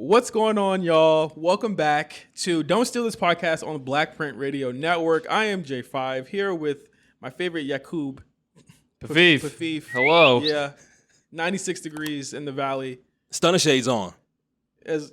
What's going on, y'all? Welcome back to Don't Steal This Podcast on the BlkPrint Radio Network. I am J5 here with my favorite Yakub. Pafif. Hello. Yeah. 96 degrees in the valley. Stunner shades on. I was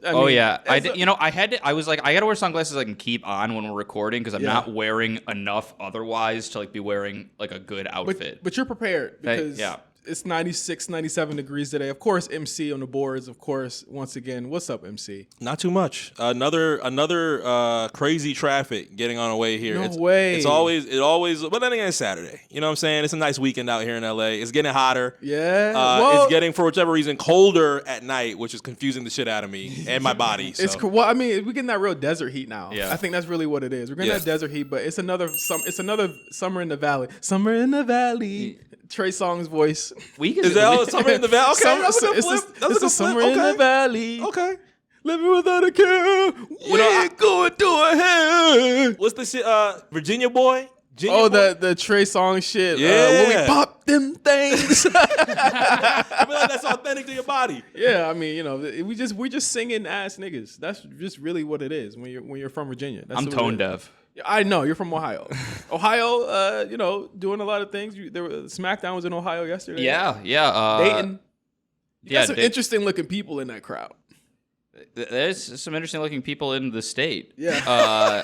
like, I gotta wear sunglasses I can keep on when we're recording because I'm not wearing enough otherwise to be wearing a good outfit. But you're prepared because it's 96, 97 degrees today. Of course, MC on the boards. Of course, once again, what's up, MC? Not too much. Another crazy traffic getting on the way here. No way. It always. But then again, it's Saturday. You know what I'm saying? It's a nice weekend out here in LA. It's getting hotter. Yeah. It's getting, for whichever reason, colder at night, which is confusing the shit out of me and my body. So. We're getting that real desert heat now. Yeah. I think that's really what it is. We're getting that desert heat, but it's another summer in the valley. Summer in the valley. Trey Songz's voice. Is that Summer in the Valley? Okay, it's a Summer in the Valley. Okay. Living without a care. We ain't going to a hell. What's the shit? Virginia Boy? The Trey Songz shit. Yeah. When we pop them things. I feel like that's authentic to your body. Yeah, I mean, we're just singing ass niggas. That's just really what it is when you're from Virginia. I'm tone deaf. I know you're from Ohio. Doing a lot of things. SmackDown was in Ohio yesterday. Yeah. Dayton. Got some interesting looking people in that crowd. There's some interesting looking people in the state. Yeah. I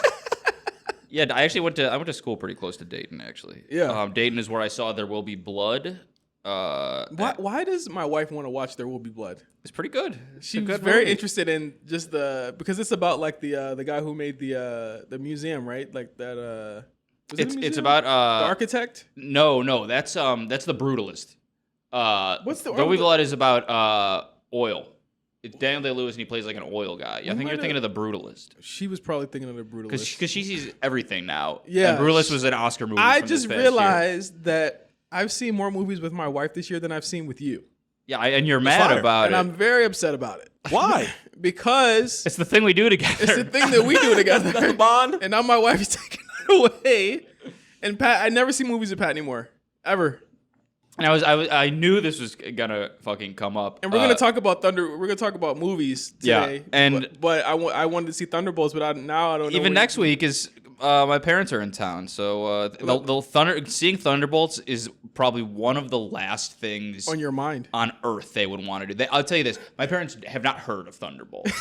actually went to school pretty close to Dayton. Actually. Yeah. Dayton is where I saw There Will Be Blood. Why does my wife want to watch There Will Be Blood? It's pretty good. She was very interested in just because it's about the guy who made the museum, right? Like that. It's about the architect. No, that's the Brutalist. What's the There Will Be Blood is about oil. It's Daniel Day-Lewis and he plays like an oil guy. I think you're thinking of the Brutalist. She was probably thinking of the Brutalist because she sees everything now. Yeah, and Brutalist was an Oscar movie. I just realized that I've seen more movies with my wife this year than I've seen with you. Yeah, and you're mad about it. And I'm very upset about it. Why? Because it's the thing we do together. It's the thing that we do together. That's the bond. And now my wife is taking it away. And Pat, I never see movies with Pat anymore. Ever. And I knew this was gonna fucking come up. And we're gonna talk about We're gonna talk about movies today. Yeah, but I wanted to see Thunderbolts, but now I don't know. Even next week is my parents are in town, so seeing Thunderbolts is probably one of the last things on your mind on Earth they would want to do. I'll tell you this: my parents have not heard of Thunderbolts.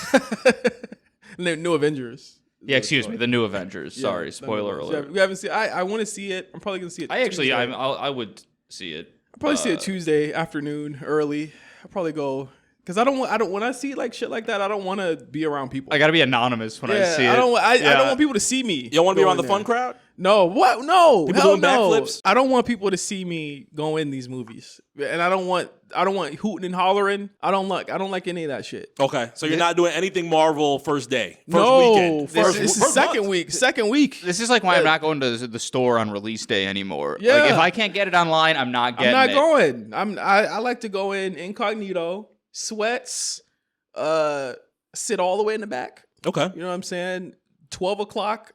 New Avengers. Yeah, excuse me, the New Avengers. Sorry, spoiler alert. We haven't seen. I want to see it. I'm probably gonna see it. I would see it. I'll probably see it Tuesday afternoon, early. I'll probably go because I don't when I see shit like that, I don't want to be around people. I gotta be anonymous when I see it. I don't want people to see me. You don't want to be around the fun crowd? No, what? No, people hell doing no. backflips? I don't want people to see me go in these movies, and I don't want hooting and hollering. I don't like any of that shit. Okay, so you're not doing anything Marvel first day, weekend. First second week. Second week. This is like why I'm not going to the store on release day anymore. Yeah. Like if I can't get it online, I'm not getting it. I'm not going. I like to go in incognito, sweats, sit all the way in the back. Okay. You know what I'm saying? 12 o'clock.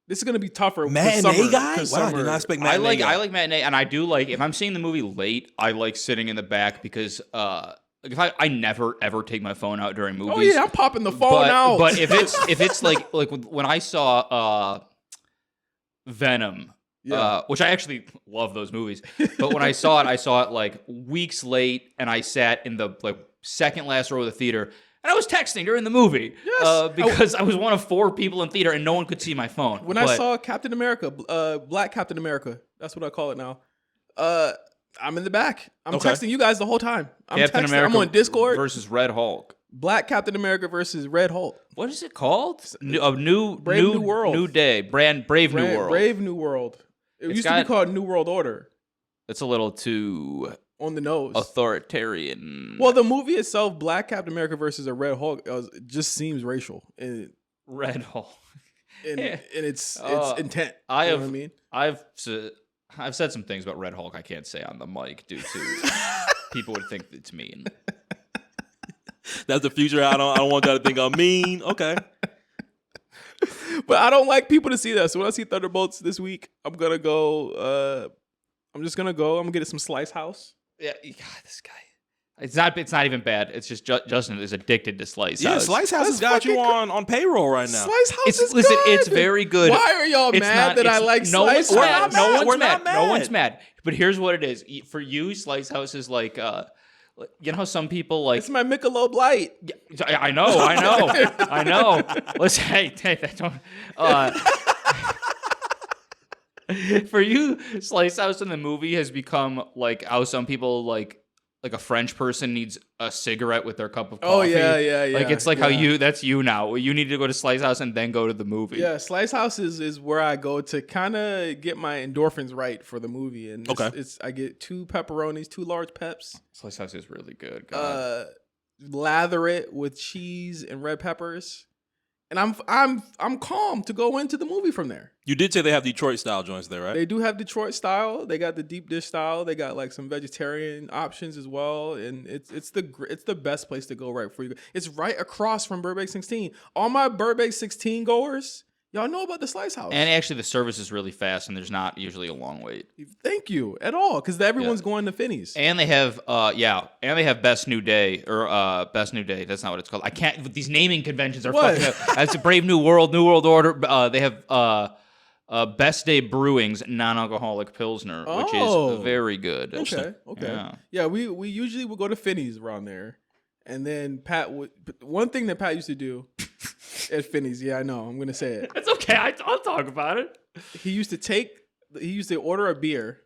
This is gonna be tougher. Matinee guy? Wow, I did not expect matinee. I like matinee, and I do like if I'm seeing the movie late, I like sitting in the back because if I never ever take my phone out during movies. Oh yeah, I'm popping the phone out. But if it's like when I saw Venom, which I actually love those movies, but when I saw it like weeks late, and I sat in the second last row of the theater. And I was texting during the movie because I was one of 4 people in theater and no one could see my phone. When I saw Captain America, Black Captain America, that's what I call it now. I'm in the back. I'm texting you guys the whole time. Captain America I'm on Discord versus Red Hulk. Black Captain America versus Red Hulk. What is it called? New World. New Day. Brave New World. Brave New World. It used to be called New World Order. It's a little too on the nose. Authoritarian. Well, the movie itself, Black Captain America versus a Red Hulk, just seems racial. Red Hulk. And it's intent. I know what I mean? I've said some things about Red Hulk I can't say on the mic due to people would think it's mean. That's the future. I don't want y'all to think I'm mean. Okay. But I don't like people to see that. So when I see Thunderbolts this week, I'm gonna go. I'm just gonna go. I'm gonna get some Slice House. Yeah, God, this guy. It's not even bad. It's just Justin is addicted to Slice House. Yeah, Slice House has got you on payroll right now. Slice House is listen, good. It's very good. Why are y'all mad that I like Slice House? No one's not mad. mad. No one's mad. But here's what it is. For you, Slice House is like, you know how some people like. It's my Michelob Light. I know. Listen, hey, that don't. For you, Slice House in the movie has become like how some people like a French person needs a cigarette with their cup of coffee. Oh yeah. Like it's like how that's you now. You need to go to Slice House and then go to the movie. Yeah, Slice House is where I go to kind of get my endorphins right for the movie, and I get 2 pepperonis, 2 large peps. Slice House is really good. God. Lather it with cheese and red peppers, and I'm calm to go into the movie from there. You did say they have Detroit style joints there, right? They do have Detroit style. They got the deep dish style. They got like some vegetarian options as well, and it's the best place to go right before you go. It's right across from Burbank 16. All my Burbank 16 goers, y'all know about the Slice House. And actually, the service is really fast, and there's not usually a long wait. Thank you at all, because everyone's going to Finney's. And they have, and they have Best New Day or Best New Day. That's not what it's called. I can't. These naming conventions are fucking up. That's a Brave New World Order. They have Best Day Brewing's non-alcoholic Pilsner, which is very good. Okay. Yeah, we usually would go to Finney's around there. And then one thing that Pat used to do at Finney's, yeah, I know, I'm going to say it. It's okay, I'll talk about it. He used to order a beer.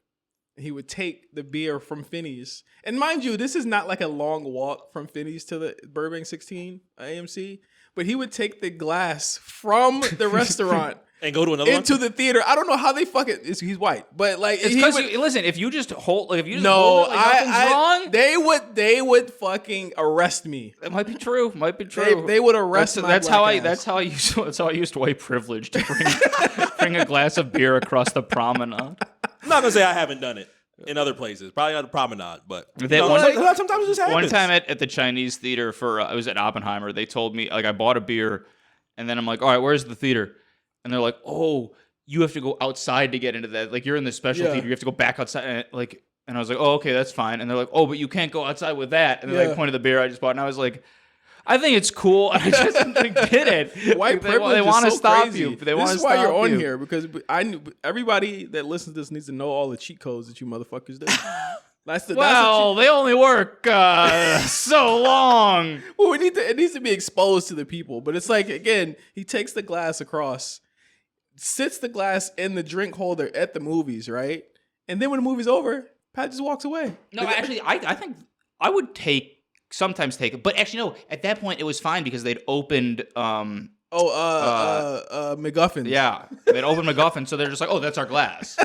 He would take the beer from Finney's. And mind you, this is not like a long walk from Finney's to the Burbank 16 AMC. But he would take the glass from the restaurant and go to another into the theater. I don't know how they fucking. He's white, but like it's because listen. If you just hold, like nothing's wrong. They would fucking arrest me. That might be true. They would arrest me. That's how I used white privilege to bring a glass of beer across the promenade. I'm not gonna say I haven't done it in other places, probably not the promenade, but sometimes it just happens. One time at the Chinese theater I was at Oppenheimer. They told me like I bought a beer, and then I'm like, all right, where's the theater? And they're like, oh, you have to go outside to get into that. Like you're in the special theater, you have to go back outside. And I was like, oh, okay, that's fine. And they're like, oh, but you can't go outside with that. And they like pointed the beer I just bought, and I was like, I think it's cool. And I just did it. White privilege. They want to so stop crazy. you. This is why you're on here, because everybody that listens to this needs to know all the cheat codes that you motherfuckers do. They only work so long. Well, it needs to be exposed to the people. But it's like, again, he takes the glass across, sits the glass in the drink holder at the movies, right? And then when the movie's over, Pat just walks away. No, actually, I think I would sometimes take it. But actually, no, at that point, it was fine because they'd opened... McGuffin. Yeah, they'd opened McGuffin, so they're just like, oh, that's our glass.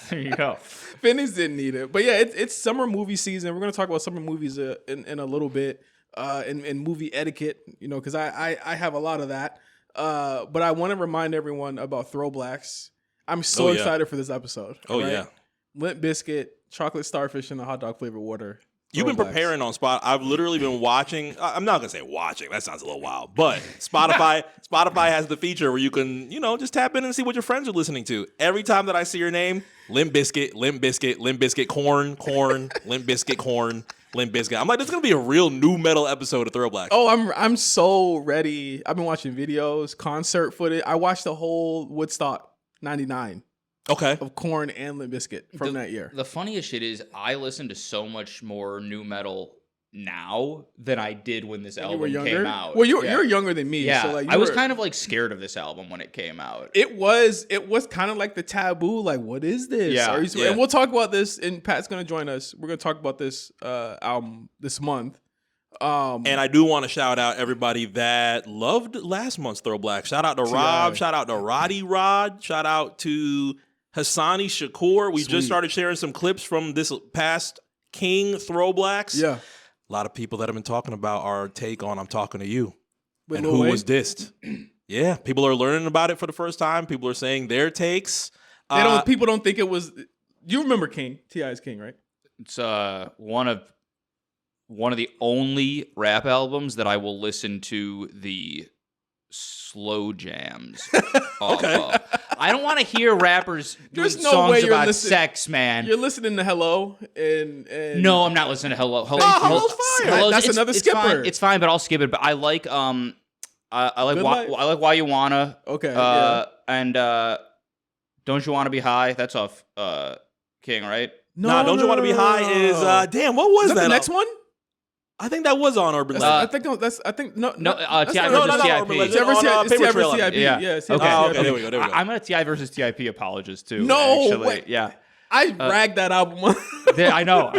There you go. Finney's didn't need it. But yeah, it's summer movie season. We're going to talk about summer movies in a little bit, and movie etiquette, because I have a lot of that. But I want to remind everyone about ThrowBLKs. I'm so excited for this episode. Oh, right? Yeah. Limp Bizkit, chocolate starfish, and the hot dog flavored water. You've been preparing on Spot. I've literally been watching. I'm not gonna say watching. That sounds a little wild. But Spotify has the feature where you can, just tap in and see what your friends are listening to. Every time that I see your name, Limp Bizkit, corn, Limp Bizkit, corn, Limp Bizkit. I'm like, this is gonna be a real new metal episode of ThrowBLKs. Oh, I'm so ready. I've been watching videos, concert footage. I watched the whole Woodstock '99. Okay. Of Korn and Limp Bizkit from that year. The funniest shit is I listen to so much more new metal now than I did when this album came out. Well, you're younger than me. Yeah, so like I was kind of like scared of this album when it came out. It was kind of like the taboo. Like, what is this? Yeah. And we'll talk about this. And Pat's going to join us. We're going to talk about this album this month. And I do want to shout out everybody that loved last month's ThrowBLK. Shout out to Rob. Shout out to Roddy Rod. Shout out to Hassani Shakur. We just started sharing some clips from this past King ThrowBLKs. Yeah. A lot of people that have been talking about our take on I'm Talking to You. With and who was dissed. Yeah. People are learning about it for the first time. People are saying their takes. People don't think it was... You remember King. T.I.'s King, right? It's one of the only rap albums that I will listen to the slow jams off of. I don't want to hear rappers doing There's no songs way you're about listening- sex, man. You're listening to Hello and No, I'm not listening to Hello. Hello's fire. That's another it's skipper. Fine. It's fine, but I'll skip it. But I like I like Good why, Life? I like Why You Wanna. Okay, yeah. And Don't You Wanna Be High? That's off King, right? Nah, Don't You Wanna Be High is damn. What was Is that the next on? one? I think that was on Urban That's, Legend. I think no. T.I. that's versus not- no, T.I.P. Urban Legend. T.I. versus On, T.I. Paper Trail, I versus think. T.I.P. Yeah. Yeah, it's Okay, T.I. okay, there we go. There we go. I'm a T.I. versus T.I.P. apologist too. No actually. way. Yeah. I ragged that album. I know.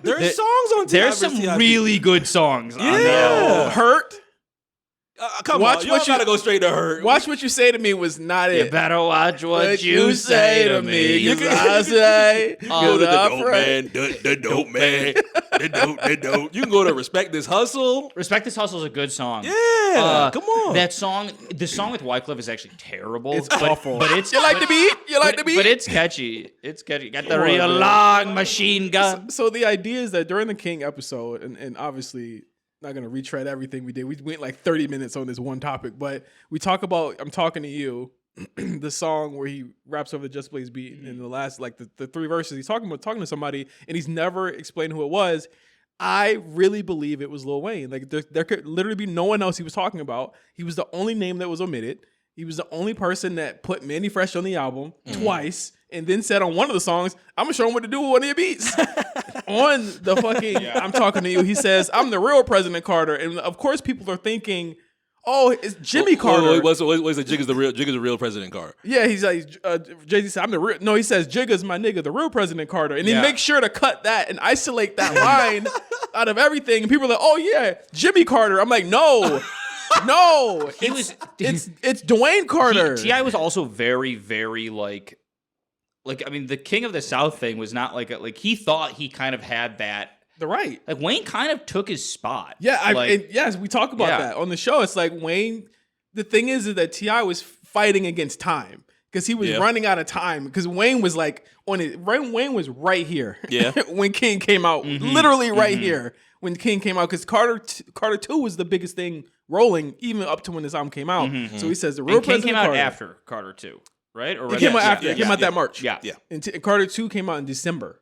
There's songs on T.I. There's versus some T.I.P. really good songs. on Yeah. that. Hurt. Come Watch on, you what don't you- gotta go straight to Hurt. Watch What You Say to Me was not You it. better watch what you say to me. You can I say Go to the I'm dope afraid. man, the dope man, the dope. You can go to Respect This Hustle. Respect This Hustle is a good song. Yeah, come on. That song, the song with Wyclef is actually terrible. It's but, awful. But it's You like the beat? You like the beat? But it's catchy. It's catchy. Got the Come on, real man. long machine gun. So the idea is that during the King episode, and obviously not gonna retread everything we did. We went like 30 minutes on this one topic, but we talk about I'm Talking to You, the song where he raps over the Just Blaze beat, and in the last like the three verses, he's talking to somebody, and he's never explained who it was. I really believe it was Lil Wayne. Like there could literally be no one else he was talking about. He was the only name that was omitted. He was the only person that put Manny Fresh on the album twice, and then said on one of the songs, "I'm gonna show him what to do with one of your beats." On the fucking I'm Talking to You, he says, "I'm the real President Carter," and of course people are thinking, "Oh, it's Jimmy Carter." What's the Jig is the real President Carter? Yeah, he's like Jay-Z said, "I'm the real." No, he says, "Jigga's my nigga, the real President Carter," and he makes sure to cut that and isolate that line out of everything. And people are like, "Oh yeah, Jimmy Carter." I'm like, no. No, it's Dwayne Carter. T.I. was also very, very like I mean, the King of the South thing was not like he thought he kind of had that. The right. Like Wayne kind of took his spot. Yeah, like, yes, we talk about that on the show. It's like Wayne. The thing is that T.I. was fighting against time because he was running out of time. Because Wayne was like on it. Wayne was right here. Yeah. When King came out, literally right here when King came out. Because Carter 2 was the biggest thing rolling, even up to when this album came out. So he says the real and King President came out Carter. after Carter 2, right? Or It came out after. yeah, It came out that March. Yeah. And Carter 2 came out in December.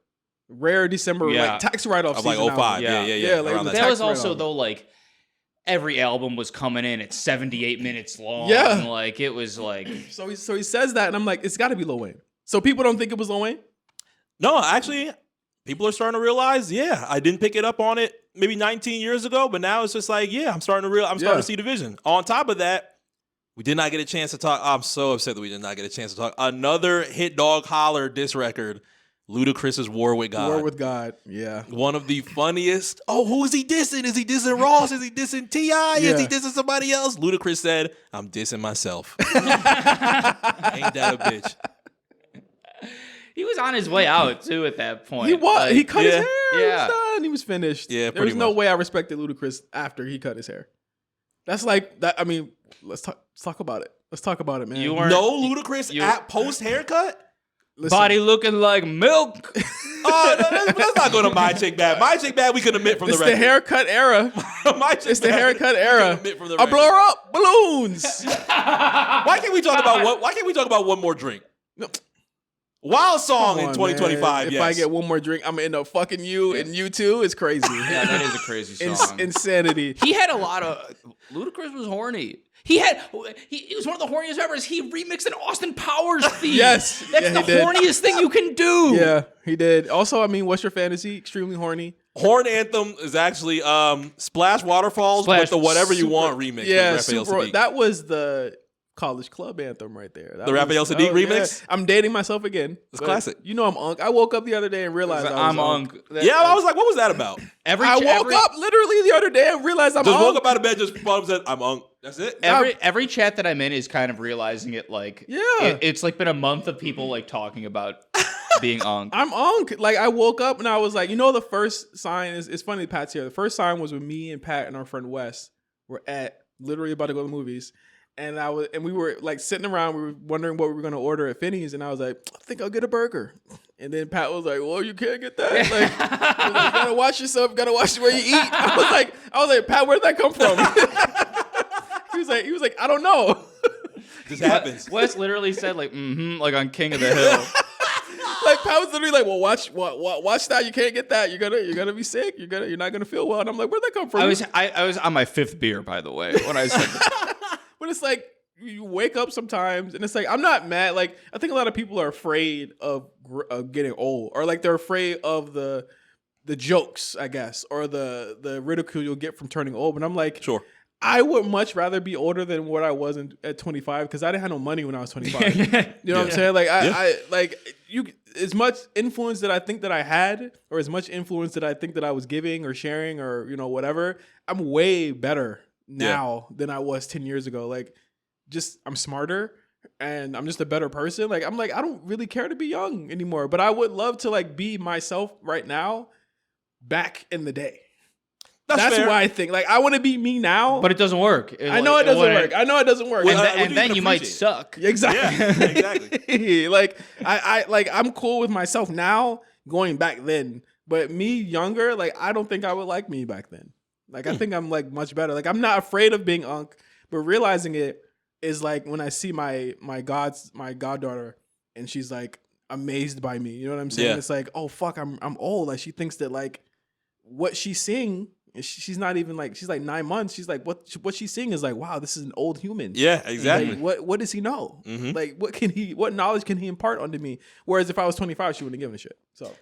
Rare December, Yeah. like tax write-off Of like season 05. album. Yeah. Yeah, like around the that That time. was tax also write-off. though like every album was coming in at 78 minutes long. Yeah. And, like it was like So he says that, and I'm like, it's got to be Lil Wayne. So people don't think it was Lil Wayne? No, actually, people are starting to realize, I didn't pick it up on it maybe 19 years ago, but now it's just like, I'm starting to see the vision. On top of that, we did not get a chance to talk. I'm so upset that we did not get a chance to talk. Another Hit Dog Holler diss record, Ludacris's War with God. War with God, yeah. One of the funniest. Oh, who is he dissing? Is he dissing Ross? Is he dissing T.I.? Is he dissing somebody else? Ludacris said, "I'm dissing myself." Ain't that a bitch? he was on his way out too at that point. He was. Like, He cut his hair. Yeah. He was done. He was finished. Yeah, there was pretty no much. way I respected Ludacris after he cut his hair. That's like that. I mean, let's talk about it. Let's talk about it, man. You weren't No Ludacris at post haircut. Listen, body looking like milk. Oh, no, let's not go to My Chick Bad. My Chick Bad, we can admit from It's the the record. haircut era. My Chick It's the Bad, haircut we can era. admit from the I record. blow her up balloons. Why can't we talk about one more drink? Wild song Come in on, 2025. man. If Yes. I get one more drink, I'm gonna end up fucking you and you too. It's crazy. Yeah, that is a crazy song. Insanity. He had a lot of Ludacris was horny. He was one of the horniest ever. He remixed an Austin Powers theme. Yes. That's Yeah, the he did. horniest thing you can do. Yeah, he did. Also, I mean, what's your fantasy? Extremely horny. Horn Anthem is actually Splash Waterfalls Splash- with the Whatever You Super- Want remix. Yeah, with Raphael super. Sadiq. That was the college club anthem right there. That The Raphael was- Sadiq oh, yeah. remix? I'm dating myself again. It's But classic. You know I'm unk. I woke up the other day and realized I was unk. Yeah, I was like, what was that about? I woke up literally the other day and realized I'm Just unk. woke up out of bed, just thought and said, I'm unk. That's it. Every chat that I'm in is kind of realizing it. Like, Yeah. it's like been a month of people like talking about being unk. I'm unk. Like I woke up and I was like, the first sign is it's funny Pat's here. The first sign was when me and Pat and our friend Wes were literally about to go to the movies. And we were like sitting around, we were wondering what we were gonna order at Finney's, and I was like, I think I'll get a burger. And then Pat was like, well, you can't get that. Like, he was like, you gotta watch yourself, you gotta watch where you eat. I was like, Pat, where'd that come from? He was like, I don't know. Just happens. Wes literally said like, like on King of the Hill. Like Pat was literally like, well, watch that. You can't get that. You're gonna be sick. You're not gonna feel well. And I'm like, where'd that come from? I was on my 5th beer, by the way, when I said that. But it's like you wake up sometimes, and it's like I'm not mad. Like I think a lot of people are afraid of getting old, or like they're afraid of the jokes, I guess, or the ridicule you'll get from turning old. But I'm like, Sure. I would much rather be older than what I was at 25 because I didn't have no money when I was 25. You know what I'm saying? Like I like you as much influence that I think that I had, or as much influence that I think that I was giving or sharing or whatever. I'm way better now than I was 10 years ago. Like just I'm smarter and I'm just a better person. Like I'm like I don't really care to be young anymore, but I would love to like be myself right now back in the day. That's fair. why I think like I want to be me now, But it doesn't work. I know it doesn't work. I know it doesn't work. And then you might suck. Exactly. Yeah, exactly. Like I'm cool with myself now going back then, but me younger, like I don't think I would like me back then. Like I think I'm like much better. Like I'm not afraid of being unk, but realizing it is like when I see my goddaughter and she's like amazed by me. You know what I'm saying? Yeah. It's like, oh fuck, I'm old. Like she thinks that like what she's seeing. She's not even like she's like 9 months. She's like what she's seeing is like, wow, this is an old human. Yeah, exactly. Like, what does he know? Mhm. Like what knowledge can he impart onto me? Whereas if I was 25, she wouldn't have given a shit. So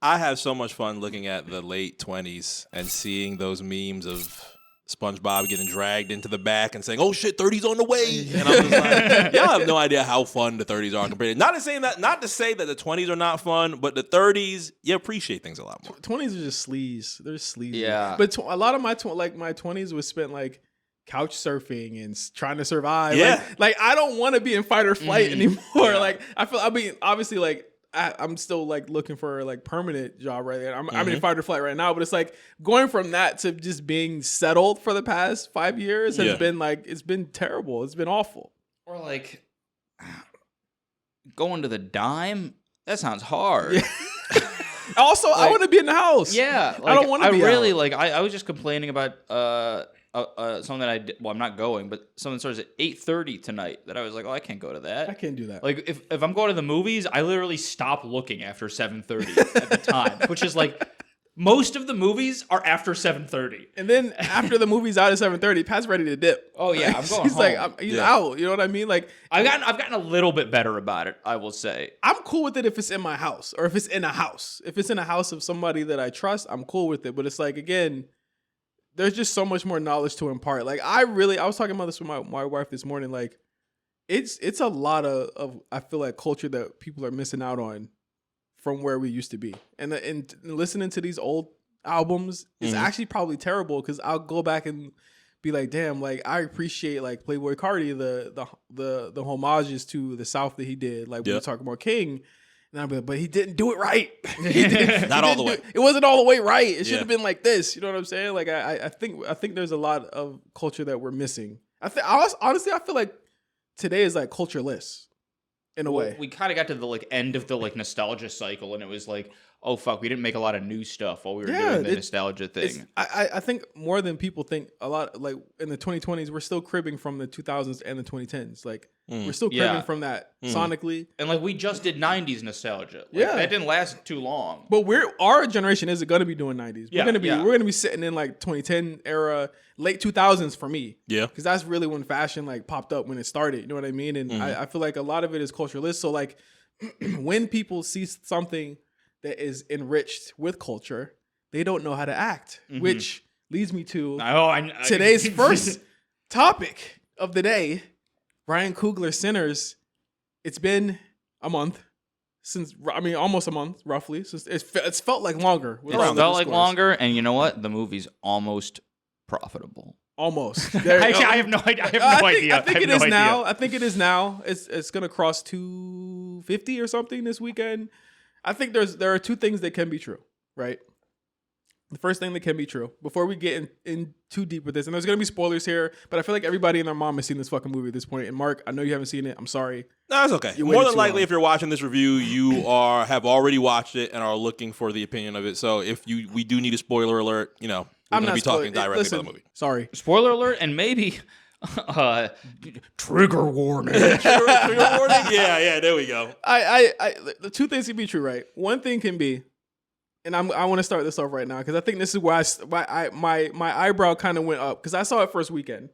I have so much fun looking at the late 20s and seeing those memes of SpongeBob getting dragged into the back and saying, "Oh shit, 30's on the way," and I'm just like, y'all have no idea how fun the 30s are compared. Not to say that the 20s are not fun, but the 30s, you appreciate things a lot more. 20s are just sleaze. They're sleazy. Yeah. But a lot of my 20s was spent like couch surfing and trying to survive. Yeah. Like I don't want to be in fight or flight anymore. Yeah. Like I mean, obviously, like I'm still like looking for like permanent job right there. I'm in fight or flight right now, but it's like going from that to just being settled for the past 5 years has been like it's been terrible. It's been awful. Or like going to the dime. That sounds hard. Yeah. Also, I want to be in the house. Yeah, I don't want to be really out. like. I was just complaining about something that I did. Well, I'm not going, but something starts at 8:30 tonight. That I was like, oh, I can't go to that. I can't do that. Like if I'm going to the movies, I literally stop looking after 7:30 at the time, which is like most of the movies are after 7:30. And then after the movie's out at 7:30, Pat's ready to dip. Oh yeah, I'm going He's home. like, he's out. You know what I mean? Like I've gotten a little bit better about it, I will say. I'm cool with it if it's in my house or if it's in a house. If it's in a house of somebody that I trust, I'm cool with it. But it's like, again, there's just so much more knowledge to impart. Like I was talking about this with my wife this morning. Like it's a lot of I feel like culture that people are missing out on from where we used to be. And listening to these old albums is actually probably terrible because I'll go back and be like, damn, like I appreciate like Playboy Carti, the homages to the South that he did. Like we were talking about King. And I'll be like, but he didn't do it right. Not all the way. It wasn't all the way right. It should have been like this. You know what I'm saying? Like I think there's a lot of culture that we're missing. Honestly, I feel like today is like cultureless in a way. We kind of got to the like end of the like nostalgia cycle, and it was like, oh fuck, we didn't make a lot of new stuff while we were doing the nostalgia thing. I think more than people think, a lot like in the 2020s, we're still cribbing from the 2000s and the 2010s. Like we're still cribbing from that sonically. And like we just did 90s nostalgia. Like, that didn't last too long. But our generation isn't going to be doing 90s. We're going to be sitting in like 2010 era, late 2000s for me. Yeah. Because that's really when fashion like popped up when it started. You know what I mean? And I feel like a lot of it is culturalist. So like when people see something that is enriched with culture, they don't know how to act, which leads me to today's first topic of the day. Ryan Coogler Sinners. It's been a month since, almost a month, roughly. Since it's felt like longer. It felt like longer, and you know what? The movie's almost profitable. Almost. Actually, I have no idea. I think it is now. I think it is now. It's gonna cross 250 or something this weekend. I think there are two things that can be true, right? The first thing that can be true, before we get in too deep with this, and there's going to be spoilers here, but I feel like everybody and their mom has seen this fucking movie at this point. And Mark, I know you haven't seen it. I'm sorry. No, it's okay. More than likely, if you're watching this review, you have already watched it and are looking for the opinion of it. So we do need a spoiler alert, we're going to be talking directly about the movie. Sorry. Spoiler alert, and maybe Trigger warning. Trigger warning? Yeah, there we go. The two things can be true, right? One thing can be, and I want to start this off right now because I think this is why my eyebrow kind of went up because I saw it first weekend.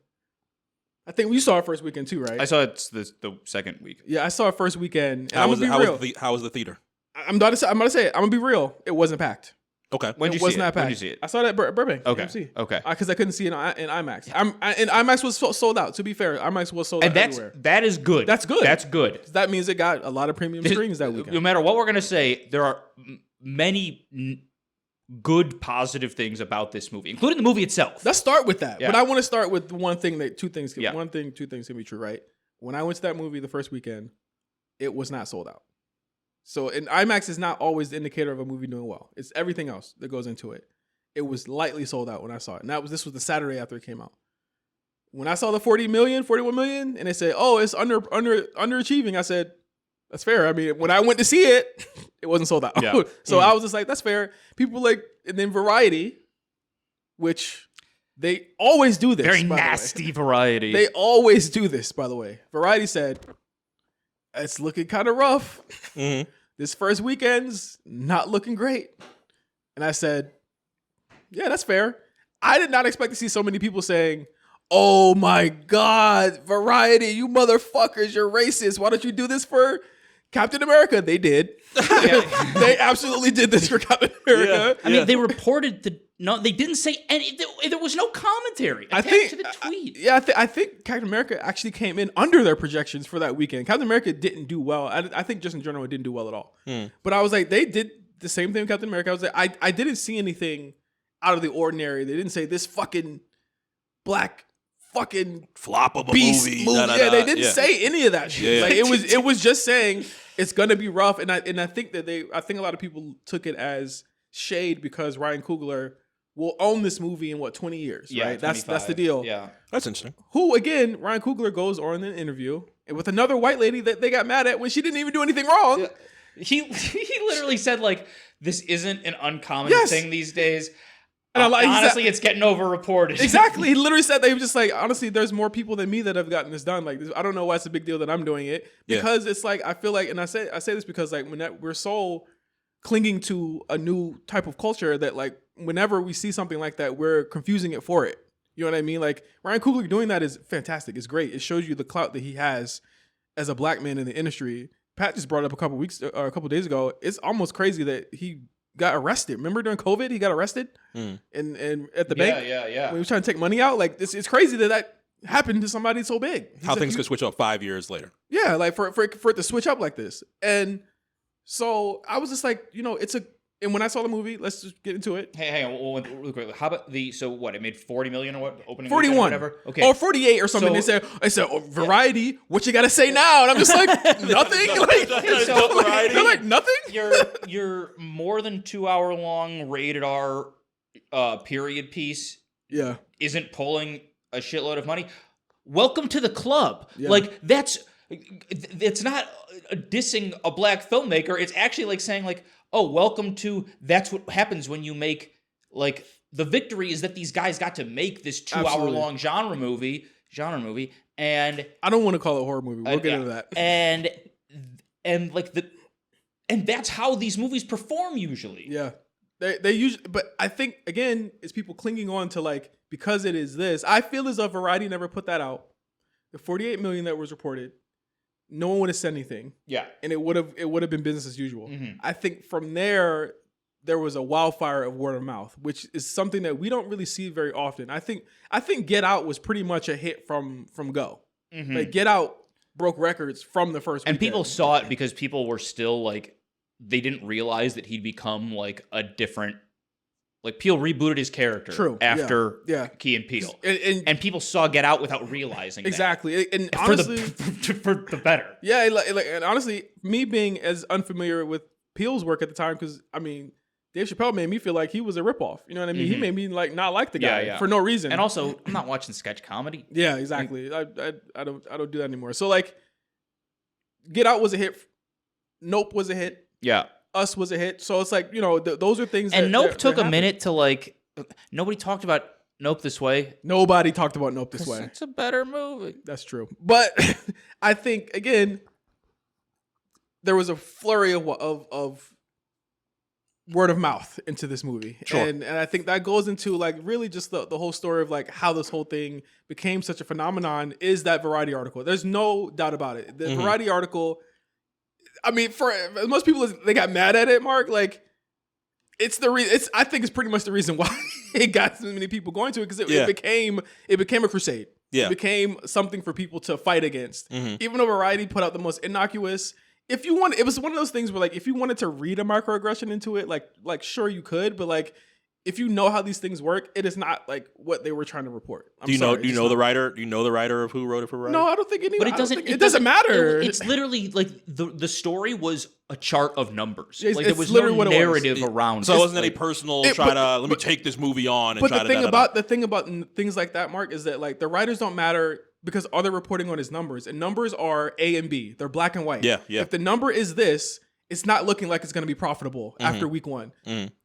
I think you saw it first weekend too, right? I saw it the second week. Yeah, I saw it first weekend. How was the theater? I'm about to say it. I'm gonna be real. It wasn't packed. Okay. When did you see it? I saw that at Burbank. Okay. AMC. Okay. Because I couldn't see it in IMAX. And IMAX was sold out. To be fair, IMAX was sold out everywhere. That is good. That's good. That's good. That means it got a lot of premium screens that weekend. No matter what we're gonna say, there are many good positive things about this movie, including the movie itself. Let's start with that. Yeah. But I want to start with one thing that two things can be true, right? When I went to that movie the first weekend, it was not sold out. So, and IMAX is not always the indicator of a movie doing well. It's everything else that goes into it. It was lightly sold out when I saw it. And this was the Saturday after it came out. When I saw the 41 million, and they said, "Oh, it's underachieving," I said, "That's fair." I mean, when I went to see it, it wasn't sold out. Yeah. So I was just like, "That's fair." People like, and then Variety, which they always do this. Very nasty Variety. They always do this, by the way. Variety said, "It's looking kind of rough. Mm-hmm. This first weekend's not looking great." And I said, "Yeah, that's fair." I did not expect to see so many people saying, "Oh my God, Variety, you motherfuckers, you're racist. Why don't you do this for Captain America?" They did. They absolutely did this for Captain America. I mean, they reported they didn't say any. There was no commentary attached to the tweet. I think Captain America actually came in under their projections for that weekend. Captain America didn't do well. I think just in general, it didn't do well at all. But I was like, they did the same thing with Captain America. I was like, I didn't see anything out of the ordinary. They didn't say this fucking black fucking flop of a beast movie. Yeah, they didn't say any of that shit. Yeah. Like it was just saying it's gonna be rough. And I think that I think a lot of people took it as shade because Ryan Coogler will own this movie in 20 years, right? That's the deal. Yeah. That's interesting. Who again, Ryan Coogler goes on an interview with another white lady that they got mad at when she didn't even do anything wrong. Yeah. He literally said like, this isn't an uncommon thing these days. And honestly, it's getting over-reported. Exactly. He literally said that. He was just like, honestly, there's more people than me that have gotten this done. Like, I don't know why it's a big deal that I'm doing it. Because it's like, I feel like, and I say this because like we're so clinging to a new type of culture that like whenever we see something like that, we're confusing it for it. You know what I mean? Like Ryan Coogler doing that is fantastic. It's great. It shows you the clout that he has as a black man in the industry. Pat just brought up a couple days ago. It's almost crazy that he got arrested. Remember during COVID, he got arrested and at the bank. Yeah. When he was trying to take money out. Like it's crazy that happened to somebody so big. How things could switch up 5 years later. Yeah, like for it to switch up like this. And so I was just like, and when I saw the movie, let's just get into it. Hey, hang on, real quick. How about it made 40 million or what? Opening 41. Weekend or whatever? Okay. Or 48 or something. So, they said, Variety, what you got to say now? And I'm just like, nothing. They're like, nothing? Your more than 2 hour long rated R period piece isn't pulling a shitload of money. Welcome to the club. Yeah. Like, it's not dissing a black filmmaker. It's actually like saying like, oh, welcome to, that's what happens when you make, like, the victory is that these guys got to make this 2 hour long genre movie, and I don't want to call it a horror movie. We'll get into that. And like and that's how these movies perform usually. Yeah. They usually, but I think again, it's people clinging on to like, because it is this. I feel as though Variety never put that out. The 48 million that was reported, no one would have said anything. Yeah. And it would have been business as usual. Mm-hmm. I think from there was a wildfire of word of mouth, which is something that we don't really see very often. I think Get Out was pretty much a hit from go. Mm-hmm. Like Get Out broke records from the first weekend. And people saw it because people were still like, they didn't realize that he'd become like a different, like Peele rebooted his character after Key and Peele. And people saw Get Out without realizing exactly. That. And honestly, for the better. Yeah, and honestly, me being as unfamiliar with Peele's work at the time, because I mean, Dave Chappelle made me feel like he was a ripoff. You know what I mean? Mm-hmm. He made me like not like the guy for no reason. And also, I'm not watching sketch comedy. Yeah, exactly. I don't do that anymore. So like, Get Out was a hit. Nope was a hit. Yeah. Us was a hit. So it's like, those are things and Nope took a minute to like, nobody talked about Nope This Way. Nobody talked about Nope This Way. It's a better movie. That's true. But I think, again, there was a flurry of word of mouth into this movie. Sure. And I think that goes into like really just the whole story of like how this whole thing became such a phenomenon is that Variety article. There's no doubt about it. The Variety article, I mean, for as most people, they got mad at it, Mark, like it's I think it's pretty much the reason why it got so many people going to it, because it became a crusade. Yeah. It became something for people to fight against. Even though Variety put out the most innocuous, it was one of those things where like if you wanted to read a microaggression into it, like sure you could, but like if you know how these things work, it is not like what they were trying to report. Do you know the writer? Do you know the writer of who wrote it for Variety? No, I don't think anyone. But it doesn't matter. It's literally like the story was a chart of numbers. It's, like there was no narrative around. So it wasn't any personal let me take this movie on and try to. But the thing about things like that, Mark, is that like the writers don't matter because all they're reporting on is numbers, and numbers are A and B. They're black and white. Yeah. If the number is this, it's not looking like it's going to be profitable after week one.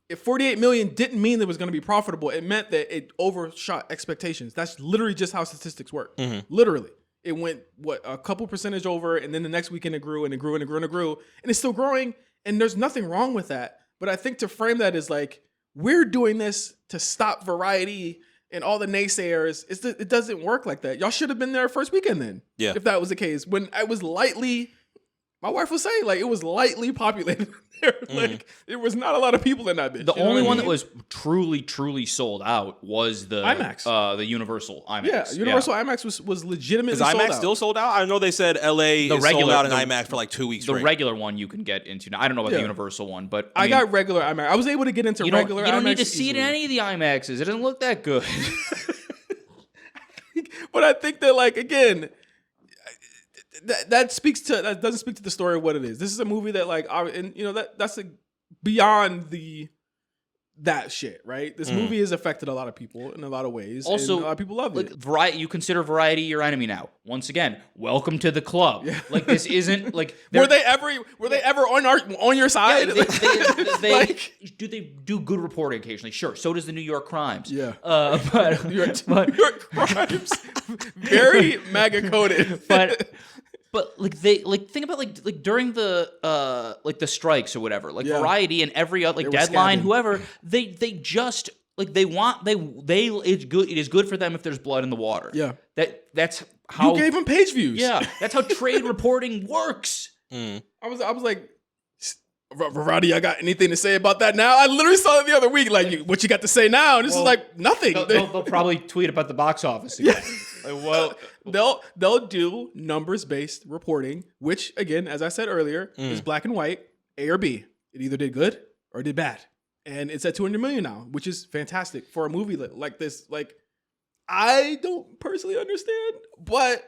If 48 million didn't mean it was going to be profitable, it meant that it overshot expectations. That's literally just how statistics work. Literally. It went, a couple percentage over, and then the next weekend it grew, and it grew, and it grew, and it grew. And it's still growing, and there's nothing wrong with that. But I think to frame that as like, we're doing this to stop Variety and all the naysayers, it doesn't work like that. Y'all should have been there first weekend then. Yeah. If that was the case. When I was lightly... My wife was saying, like, it was lightly populated there. Like, there was not a lot of people in that bitch. The only one that was truly, truly sold out was the IMAX. The Universal IMAX. Yeah, Universal IMAX was legitimately sold out. Is IMAX still sold out? I know they said LA is sold out in IMAX for like 2 weeks straight. The regular one you can get into now. I don't know about the Universal one, but I got regular IMAX. I was able to get into regular IMAX. You don't need to see it in any of the IMAXs. It doesn't look that good. But I think that, like, again... That doesn't speak to the story of what it is. This is a movie that like, and you know that's beyond that shit, right? This movie has affected a lot of people in a lot of ways. Also, and a lot of people love it. Variety, you consider Variety your enemy now. Once again, welcome to the club. Yeah. Like this isn't like were they ever on your side? Yeah, they do good reporting occasionally. Sure, so does the New York Crimes. Yeah, but New York Crimes, very MAGA coded, But like they think about like during the like the strikes or whatever, like Variety and every other like Deadline, whoever, they just like it is good for them if there's blood in the water. Yeah. That's how you gave them page views. Yeah. That's how trade reporting works. I was like, Variety, I got anything to say about that now? I literally saw it the other week. Like, what you got to say now? And this is like nothing. They'll probably tweet about the box office again. Like, well, they'll do numbers-based reporting, which again, as I said earlier, is black and white, A or B. It either did good or it did bad, and it's at 200 million now, which is fantastic for a movie like this. Like, I don't personally understand, but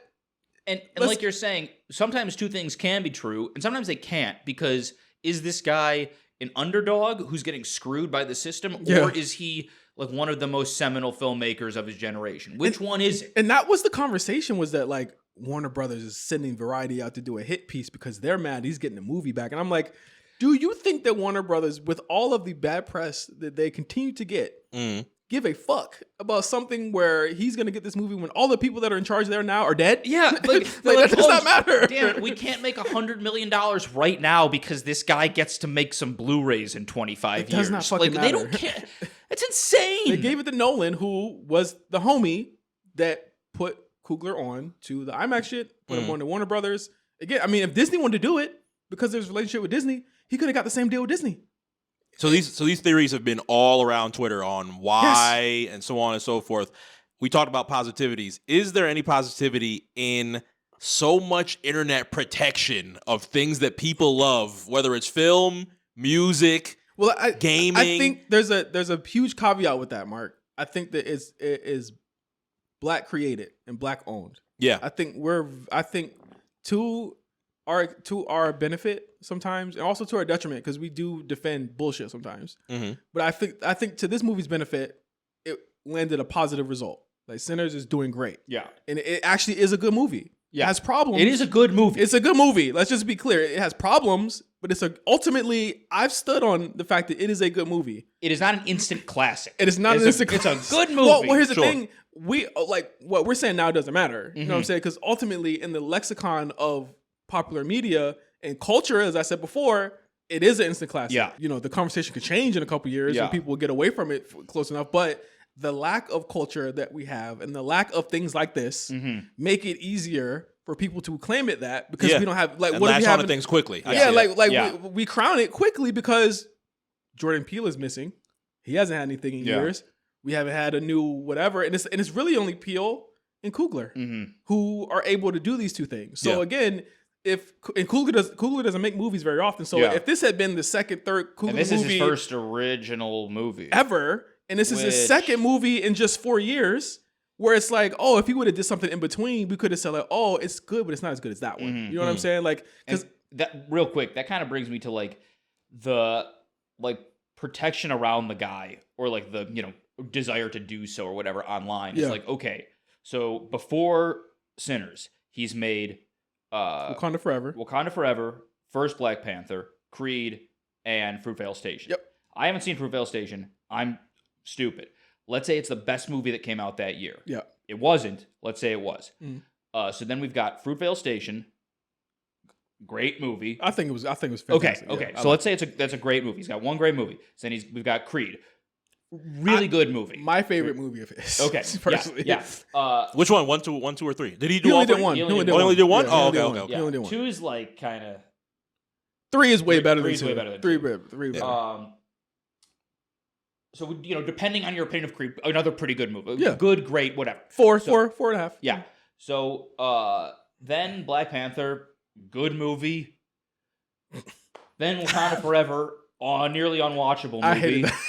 and like you're saying, sometimes two things can be true, and sometimes they can't, because is this guy an underdog who's getting screwed by the system, or is he like one of the most seminal filmmakers of his generation? Which one is it? And that was the conversation, was that like Warner Brothers is sending Variety out to do a hit piece because they're mad he's getting a movie back. And I'm like, do you think that Warner Brothers, with all of the bad press that they continue to get, give a fuck about something where he's going to get this movie when all the people that are in charge there now are dead? Yeah. Like that does not matter. Damn it, we can't make $100 million right now because this guy gets to make some Blu-rays in 25 years. It does not fucking matter. They don't care. It's insane. They gave it to Nolan, who was the homie that put Coogler on to the IMAX shit, put him on to Warner Brothers. Again, I mean, if Disney wanted to do it because there's a relationship with Disney, he could have got the same deal with Disney. So these theories have been all around Twitter on why and so on and so forth. We talked about positivities. Is there any positivity in so much internet protection of things that people love, whether it's film, music, gaming? I think there's a huge caveat with that, Mark. I think that it is black created and black owned. Yeah. I think to our benefit sometimes, and also to our detriment, because we do defend bullshit sometimes. But I think to this movie's benefit, it landed a positive result. Like, Sinners is doing great. Yeah. And it actually is a good movie. Yeah. It has problems. It is a good movie. It's a good movie. Let's just be clear. It has problems, but ultimately I've stood on the fact that it is a good movie. It is not an instant classic. It is not an instant classic. It's a good movie. Well, here's the thing. We like what we're saying now doesn't matter. You know what I'm saying? Because ultimately, in the lexicon of popular media and culture, as I said before, it is an instant classic. Yeah. You know, the conversation could change in a couple years and people will get away from it close enough. But the lack of culture that we have and the lack of things like this make it easier for people to claim it that because we don't have like and what do we have things quickly. We crown it quickly because Jordan Peele is missing. He hasn't had anything in years. We haven't had a new whatever, and it's really only Peele and Coogler who are able to do these two things. So again, Coogler doesn't make movies very often. So if this had been the second, third Coogler movie, this is his first original movie ever, and this is his second movie in just 4 years, where it's like, oh, if he would have did something in between, we could have said like, oh, it's good, but it's not as good as that one. You know what I'm saying? Like, because that real quick, that kind of brings me to like the protection around the guy or like the desire to do so or whatever online. It's like, okay, so before Sinners, he's made Wakanda Forever, first Black Panther, Creed, and Fruitvale Station. Yep. I haven't seen Fruitvale Station. I'm stupid. Let's say it's the best movie that came out that year. Yeah. It wasn't. Let's say it was. So then we've got Fruitvale Station. Great movie. I think it was fantastic. Okay. So let's say that's a great movie. He's got one great movie. So then we've got Creed. Really good movie. My favorite movie of his. Okay. Personally. Yeah. Which one? One, two, or three? Did he do He all only three? did one. He He only did one? Yeah, Oh, he okay. only did one. 2 is like kind of. 3 is way better than 2. 3 is way better than 3 2. So depending on your opinion of Creed, another pretty good movie. Yeah. Good, great, whatever. 4 and a half. Yeah. So then Black Panther, good movie. Then Wakanda Forever, nearly unwatchable movie. I hated that.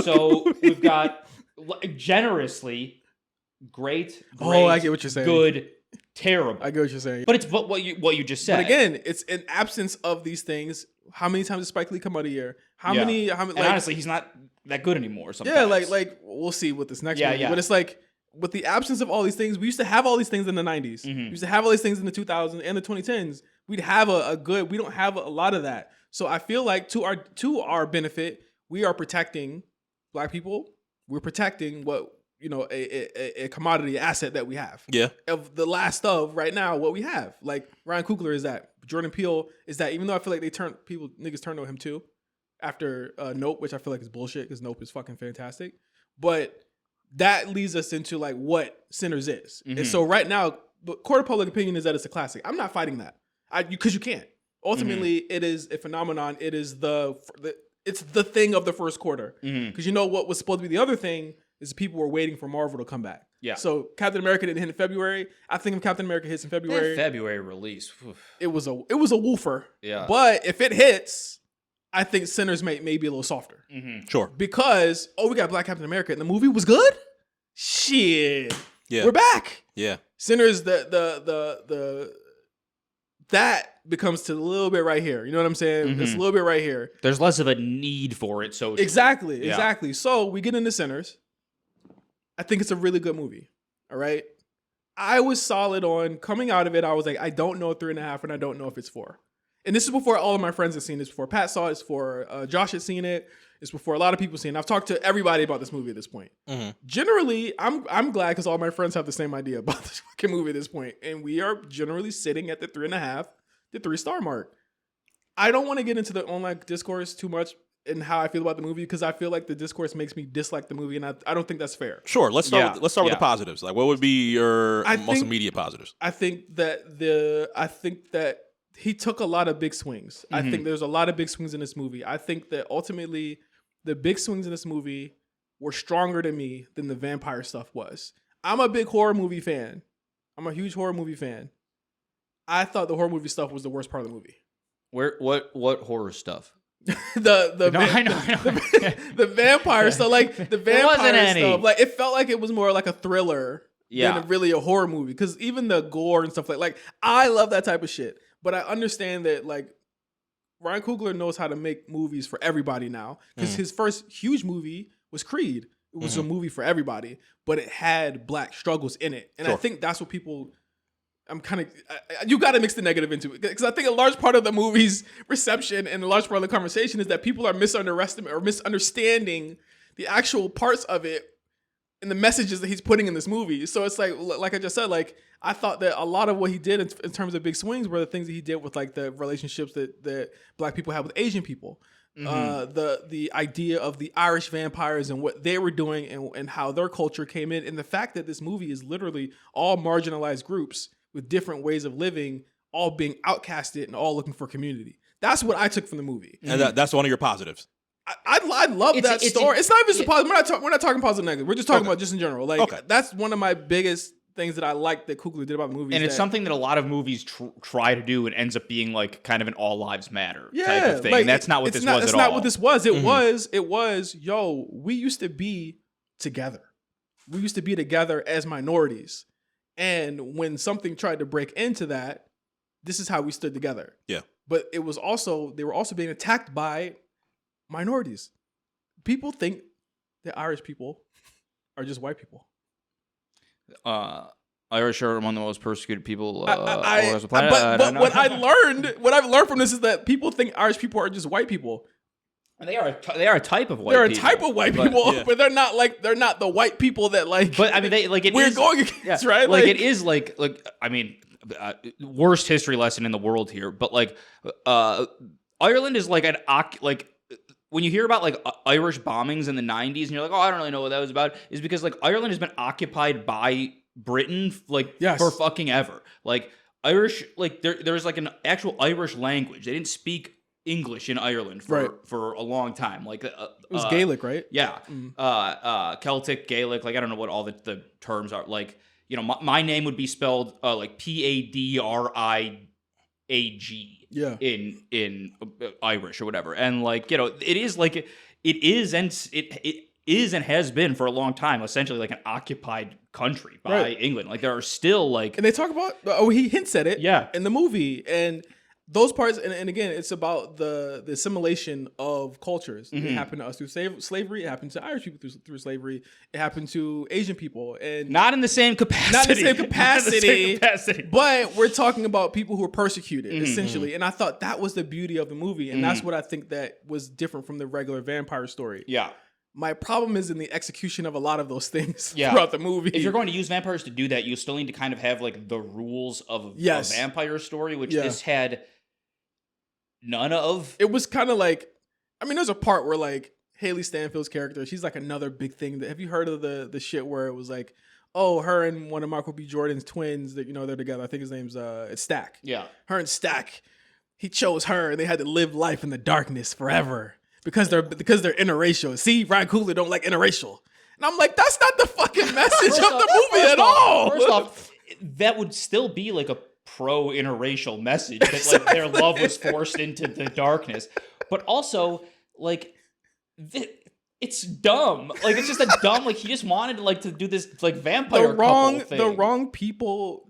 So we've got generously great, I get what you're saying. Good, terrible. I get what you're saying. But it's what you just said. But again, it's in absence of these things. How many times does Spike Lee come out a year? How many? And honestly, he's not that good anymore. Sometimes. Yeah, like we'll see with this next movie. Yeah. But it's like with the absence of all these things, we used to have all these things in the 90s. We used to have all these things in the 2000s and the 2010s. We'd have a good. We don't have a lot of that. So I feel like to our benefit, we are protecting Black people. We're protecting what a commodity asset that we have. Yeah. Of the last of right now, what we have. Like Ryan Coogler is that. Jordan Peele is that. Even though I feel like niggas turned on him too after Nope, which I feel like is bullshit because Nope is fucking fantastic. But that leads us into like what Sinners is. And so right now, the court of public opinion is that it's a classic. I'm not fighting that. Because you can't. Ultimately, it is a phenomenon. It is it's the thing of the first quarter. Because what was supposed to be the other thing is people were waiting for Marvel to come back. Yeah. So Captain America didn't hit in February. I think if Captain America hits in February, February release, it was a woofer. Yeah. But if it hits, I think Sinners may be a little softer. Sure. Because we got Black Captain America and the movie was good. Shit. Yeah. We're back. Yeah. Sinners that becomes to a little bit right here. You know what I'm saying? It's a little bit right here. There's less of a need for it. So Exactly. So we get into Sinners. I think it's a really good movie. All right. I was solid on coming out of it. I was like, I don't know 3.5, and I don't know if it's 4. And this is before all of my friends had seen this before. Pat saw it. It's before Josh had seen it. It's before a lot of people seen it. I've talked to everybody about this movie at this point. Generally, I'm glad because all my friends have the same idea about this fucking movie at this point. And we are generally sitting at the 3.5, the 3-star mark. I don't want to get into the online discourse too much and how I feel about the movie because I feel like the discourse makes me dislike the movie, and I don't think that's fair. Sure, let's start with the positives. Like, what would be your most immediate positives? I think that he took a lot of big swings. I think there's a lot of big swings in this movie. I think that ultimately the big swings in this movie were stronger to me than the vampire stuff was. I'm a big horror movie fan. I'm a huge horror movie fan. I thought the horror movie stuff was the worst part of the movie. What horror stuff? I know. The vampire stuff, like the vampire stuff, like it felt like it was more like a thriller than really a horror movie. Because even the gore and stuff like I love that type of shit. But I understand that like Ryan Coogler knows how to make movies for everybody now. Because his first huge movie was Creed. It was a movie for everybody, but it had Black struggles in it, and I think that's what people I'm kind of you got to mix the negative into it, because I think a large part of the movie's reception and a large part of the conversation is that people are misunderstanding the actual parts of it and the messages that he's putting in this movie. So it's like I just said, like I thought that a lot of what he did in terms of big swings were the things that he did with like the relationships that Black people have with Asian people. The idea of the Irish vampires and what they were doing and how their culture came in, and the fact that this movie is literally all marginalized groups with different ways of living, all being outcasted and all looking for community. That's what I took from the movie. And that's one of your positives. I love that story. It's not even so positive. We're not talking positive negative. We're just talking about just in general. Like that's one of my biggest things that I like that Coogler did about the movie. And it's something that a lot of movies try to do and ends up being like kind of an all lives matter type of thing. Like, and that's not what this was at all. That's not what this was. It was, yo, we used to be together. We used to be together as minorities. And when something tried to break into that, this is how we stood together. Yeah. But it was also, they were also being attacked by minorities. People think that Irish people are just white people. Irish are among the most persecuted people. But what I've learned from this is that people think Irish people are just white people. And they are a type of white people. They're a type of white people, but they're not the white people that like. But I mean, we're going against, right? Like it is like I mean, worst history lesson in the world here. But like, Ireland is like when you hear about like Irish bombings in the 90s and you're like, oh, I don't really know what that was about, is because like Ireland has been occupied by Britain for fucking ever. Like Irish, like there's like an actual Irish language. They didn't speak English in Ireland for a long time. Like it was Gaelic, right? Yeah. Celtic, Gaelic, like I don't know what all the terms are. Like, you know, my name would be spelled like Padraig. In Irish or whatever. And like, you know, it is and has been for a long time essentially like an occupied country by England. Like there are still like, and they talk about he hints at it in the movie, and those parts, and again, it's about the assimilation of cultures. Mm-hmm. It happened to us through slavery. It happened to Irish people through slavery. It happened to Asian people, and not in the same capacity. But we're talking about people who were persecuted, essentially. And I thought that was the beauty of the movie, and that's what I think that was different from the regular vampire story. Yeah. My problem is in the execution of a lot of those things throughout the movie. If you're going to use vampires to do that, you still need to kind of have like the rules of a vampire story, which this had none of. It was kind of like, I mean, there's a part where like Haley Stanfield's character, she's like another big thing. Have you heard of the shit where it was like, oh, her and one of Michael B. Jordan's twins that, you know, they're together. I think his name's it's Stack. Yeah. Her and Stack, he chose her and they had to live life in the darkness forever because they're interracial. See, Ryan Coogler don't like interracial. And I'm like, that's not the fucking message of the movie at all. First off, that would still be like a pro-interracial message that like their love was forced into the darkness, but also like it's dumb. Like it's just a dumb. Like he just wanted to do this like vampire couple thing. The wrong people.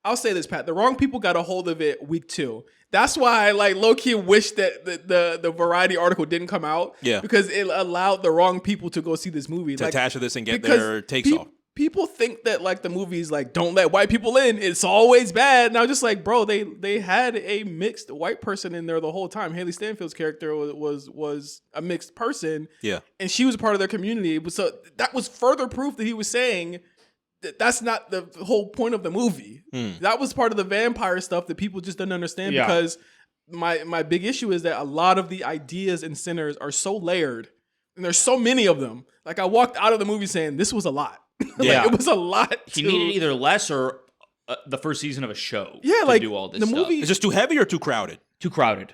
I'll say this, Pat. The wrong people got a hold of it week 2. That's why I like low key wish that the Variety article didn't come out. Yeah, because it allowed the wrong people to go see this movie to attach to this and get their takes off. People think that like the movie's like don't let white people in. It's always bad. And I was just like, bro, they had a mixed white person in there the whole time. Haley Stanfield's character was a mixed person. Yeah, and she was a part of their community. So that was further proof that he was saying that that's not the whole point of the movie. That was part of the vampire stuff that people just didn't understand because my big issue is that a lot of the ideas in Sinners are so layered and there's so many of them. Like I walked out of the movie saying this was a lot. It was a lot. He needed either less or the first season of a show to do all this the stuff. Movie is just too heavy or too crowded? Too crowded.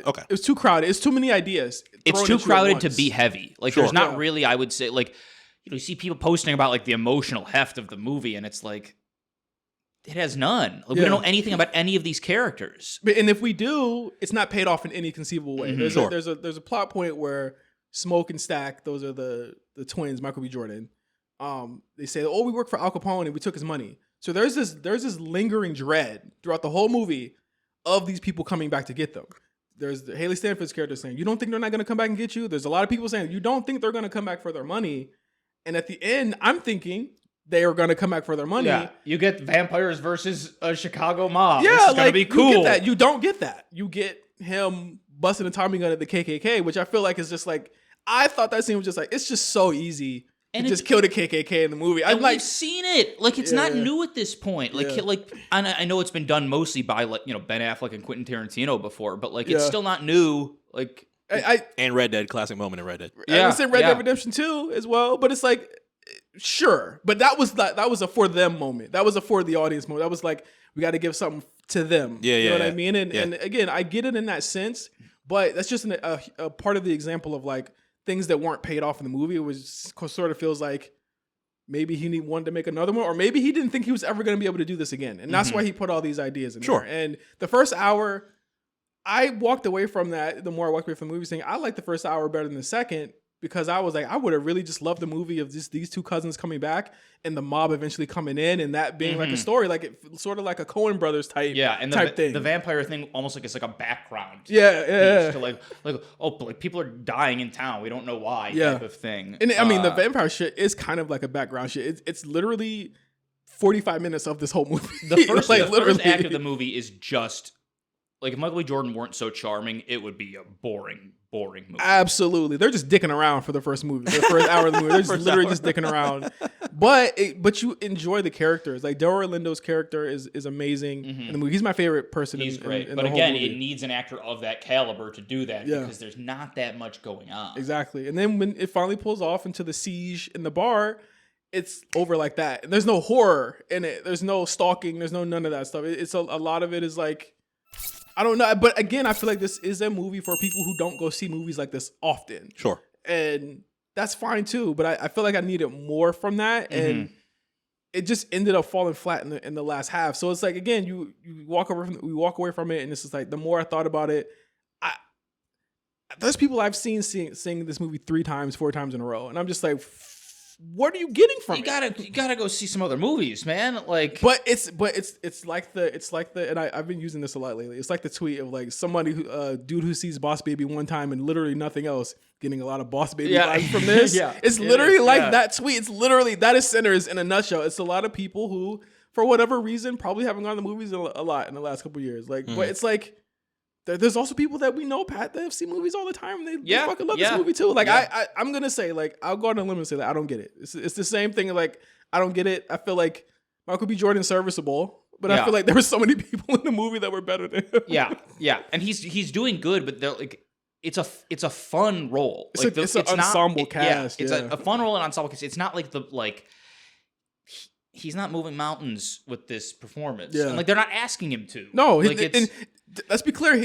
Okay. It was too crowded. It's too many ideas. It's too crowded to be heavy. Like there's not really, I would say, like, you know, you see people posting about like the emotional heft of the movie and it's like, it has none. Like, we don't know anything about any of these characters. And if we do, it's not paid off in any conceivable way. There's a plot point where Smoke and Stack, those are the twins, Michael B. Jordan. They say, oh, we work for Al Capone and we took his money. So there's this lingering dread throughout the whole movie of these people coming back to get them. There's Haley Stanfield's character saying, you don't think they're not going to come back and get you? There's a lot of people saying, you don't think they're going to come back for their money. And at the end, I'm thinking, they are going to come back for their money. Yeah, you get vampires versus a Chicago mob. Yeah, this is gonna be cool. You get that. You don't get that. You get him busting a Tommy gun at the KKK, which I feel like is just like, I thought that scene was just like, it's just so easy to just kill the KKK in the movie. I'm like, we've seen it. Like, it's not new at this point. Like, I know it's been done mostly by, like, you know, Ben Affleck and Quentin Tarantino before, but like, it's still not new. Like, and Red Dead, classic moment in Red Dead. Yeah, I was in Red Dead Redemption 2 as well, but it's like, sure, but that was a for them moment. That was a for the audience moment. That was like, we got to give something to them. You know what I mean? And again, I get it in that sense, but that's just a part of the example of like things that weren't paid off in the movie. It was sort of feels like maybe he wanted to make another one, or maybe he didn't think he was ever going to be able to do this again, and that's why he put all these ideas in there. And the first hour, I walked away from that. The more I walked away from the movie, saying I like the first hour better than the second, because I was like, I would have really just loved the movie of just these two cousins coming back and the mob eventually coming in, and that being like a story, like it sort of like a Coen Brothers type thing. The vampire thing almost like it's like a background. To like people are dying in town, we don't know why, type of thing. And I mean, the vampire shit is kind of like a background shit. It's literally 45 minutes of this whole movie. The first act of the movie is just like, if Michael B. Jordan weren't so charming, it would be a boring movie. Absolutely. They're just dicking around for the first movie. The first hour of the movie. They're just literally just dicking around. But you enjoy the characters. Like, Delroy Lindo's character is amazing in the movie. He's my favorite person. He's great. In but the again, whole movie. it needs an actor of that caliber to do that, because there's not that much going on. Exactly. And then when it finally pulls off into the siege in the bar, it's over like that. And there's no horror in it. There's no stalking. There's none of that stuff. It's a lot of it is like, I don't know, but again, I feel like this is a movie for people who don't go see movies like this often. Sure. And that's fine too, but I feel like I needed more from that, and it just ended up falling flat in the last half. So it's like, again, we walk away from it, and it's just like, the more I thought about it, there's people I've seen sing this movie 3 times, 4 times in a row, and I'm just like, what are you getting from it? You gotta go see some other movies, man. Like, but it's like the and I've been using this a lot lately. It's like the tweet of like somebody dude who sees Boss Baby one time and literally nothing else, getting a lot of Boss Baby vibes from this. It's literally that tweet. It's literally, that is Sinners in a nutshell. It's a lot of people who, for whatever reason, probably haven't gone to movies a lot in the last couple of years. Like, but it's like, there's also people that we know, Pat, that have seen movies all the time. And they fucking love this movie too. Like, I'm gonna say, like, I'll go on a limb and say that I don't get it. It's the same thing. Like, I don't get it. I feel like Michael B. Jordan's serviceable, but I feel like there were so many people in the movie that were better than him. Yeah, and he's doing good, but they're like, it's a fun role. It's an ensemble cast. It's a fun role in ensemble cast. It's not like he's not moving mountains with this performance. And like, they're not asking him to. No, like, and let's be clear.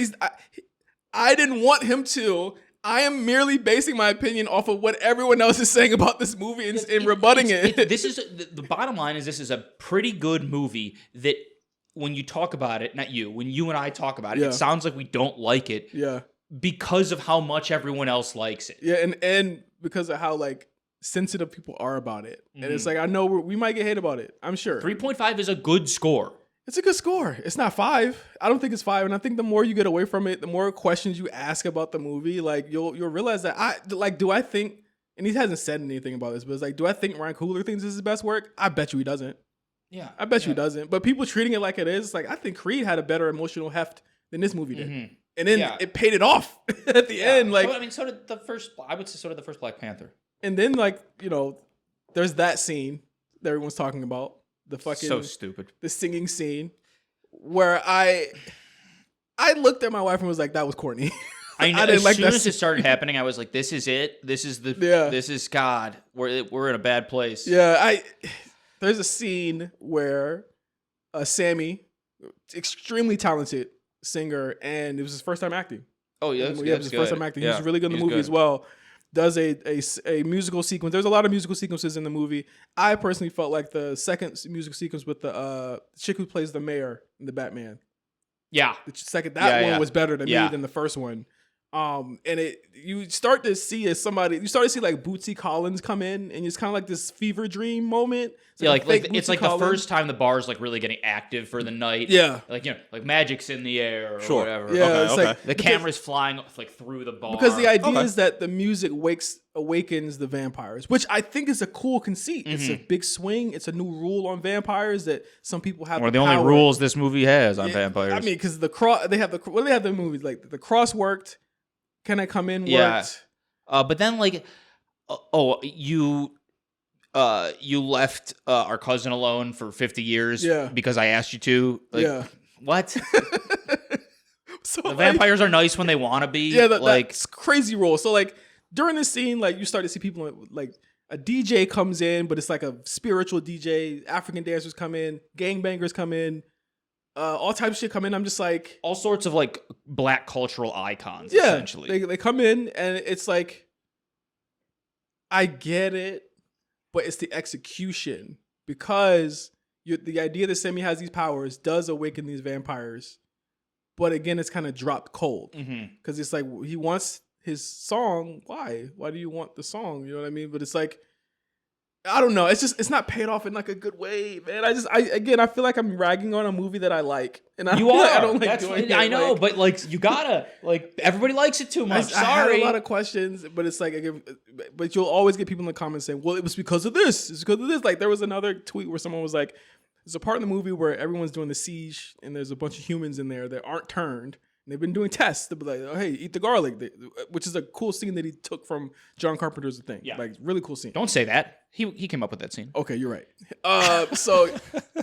I didn't want him to. I am merely basing my opinion off of what everyone else is saying about this movie and rebutting it. This is the bottom line. Is this is a pretty good movie that, when you talk about it, when you and I talk about it, it sounds like we don't like it. Yeah. Because of how much everyone else likes it. Yeah, and because of how like sensitive people are about it. And it's like, I know we might get hate about it. I'm sure. 3.5 is a good score. It's a good score. It's not 5. I don't think it's 5. And I think the more you get away from it, the more questions you ask about the movie, like you'll realize that do I think, and he hasn't said anything about this, but it's like, do I think Ryan Coogler thinks this is his best work? I bet you he doesn't. Yeah. I bet you he doesn't. But people treating it like it is, like, I think Creed had a better emotional heft than this movie did. And then it paid it off at the end. Like, so did the first, I would say so did the first Black Panther. And then, like, there's that scene that everyone's talking about. The fucking, so stupid. The singing scene where I looked at my wife and was like, that was corny. I know, as soon as it started happening, I was like, this is it. This is this is God. We're in a bad place. Yeah, there's a scene where Sammy, extremely talented singer, and it was his first time acting. Oh yeah, it was his first time acting. He was really good in the movie as well. Does a musical sequence. There's a lot of musical sequences in the movie. I personally felt like the second musical sequence with the chick who plays the mayor in the Batman. Yeah. The second one was better to me than the first one. And you start to see like Bootsy Collins come in, and it's kind of like this fever dream moment. It's like the first time the bar's like really getting active for the night. Yeah, like like magic's in the air or whatever. Yeah, okay. like the camera's flying like through the bar because the idea is that the music awakens the vampires, which I think is a cool conceit. It's a big swing. It's a new rule on vampires that some people have. Or the only rules this movie has on vampires. I mean, because what do they have the movies like the cross worked. Can I come in? Worked. But then like, you left our cousin alone for 50 years because I asked you to. Like, what? So the vampires are nice when they want to be. Yeah, that's crazy rule. So like during this scene, like you start to see people like a DJ comes in, but it's like a spiritual DJ. African dancers come in, gangbangers come in. All types of shit come in. I'm just like all sorts of like black cultural icons. Essentially, they come in and it's like I get it, but it's the execution because the idea that Sammy has these powers does awaken these vampires, but again, it's kind of dropped cold because it's like he wants his song. Why? Why do you want the song? You know what I mean? But it's like. I don't know. It's not paid off in like a good way, man. I feel like I'm ragging on a movie that I like, and I don't like doing it. I know, but like you gotta like everybody likes it too much. Sorry, I had a lot of questions, but it's like, but you'll always get people in the comments saying, "Well, it was because of this. It's because of this." Like there was another tweet where someone was like, "There's a part in the movie where everyone's doing the siege, and there's a bunch of humans in there that aren't turned." And they've been doing tests to be like, oh, hey, eat the garlic, which is a cool scene that he took from John Carpenter's thing. Yeah. Like, really cool scene. Don't say that. He came up with that scene. Okay, you're right. So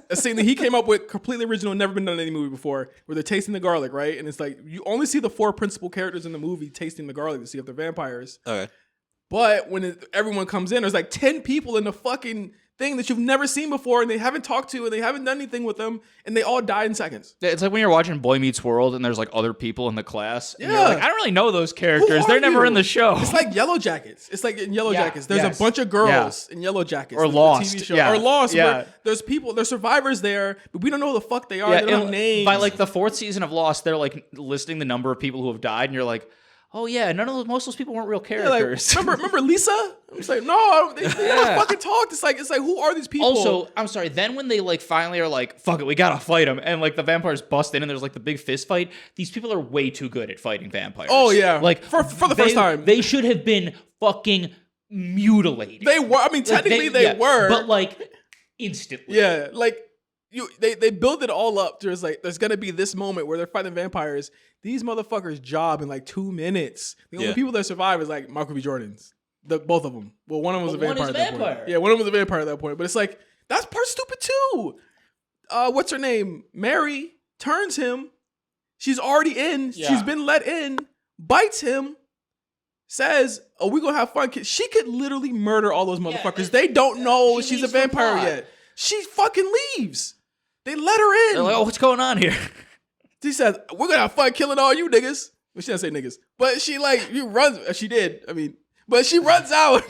a scene that he came up with, completely original, never been done in any movie before, where they're tasting the garlic, right? And it's like, you only see the 4 principal characters in the movie tasting the garlic to see if they're vampires. Okay. But when everyone comes in, there's like 10 people in the fucking thing that you've never seen before, and they haven't talked to, and they haven't done anything with them, and they all die in seconds. It's like when you're watching Boy Meets World, and there's like other people in the class. And you're like, I don't really know those characters. They're never in the show. It's like Yellow Jackets. It's like in Yellow Jackets. There's a bunch of girls in Yellow Jackets. Or Lost. The TV show. Or Lost. Where there's people, there's survivors there, but we don't know who the fuck they are. They don't have names. By like the 4th season of Lost, they're like listing the number of people who have died, and you're like, oh yeah, most of those people weren't real characters. Like, remember Lisa? I was like, no, they never fucking talked. It's like who are these people? Also, I'm sorry. Then when they like finally are like, fuck it, we gotta fight them, and like the vampires bust in, and there's like the big fist fight. These people are way too good at fighting vampires. Oh yeah, like for the first time, they should have been fucking mutilated. They were. I mean, technically they were, but like instantly. Yeah, like. They build it all up. There's gonna be this moment where they're fighting vampires. These motherfuckers job in like 2 minutes. The only people that survive is like Michael B. Jordan's. Both of them. Well, one of them was a vampire at that point. Yeah, one of them was a vampire at that point. But it's like that's part stupid too. What's her name? Mary turns him. She's already in. Yeah. She's been let in. Bites him. Says, "Oh, we're gonna have fun." She could literally murder all those motherfuckers. They don't know she's a vampire yet. She fucking leaves. They let her in. They're like, oh, what's going on here? She says, we're going to have fun killing all you niggas. Well, she didn't say niggas. But she runs. She did. I mean, but she runs out.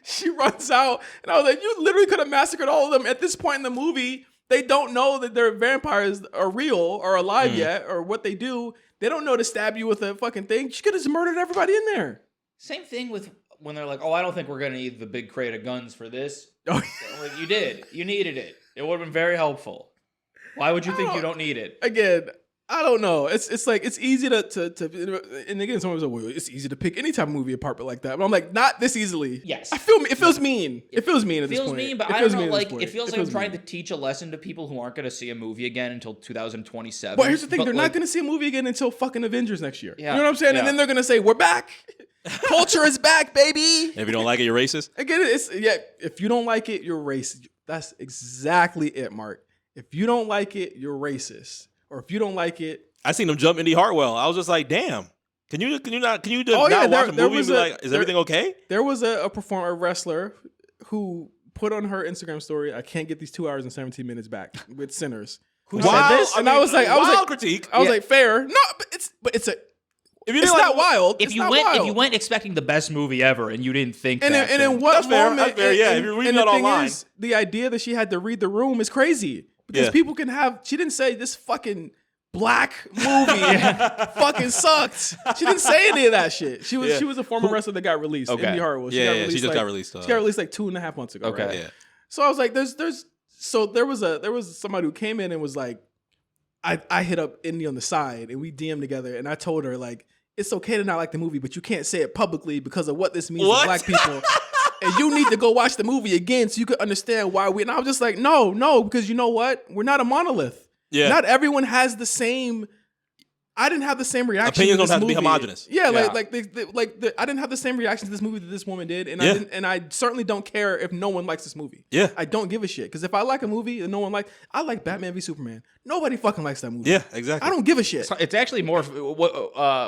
She runs out. And I was like, you literally could have massacred all of them. At this point in the movie, they don't know that their vampires are real or alive yet or what they do. They don't know to stab you with a fucking thing. She could have just murdered everybody in there. Same thing with when they're like, oh, I don't think we're going to need the big crate of guns for this. Oh. Like, you did. You needed it. It would have been very helpful. Why would you think you don't need it? Again, I don't know. It's like, it's easy to and again, someone was like, well, it's easy to pick any type of movie apart like that. But I'm like, not this easily. Yes. It feels mean. It feels mean at this point. It feels mean, but I don't know, like, it feels like I'm trying to teach a lesson to people who aren't going to see a movie again until 2027. But here's the thing, they're not going to see a movie again until fucking Avengers next year. Yeah. You know what I'm saying? Yeah. And then they're going to say, we're back. Culture is back, baby. If you don't like it, you're racist. Again, if you don't like it, you're racist. That's exactly it, Mark. If you don't like it, you're racist. Or if you don't like it, I seen them jump Indy Hartwell. I was just like, damn. Can you not watch a movie and be like, is everything okay? There was a wrestler who put on her Instagram story, I can't get these 2 hours and 17 minutes back with Sinners. Who said this? And I was like, critique. I was like, fair. No, but it's a. It's not wild. If you went expecting the best movie ever and you didn't think and that, and in what moment? That's fair. Yeah, if you're reading that online, the idea that she had to read the room is crazy because people can have. She didn't say this fucking black movie fucking sucked. She didn't say any of that shit. She was a former wrestler that got released. Okay. Indy Hartwell. She just got released. She got released like 2.5 months ago. Okay. Right? Yeah. So I was like, there was somebody who came in and was like, I hit up Indy on the side and we DM'd together and I told her like, it's okay to not like the movie, but you can't say it publicly because of what this means to black people. And you need to go watch the movie again so you can understand why and I was just like, no, because you know what? We're not a monolith. Yeah. Not everyone has the same. I didn't have the same reaction. Opinions to this don't have movie. to be homogenous. Yeah, Yeah. I didn't have the same reaction to this movie that this woman did, and I certainly don't care if no one likes this movie. Yeah. I don't give a shit because if I like a movie and no one I like Batman v Superman. Nobody fucking likes that movie. Yeah, exactly. I don't give a shit. It's actually more.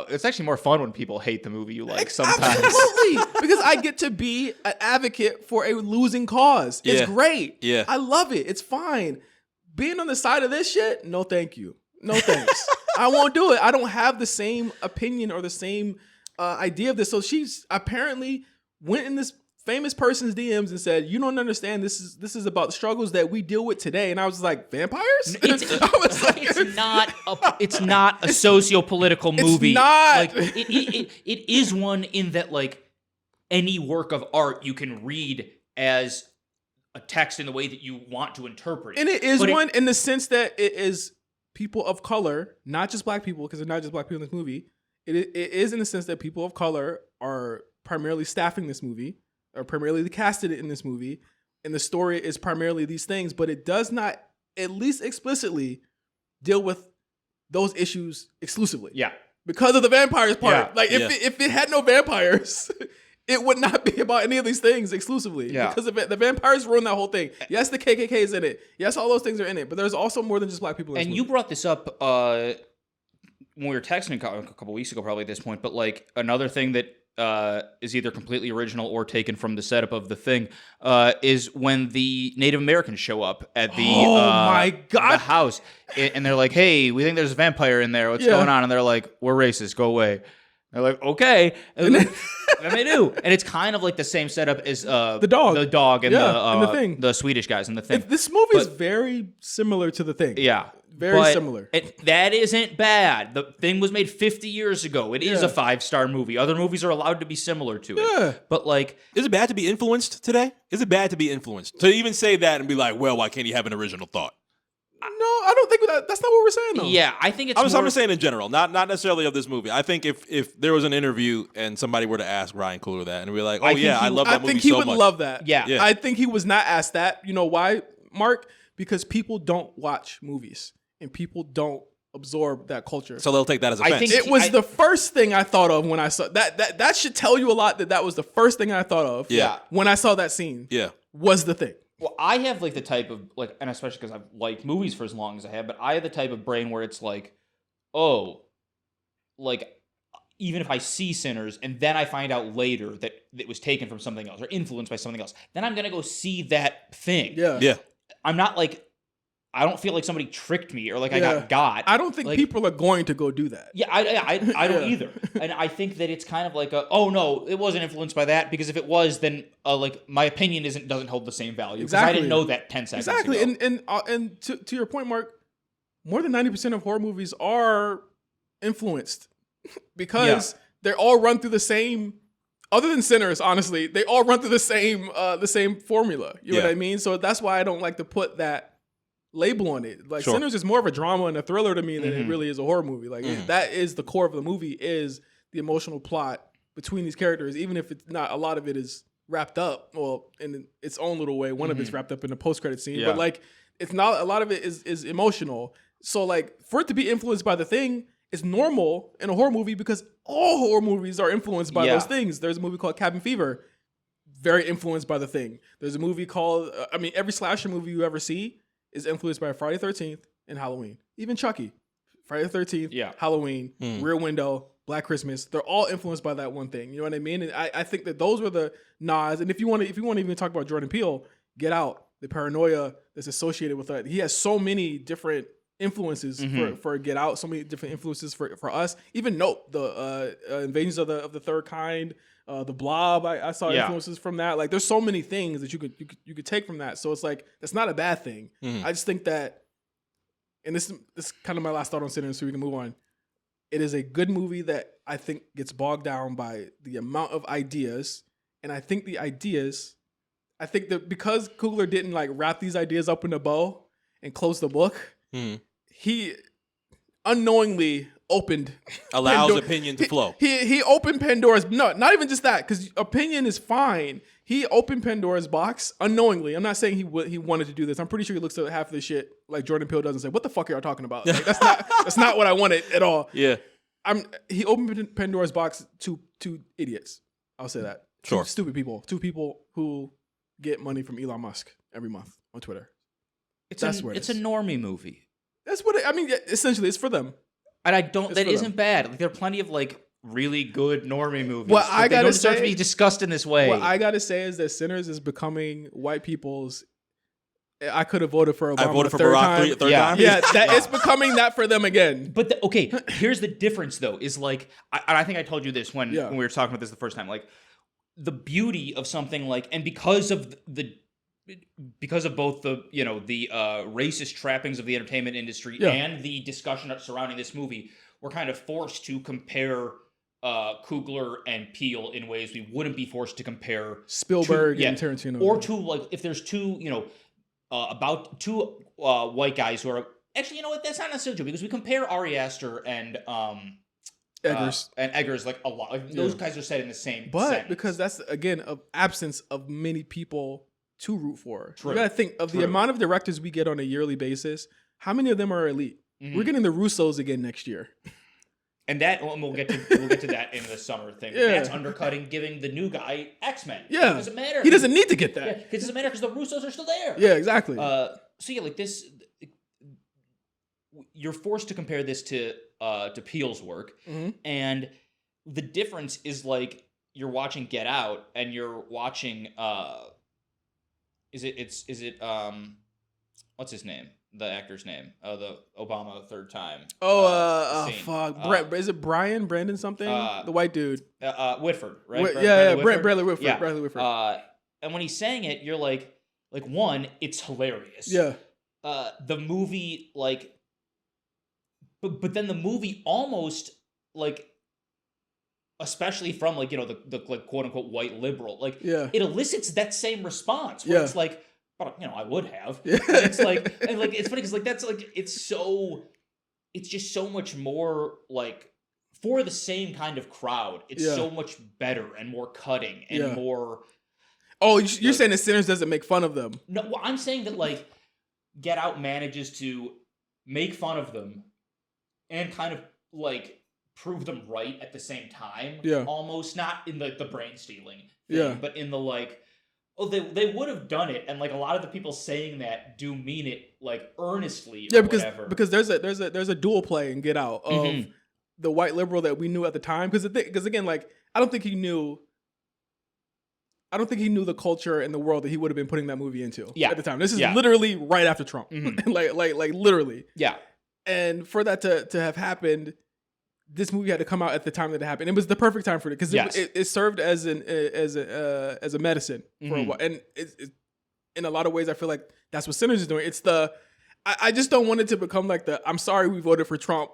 It's actually more fun when people hate the movie you like. Sometimes. Absolutely, because I get to be an advocate for a losing cause. It's Yeah. great. Yeah. I love it. It's fine. Being on the side of this shit, no thank you. No thanks. I won't do it. I don't have the same opinion or the same idea of this. So she's apparently went in this famous person's DMs and said, "You don't understand. This is about the struggles that we deal with today." And I was like, "Vampires?" I was like, it's not a socio-political movie. It's not. Like it is one in that like any work of art you can read as a text in the way that you want to interpret it. And it is one in the sense that it is people of color, not just black people, because they're not just black people in this movie. It is in the sense that people of color are primarily staffing this movie, or primarily casted in this movie, and the story is primarily these things, but it does not, at least explicitly, deal with those issues exclusively. Yeah. Because of the vampires part. Yeah. Like, if it had no vampires, it would not be about any of these things exclusively. Yeah. Because the vampires ruin that whole thing. Yes, the KKK is in it. Yes, all those things are in it. But there's also more than just black people in this And movie. you brought this up when we were texting a couple weeks ago, probably at this point. But like another thing that is either completely original or taken from the setup of the thing is when the Native Americans show up at the my God. the house, and they're like, "Hey, we think there's a vampire in there. What's Yeah. going on?" And they're like, "We're racist. Go away." They're like, "Okay," and then they do, and it's kind of like the same setup as The dog, and and the thing, the Swedish guys, and the thing. This movie is very similar to the thing. Yeah. Very similar. That isn't bad. The thing was made 50 years ago. It is a 5-star movie. Other movies are allowed to be similar to it. Yeah. But like, Is it bad to be influenced today? Is it bad to be influenced? To even say that and be like, well, why can't he have an original thought? No, I don't think that's not what we're saying, though. yeah, I think it's I'm more, just saying in general, not necessarily of this movie. I think if there was an interview and somebody were to ask Ryan Coogler that and be like, oh, I love that I movie think he so would much. love that. Yeah. Yeah. I think he was not asked that. You know why, Mark? Because people don't watch movies and people don't absorb that culture. So they'll take that as I offense. think- It was the first thing I thought of when I saw that. That should tell you a lot that was the first thing I thought of. Yeah. When I saw that scene. Yeah. Was the thing. Well, I have like the type of like, and especially because I've liked movies for as long as I have, but I have the type of brain where it's like, oh, like even if I see Sinners and then I find out later that it was taken from something else or influenced by something else, then I'm gonna go see that thing. Yeah. Yeah. I'm not like, I don't feel like somebody tricked me or like I Yeah. got. I don't think Like- people are going to go do that. Yeah, I don't Yeah. either, and I think that it's kind of like oh no, it wasn't influenced by that because if it was, then like my opinion doesn't hold the same value because I Exactly. didn't know that 10 seconds Exactly. ago. And to your point, Mark, more than 90% of horror movies are influenced because they're all run through the same. Other than Sinners, honestly, they all run through the same formula. You know what I mean? So that's why I don't like to put that label on it. Like Sure. Sinners is more of a drama and a thriller to me than Mm-hmm. it really is a horror movie. Like that is the core of the movie, is the emotional plot between these characters, even if it's not, a lot of it is wrapped up, well, in its own little way. One of it's wrapped up in the post-credit scene, Yeah. but like it's not, a lot of it is emotional. So like for it to be influenced by the thing is normal in a horror movie because all horror movies are influenced by those things. There's a movie called Cabin Fever, very influenced by the thing. There's a movie called, every slasher movie you ever see is influenced by Friday 13th and Halloween. Even Chucky, Friday the 13th, Halloween, Rear Window, Black Christmas. They're all influenced by that one thing. You know what I mean? And I think that those were the nods. And if you want to even talk about Jordan Peele, Get Out, the paranoia that's associated with that. He has so many different influences for Get Out, so many different influences for us. Even Nope, the Invasions of the Third Kind, the Blob. I saw influences from that. Like, there's so many things that you could take from that. So it's like that's not a bad thing. I just think that and this is kind of my last thought on Sinners, so we can move on. It is a good movie that I think gets bogged down by the amount of ideas, and I think that because Coogler didn't like wrap these ideas up in a bow and close the book, he unknowingly allows opinion to flow. He opened Pandora's not even just that, because opinion is fine. He opened Pandora's box unknowingly. I'm not saying he wanted to do this. I'm pretty sure he looks at half of this shit like Jordan Peele does and say, "What the fuck are y'all talking about? Like, that's not what I wanted at all." Yeah. He opened Pandora's box to idiots. I'll say that. Sure. Stupid people. Two people who get money from Elon Musk every month on Twitter. It's a normie movie. That's what I mean. Essentially, it's for them. And that isn't bad. Like, there are plenty of like really good normie movies. Well, I gotta don't deserve to be discussed in this way. What I gotta say is that Sinners is becoming white people's. I could have voted for Obama. I voted for Barack third time. Yeah, it's becoming that for them again. But okay, here's the difference though. Is like, I think I told you this when we were talking about this the first time. Like, the beauty of something like, and because of both the the racist trappings of the entertainment industry and the discussion surrounding this movie, we're kind of forced to compare Coogler and Peele in ways we wouldn't be forced to compare Spielberg and Tarantino, or to like if there's two about two white guys who are actually, you know what, that's not necessarily true, because we compare Ari Aster and Eggers like a lot. Like, those guys are set in the same sentence. Because that's again an absence of many people to root for. True. You gotta think of the amount of directors we get on a yearly basis. How many of them are elite? We're getting the Russos again next year. And we'll get to that in the summer thing. Yeah. That's undercutting giving the new guy X-Men. Yeah. It doesn't matter. He doesn't need to get that. Yeah, it doesn't matter because the Russos are still there. Yeah, exactly. So yeah, like this, you're forced to compare this to Peele's work, and the difference is like you're watching Get Out and you're watching is it what's his name? The actor's name, the Obama third time. Fuck. Is it Brandon something? The white dude. Whitford, right? Bradley Whitford. Yeah. Bradley Whitford. And when he's saying it, you're like one, it's hilarious. Yeah. The movie, like, but then the movie almost like, especially from like the like quote unquote white liberal, like it elicits that same response where it's like, but I would have. Yeah. And it's like, and like it's funny because like that's like it's just so much more like for the same kind of crowd. It's so much better and more cutting and more. Oh, you're saying that Sinners doesn't make fun of them? No, well, I'm saying that like Get Out manages to make fun of them and kind of like prove them right at the same time. Yeah, almost not in the brain stealing thing, but in the like. Oh, they would have done it, and like a lot of the people saying that do mean it like earnestly. Or because there's a dual play in Get Out of the white liberal that we knew at the time. Because again, like I don't think he knew the culture and the world that he would have been putting that movie into at the time. This is literally right after Trump, like literally. Yeah, and for that to have happened, this movie had to come out at the time that it happened. It was the perfect time for it because it served as a medicine for a while. And in a lot of ways, I feel like that's what Sinners is doing. It's I just don't want it to become like I'm sorry we voted for Trump.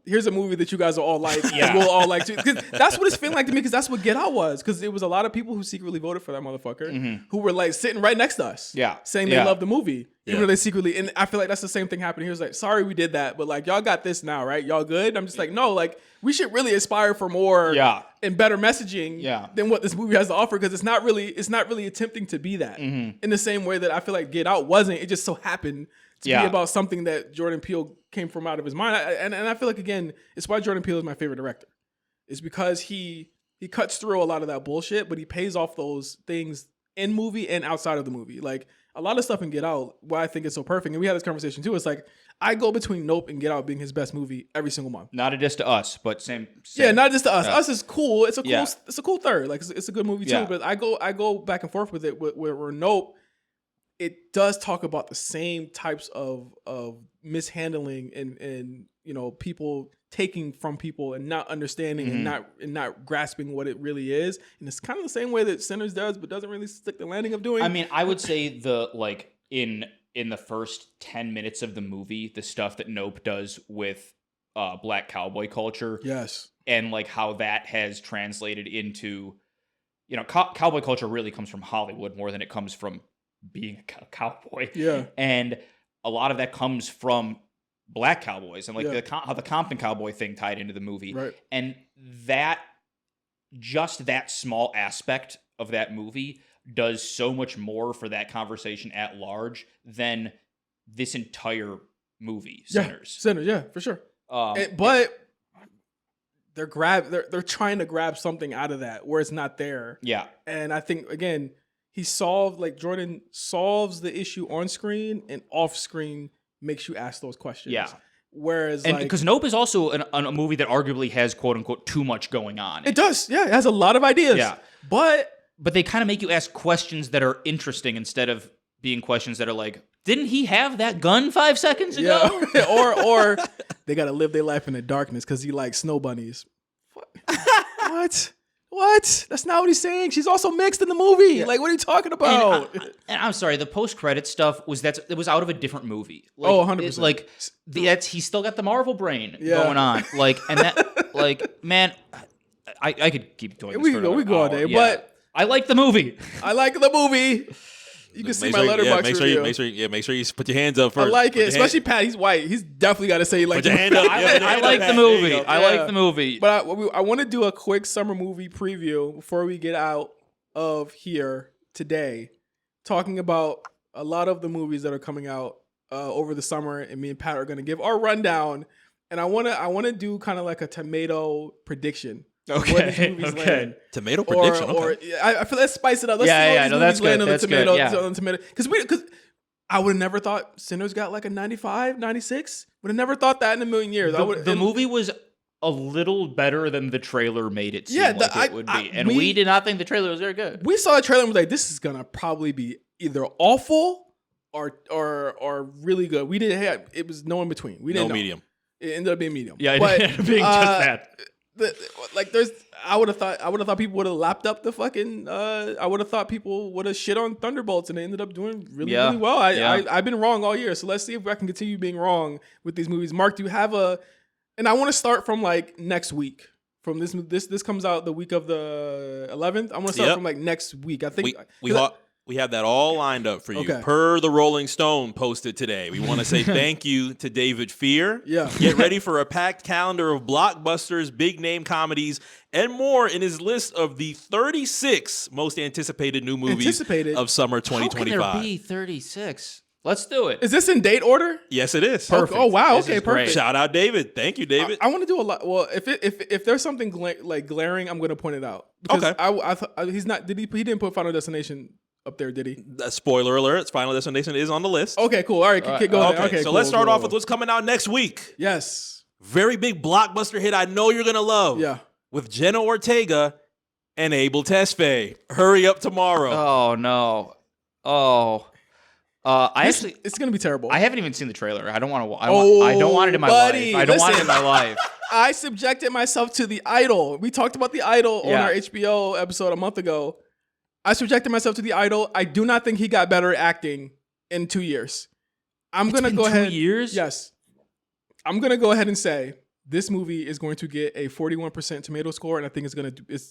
Here's a movie that you guys will all like. And we'll all like too. Because that's what it's feeling like to me. Because that's what Get Out was. Because it was a lot of people who secretly voted for that motherfucker who were like sitting right next to us, saying they love the movie, even though they secretly. And I feel like that's the same thing happening here. It's like, sorry we did that, but like y'all got this now, right? Y'all good? I'm just like, no, like we should really aspire for more and better messaging than what this movie has to offer. Because it's not really attempting to be that in the same way that I feel like Get Out wasn't. It just so happened to be about something that Jordan Peele came from out of his mind. And I feel like, again, it's why Jordan Peele is my favorite director. It's because he cuts through a lot of that bullshit, but he pays off those things in movie and outside of the movie. Like, a lot of stuff in Get Out, why I think it's so perfect, and we had this conversation too, it's like, I go between Nope and Get Out being his best movie every single month. Not a diss to Us, but same. Yeah, not just to Us. Us is cool. It's a cool third. Like, it's a good movie too, but I go back and forth with it where Nope, it does talk about the same types of mishandling and people taking from people and not understanding and not grasping what it really is. And it's kind of the same way that Sinners does, but doesn't really stick the landing of doing. I mean, I would say in in the first 10 minutes of the movie, the stuff that Nope does with black cowboy culture. Yes. And like how that has translated into, you know, cowboy culture really comes from Hollywood more than it comes from being a cowboy. Yeah. And a lot of that comes from black cowboys and like how the Compton cowboy thing tied into the movie. Right. And that, just that small aspect of that movie does so much more for that conversation at large than this entire movie, Sinners. Sinners, yeah, for sure. But they're trying to grab something out of that where it's not there. Yeah. And I think, again, Jordan solves the issue on screen, and off screen makes you ask those questions. Yeah. Whereas, because Nope is also a movie that arguably has quote unquote too much going on. It does. Yeah. It has a lot of ideas. Yeah. But they kind of make you ask questions that are interesting instead of being questions that are like, didn't he have that gun 5 seconds ago? Yeah. or they got to live their life in the darkness because he likes snow bunnies. What? That's not what he's saying. She's also mixed in the movie. Yeah. Like, what are you talking about? And I'm sorry, the post-credit stuff it was out of a different movie. Like, 100%. Like, he's still got the Marvel brain going on. Like, and that, like, man, I could keep doing this. We go all day, but I like the movie. You can see my letterbox review. Make sure you put your hands up first. I like it, especially Pat. He's white. He's definitely got to say like. Put your hand up. I like the movie. I like the movie. But I want to do a quick summer movie preview before we get out of here today, talking about a lot of the movies that are coming out over the summer, and me and Pat are going to give our rundown. And I want to do kind of like a tomato prediction. Okay. Land. Tomato prediction. Or I feel let's spice it up. Let's see that's good. On that's the tomato, good. Yeah. on the tomato. Because I would have never thought Sinners got like a 95, 96. Would have never thought that in a million years. The movie was a little better than the trailer made it seem it would be, and we did not think the trailer was very good. We saw the trailer and was like, this is gonna probably be either awful or really good. We didn't have it was no in between. We didn't know. Medium. It ended up being medium. Yeah, it ended up being just that. I would have thought people would have lapped up the fucking. I would have thought people would have shit on Thunderbolts, and they ended up doing really well. I've been wrong all year, so let's see if I can continue being wrong with these movies. Mark, do you have a? And I want to start from like next week. From this comes out the week of the 11th. I want to start from like next week. I think we have that all lined up for you. Okay. Per the Rolling Stone posted today. We want to say thank you to David Fear. Yeah. Get ready for a packed calendar of blockbusters, big name comedies, and more in his list of the 36 most anticipated new movies of summer 2025. How can there be 36? Let's do it. Is this in date order? Yes, it is. Perfect. Oh wow. This okay, perfect. Great. Shout out David. Thank you, David. I want to do a lot. Well, if there's something glaring, I'm going to point it out. Because okay. I thought he's not. He didn't put Final Destination up there, did he? Spoiler alert, Final Destination is on the list. Okay, cool. All right, keep going. Okay, so let's start off with what's coming out next week. Yes. Very big blockbuster hit I know you're going to love. Yeah. With Jenna Ortega and Abel Tesfaye. Hurry Up Tomorrow. Oh, no. Oh. It's going to be terrible. I haven't even seen the trailer. I don't want to. I don't want it in my life. I don't want it in my life. I subjected myself to The Idol. We talked about The Idol on our HBO episode a month ago. I subjected myself to The Idol. I do not think he got better at acting in 2 years. I'm going to go ahead. 2 years? Yes. I'm going to go ahead and say this movie is going to get a 41% tomato score, and I think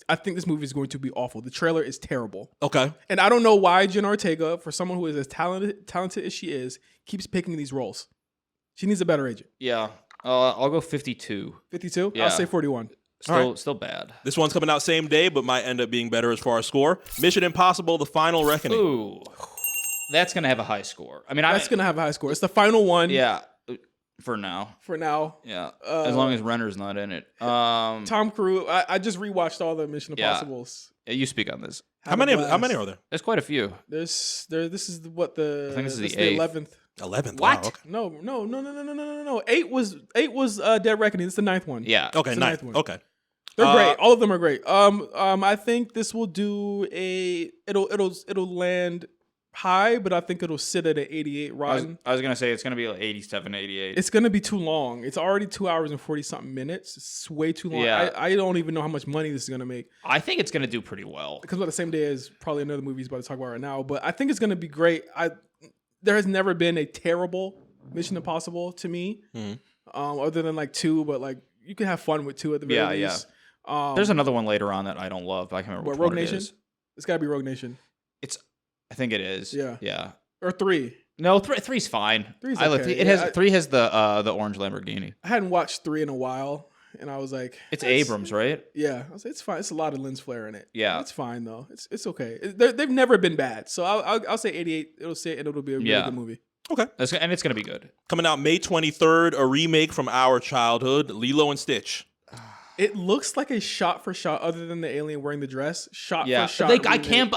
I think this movie is going to be awful. The trailer is terrible. Okay. And I don't know why Jenna Ortega, for someone who is as talented as she is, keeps picking these roles. She needs a better agent. Yeah. I'll go 52. 52? Yeah. I'll say 41. Still bad. This one's coming out same day, but might end up being better as far as score. Mission Impossible: The Final Reckoning. Ooh, that's gonna have a high score. I mean, that's gonna have a high score. It's the final one. Yeah, for now. Yeah. As long as Renner's not in it. Tom Cruise. I just rewatched all the Mission Impossibles. Yeah, you speak on this. How many are there? There's quite a few. This is what the. I think this is the 11th. 11th. What? Wow, okay. No. 8 was Dead Reckoning. It's the 9th one. Yeah. Okay, 9th one. Okay. They're great. All of them are great. I think this will do it'll land high, but I think it'll sit at an 88 rotten. I was gonna say it's gonna be like 87, 88. It's gonna be too long. It's already 2 hours and 40 something minutes. It's way too long. Yeah. I don't even know how much money this is gonna make. I think it's gonna do pretty well. Because about the same day as probably another movie he's about to talk about right now. But I think it's gonna be great. there has never been a terrible Mission Impossible to me, other than like 2, but like you can have fun with 2 at the very least. There's another one later on that I don't love. But I can't remember which Rogue one Nation? it is. It's got to be Rogue Nation. I think it is. Yeah. Or 3. No, 3's fine. 3's I like okay. it. Has 3 has the orange Lamborghini. I hadn't watched 3 in a while, and I was like, It's Abrams, right? Yeah, I was like, it's fine. It's a lot of lens flare in it. Yeah, it's fine though. It's okay. They've never been bad, so I'll say 88. It'll say and it'll be a really good movie. Okay, and it's gonna be good. Coming out May 23rd, a remake from our childhood, Lilo and Stitch. It looks like a shot for shot, other than the alien wearing the dress. Shot for shot. I can't.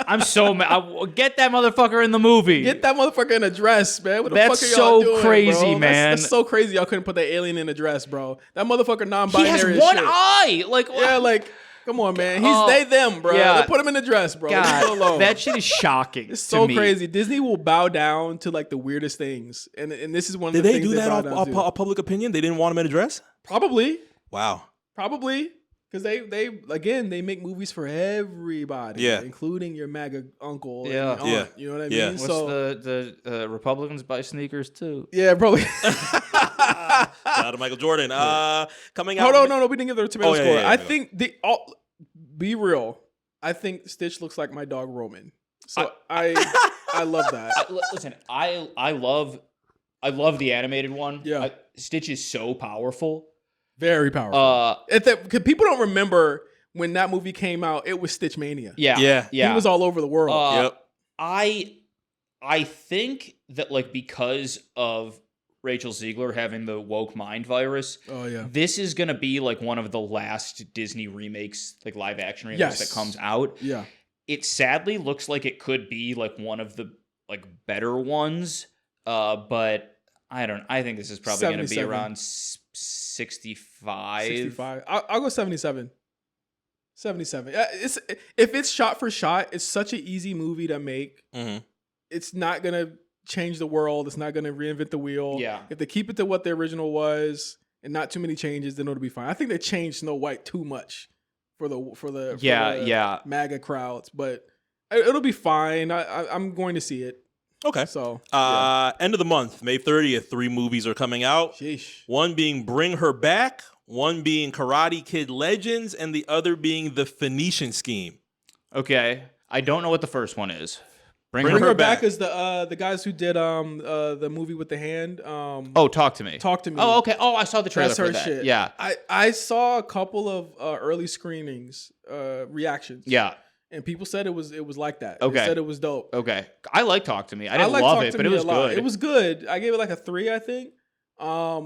I'm so mad. Get that motherfucker in the movie. Get that motherfucker in a dress, man. What the That's fuck are y'all doing, crazy, bro? man. That's so crazy. Y'all couldn't put that alien in a dress, bro. That motherfucker non-binary. He has as one shit. eye. Like yeah, like come on, man. He's they them, bro. Yeah. They put him in a dress, bro. Leave him alone. That shit is shocking. It's so to me. crazy. Disney will bow down to like the weirdest things, and this is one of the Did things they do that bow down to. off public opinion? They didn't want him in a dress? Probably. Wow. Probably. Because they make movies for everybody, including your MAGA uncle. Yeah. And aunt, you know what I mean? What's so the Republicans buy sneakers too? yeah, probably. Shout out to Michael Jordan. Coming out. Hold on, no, we didn't give the tomato score. Yeah, I think be real. I think Stitch looks like my dog Roman. So I love that. Listen, I love the animated one. Yeah. Stitch is so powerful. Very powerful. Because people don't remember when that movie came out, it was Stitch Mania. Yeah. He was all over the world. Yep. I think that like because of Rachel Ziegler having the woke mind virus, this is gonna be like one of the last Disney remakes, like live action remakes that comes out. Yeah. It sadly looks like it could be like one of the like better ones. But I think this is probably gonna be around 65. 65. I'll go 77. 77. If it's shot for shot, it's such an easy movie to make. Mm-hmm. It's not gonna change the world. It's not gonna reinvent the wheel. Yeah. If they keep it to what the original was and not too many changes, then it'll be fine. I think they changed Snow White too much for the MAGA crowds, but it'll be fine. I'm going to see it. Okay. So end of the month, May 30th, 3 movies are coming out. Sheesh. One being Bring Her Back, one being Karate Kid Legends, and the other being The Phoenician Scheme. Okay. I don't know what the first one is. Bring Her Back is the guys who did the movie with the hand. Talk to Me. Talk to Me. Oh, okay. Oh, I saw the trailer That's for her that. shit. Yeah. I saw a couple of early screenings, reactions. Yeah. And people said it was like that. Okay. They said it was dope. Okay. I like Talk to Me. I didn't like love Talk it, to but it Me was a lot. good. It was good. I gave it like a 3, I think.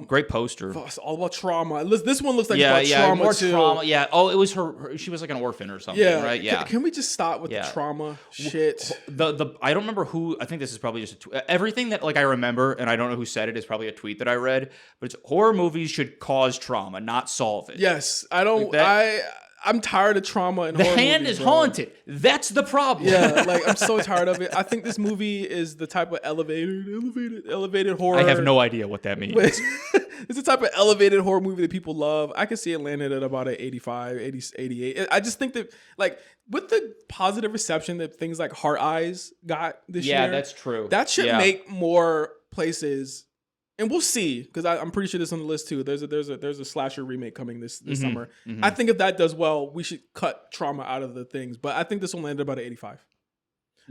Great poster. It's all about trauma. This one looks like it's about trauma more too. trauma. Yeah. Oh, it was her. She was like an orphan or something, right? Yeah. Can we just stop with the trauma shit? I don't remember who. I think this is probably just a tweet. Everything that like I remember, and I don't know who said it, is probably a tweet that I read. But it's horror movies should cause trauma, not solve it. Yes, I don't. I'm tired of trauma in the horror hand movies, is haunted. That's the problem. Yeah, like I'm so tired of it. I think this movie is the type of elevated horror. I have no idea what that means. It's the type of elevated horror movie that people love. I could see it landed at about an 85, 80, 88. I just think that like with the positive reception that things like Heart Eyes got this year. Yeah, that's true. That should make more places. And we'll see, because I'm pretty sure this is on the list too. There's a slasher remake coming this summer. Mm-hmm. I think if that does well, we should cut trauma out of the things. But I think this will land at about an 85.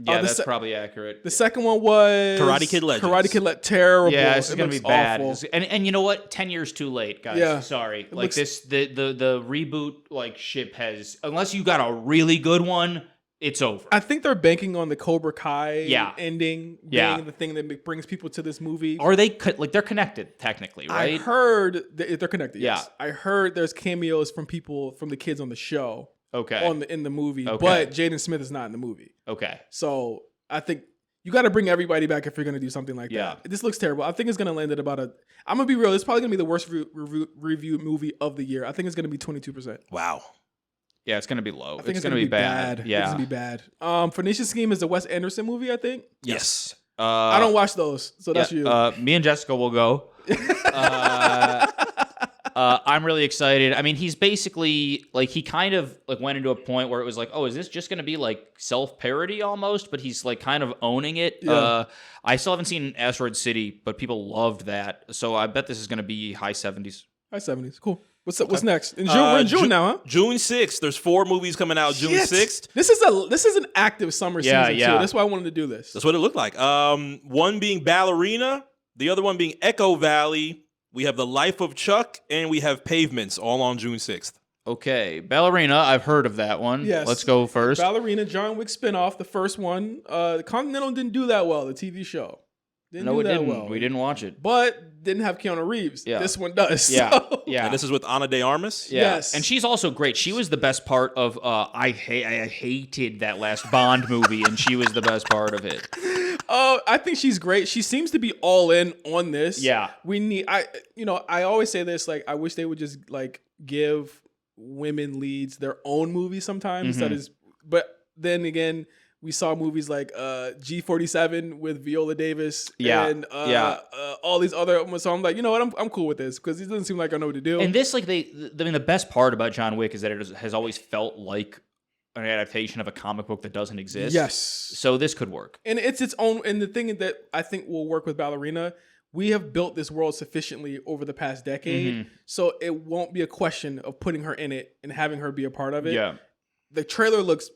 Yeah, that's probably accurate. The second one was Karate Kid Legends. Terrible. Yeah, this is gonna be bad. Awful. And you know what? 10 years too late, guys. Yeah. Sorry. Like this, the reboot like ship has, unless you got a really good one, it's over. I think they're banking on the Cobra Kai ending being the thing that brings people to this movie. Are they they're connected technically, right? I heard they're connected. Yeah. Yes. I heard there's cameos from the kids on the show. Okay. In the movie, okay. But Jaden Smith is not in the movie. Okay. So I think you got to bring everybody back if you're going to do something like that. This looks terrible. I think it's going to land at about I'm going to be real. It's probably going to be the worst reviewed movie of the year. I think it's going to be 22%. Wow. Yeah, it's going to be low. I think it's going to be bad. Yeah. It's going to be bad. Phoenician Scheme is the Wes Anderson movie, I think. Yes. I don't watch those, so that's you. Me and Jessica will go. I'm really excited. I mean, he's basically like he kind of like went into a point where it was like, oh, is this just going to be like self-parody almost? But he's like kind of owning it. Yeah. I still haven't seen Asteroid City, but people loved that. So I bet this is going to be high 70s. High 70s. Cool. What's next? In June, we're in June now, huh? June 6th. There's 4 movies coming out June 6th. This is an active summer season too. That's why I wanted to do this. That's what it looked like. One being Ballerina, the other one being Echo Valley. We have The Life of Chuck, and we have Pavements, all on June 6th. Okay, Ballerina. I've heard of that one. Yes. Let's go first. Ballerina, John Wick spinoff, the first one. The Continental didn't do that well. The TV show didn't do that well. We didn't watch it, but didn't have Keanu Reeves. Yeah. This one does. Yeah, So. yeah. And this is with Ana de Armas. Yeah. Yes. And she's also great. She was the best part of I hated that last Bond movie, and she was the best part of it. Oh, I think she's great. She seems to be all in on this. Yeah. I always say this, like, I wish they would just like give women leads their own movie sometimes. Mm-hmm. But then again, we saw movies like G47 with Viola Davis and all these other. So I'm like, you know what? I'm cool with this because it doesn't seem like I know what to do. And this, like, the best part about John Wick is that it has always felt like an adaptation of a comic book that doesn't exist. Yes. So this could work. And it's its own. And the thing that I think will work with Ballerina, we have built this world sufficiently over the past decade, so it won't be a question of putting her in it and having her be a part of it. Yeah. The trailer looks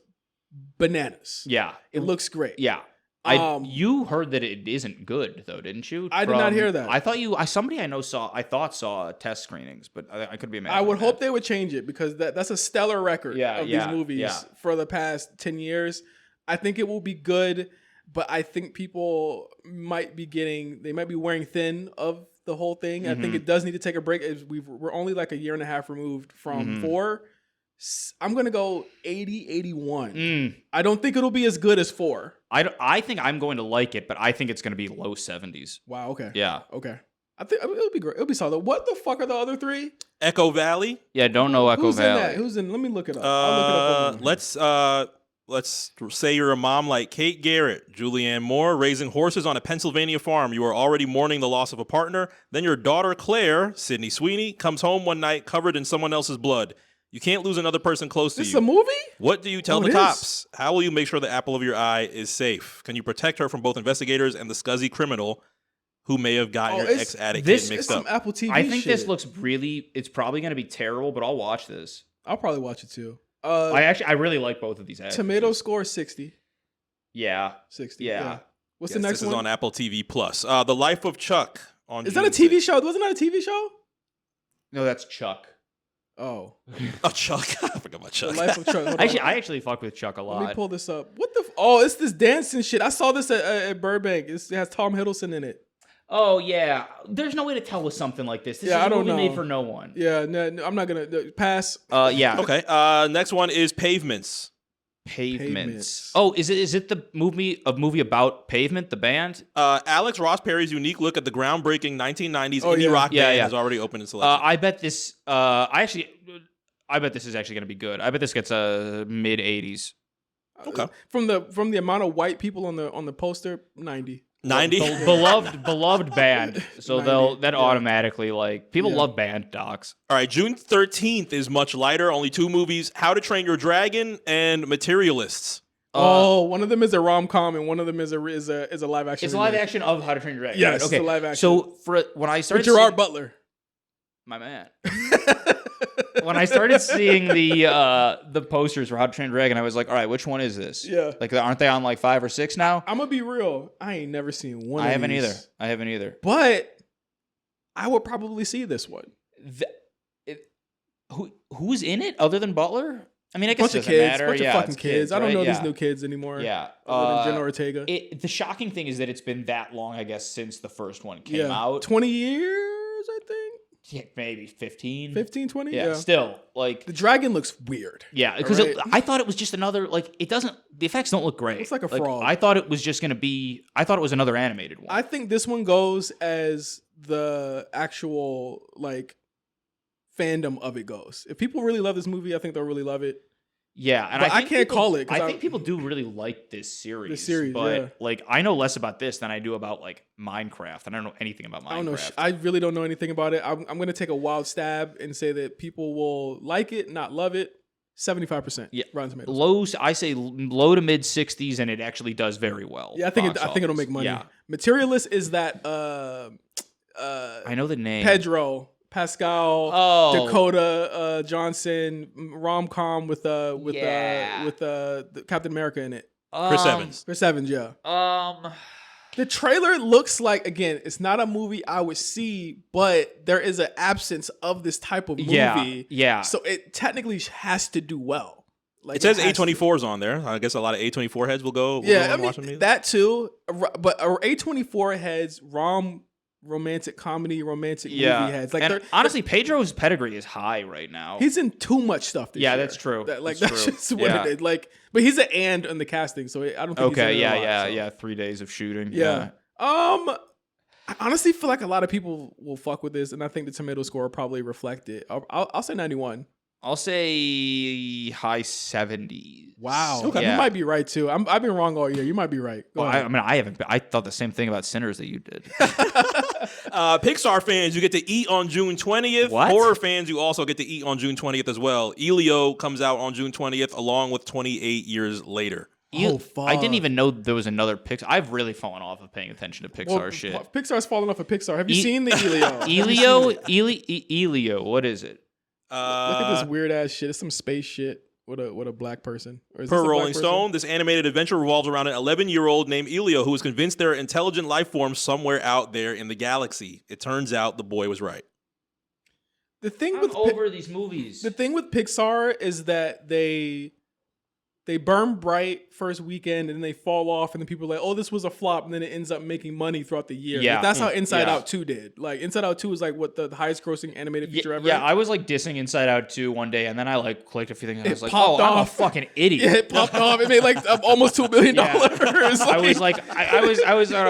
bananas. Yeah. It looks great. Yeah. You heard that it isn't good though, didn't you? I did not hear that. I thought somebody I know saw test screenings, but I could be imagining. I would hope they would change it because that's a stellar record of these movies for the past 10 years. I think it will be good, but I think people might be wearing thin of the whole thing. I think it does need to take a break. We're only like a year and a half removed from 4. I'm going to go 80, 81. I don't think it'll be as good as 4. I think I'm going to like it, but I think it's going to be low 70s. Wow, okay. Yeah. Okay. I think it'll be great. It'll be solid. What the fuck are the other 3? Echo Valley. Yeah, don't know Echo Who's Valley. in that? Who's in? Let me look it up. I'll look it up. Let's say you're a mom like Kate Garrett, Julianne Moore, raising horses on a Pennsylvania farm. You are already mourning the loss of a partner. Then your daughter Claire, Sydney Sweeney, comes home one night covered in someone else's blood. You can't lose another person close to you. This is a movie? What do you tell the cops? How will you make sure the apple of your eye is safe? Can you protect her from both investigators and the scuzzy criminal who may have gotten your ex-addict kid mixed up? Some Apple TV I think shit. this looks it's probably going to be terrible, but I'll watch this. I'll probably watch it too. I really like both of these actors. Tomato score 60. Yeah. 60. Yeah. What's the next this one? is on Apple TV Plus. The Life of Chuck on Is June that a TV 6th. show? Wasn't that a TV show? No, that's Chuck. Oh. Oh, Chuck. I forgot about Chuck. The Life of Chuck. Hold on. I actually fuck with Chuck a lot. Let me pull this up. What the? It's this dancing shit. I saw this at Burbank. It has Tom Hiddleston in it. Oh yeah, there's no way to tell with something like this. This is I a don't movie know. made for no one. Yeah, no, I'm not gonna pass. Yeah. Okay. Next one is Pavements. Pavements. Oh, is it the movie about Pavement, the band? Alex Ross Perry's unique look at the groundbreaking 1990s indie rock band has already opened in selection. I bet this. I bet this is actually going to be good. I bet this gets a mid 80s. Okay. From the amount of white people on the poster, 90. 90. beloved band. So 90, that automatically, like, people love band docs. All right, June 13th is much lighter. Only 2 movies: How to Train Your Dragon and Materialists. One of them is a rom-com and one of them is a live action. It's a live action of How to Train Your Dragon. Yes, okay. it's a live action. So when I started with Gerard Butler, my man. When I started seeing the posters for How to Train Your Dragon, I was like, all right, which one is this? Yeah. Like, aren't they on like 5 or 6 now? I'm gonna be real. I ain't never seen one. I haven't either. But I would probably see this one. Who's in it other than Butler? I mean, I guess Bunch it of doesn't kids, matter. bunch of fucking kids. I don't right? know these new kids anymore. Yeah. Other than Jenna Ortega. The shocking thing is that it's been that long, I guess, since the first one came out. 20 years, I think. Yeah, maybe 15. 15, 20? Yeah, still. Like, the dragon looks weird. Yeah, because I thought it was just another, like, the effects don't look great. It's like a frog. I thought it was just going to be, I thought it was another animated one. I think this one goes as the actual, like, fandom of it goes. If people really love this movie, I think they'll really love it. Yeah, and But I think can't people, call it. I think people do really like this series. But yeah. like, I know less about this than I do about like Minecraft. And I don't know anything about Minecraft. I don't know. I really don't know anything about it. I'm going to take a wild stab and say that people will like it, not love it. 75%. Yeah, Rotten Tomatoes. I say low to mid 60s, and it actually does very very Yeah, I think it'll make money. Yeah. Materialist is that I know the name. Pedro Pascal, Dakota Johnson rom-com with Captain America in it. Chris Evans. Chris Evans, yeah. The trailer looks like, again, it's not a movie I would see, but there is an absence of this type of movie. Yeah. So it technically has to do well. Like, It says A24's on there. I guess a lot of A24 heads will go. Watch them. That too. But A24 heads, romantic comedy, romantic movie heads. Like, and honestly, Pedro's pedigree is high right now. He's in too much stuff this year. That's true. That's just what it is. Like, but he's an and in the casting, so I don't think he's in it a lot, so. 3 days of shooting. Yeah. I honestly feel like a lot of people will fuck with this, and I think the tomato score will probably reflect it. I'll say 91. I'll say high 70s. Wow. Okay. You might be right too. I've been wrong all year. You might be right. I thought the same thing about Sinners that you did. Pixar fans, you get to eat on June 20th. What? Horror fans, you also get to eat on June 20th as well. Elio comes out on June 20th, along with 28 years later. Fuck. I didn't even know there was another Pixar. I've really fallen off of paying attention to Pixar shit. Pixar's falling off of Pixar. Have you seen the Elio? Elio, what is it? Look at this weird ass shit. It's some space shit with a black person. Per Rolling Stone, this animated adventure revolves around an 11-year-old named Elio who is convinced there are intelligent life forms somewhere out there in the galaxy. It turns out the boy was right. The thing over these movies. The thing with Pixar is that they burn bright first weekend and then they fall off and then people are like, oh, this was a flop, and then it ends up making money throughout the year. Yeah. Like, that's how Inside Out 2 did. Like, Inside Out 2 was like what the highest grossing animated feature ever. Yeah, I was like dissing Inside Out 2 one day, and then I like clicked a few things and I was like, popped I'm a off. fucking idiot. Yeah, it popped off. It made like almost $2 billion. I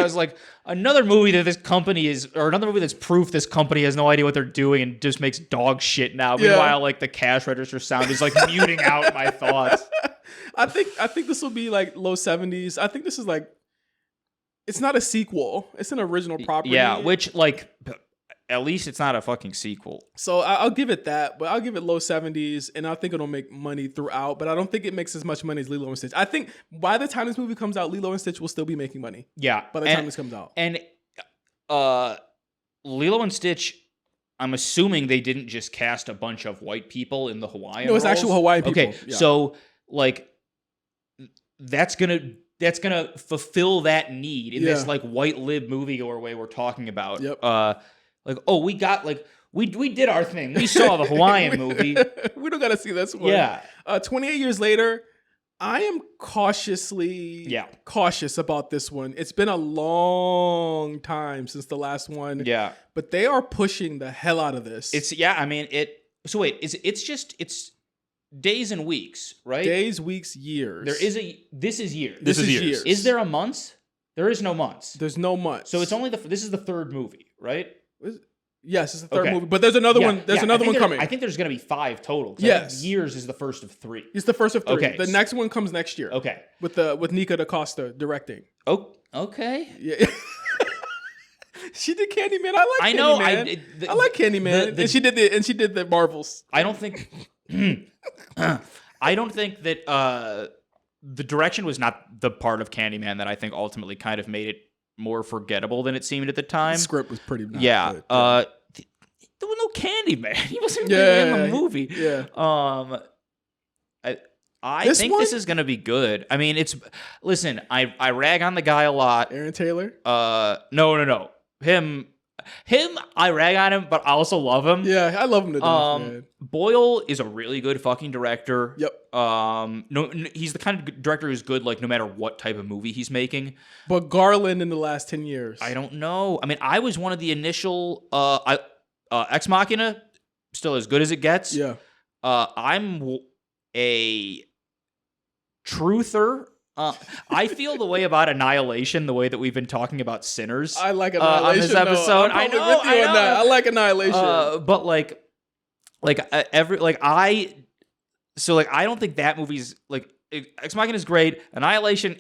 was like, another movie that this company is, or another movie that's proof this company has no idea what they're doing and just makes dog shit now. Meanwhile, like the cash register sound is like muting out my thoughts. I think this will be like low 70s. I think this is like, it's not a sequel. It's an original property. Yeah, which like, at least it's not a fucking sequel. So I'll give it that, but I'll give it low 70s, and I think it'll make money throughout, but I don't think it makes as much money as Lilo and Stitch. I think by the time this movie comes out, Lilo and Stitch will still be making money. Yeah. By the time this comes out. And Lilo and Stitch, I'm assuming they didn't just cast a bunch of white people in the Hawaiian No, it's roles. actual Hawaiian people. Okay, so like that's gonna fulfill that need in this like white lib moviegoer way we're talking about. Yep. Like, oh, we got like we did our thing. We saw the Hawaiian movie. We don't gotta see this one. Yeah. 28 years later, I am cautious about this one. It's been a long time since the last one. Yeah. But they are pushing the hell out of this. It's days and weeks, right? Days, weeks, years. This is years. This is years. Is there a month? There is no months. There's no months. So it's only this is the third movie, right? Yes, it's the third movie. But there's another one. There's another one coming. I think there's going to be 5 total. Yes. Years is the first of 3. It's the first of 3. Okay. The next one comes next year. Okay. With Nika DaCosta directing. Oh, okay. Yeah. She did Candyman. I like Candyman. And she did the Marvels. I don't think that the direction was not the part of Candyman that I think ultimately kind of made it more forgettable than it seemed at the time. The script was pretty good. There was no Candyman. He wasn't really in the movie. Yeah. I think this is gonna be good. I mean, listen, I rag on the guy a lot. Aaron Taylor? No. Him, I rag on him, but I also love him. Yeah, I love him to death, man. Boyle is a really good fucking director. Yep. No, he's the kind of director who's good, like, no matter what type of movie he's making. But Garland in the last 10 years. I don't know. I mean, I was one of the initial Ex Machina, still as good as it gets. Yeah. I'm a truther. I feel the way about Annihilation, the way that we've been talking about Sinners. I like Annihilation on this episode. I know. With you on that. I like Annihilation. But I So like I don't think that movie's like Ex Machina is great. Annihilation,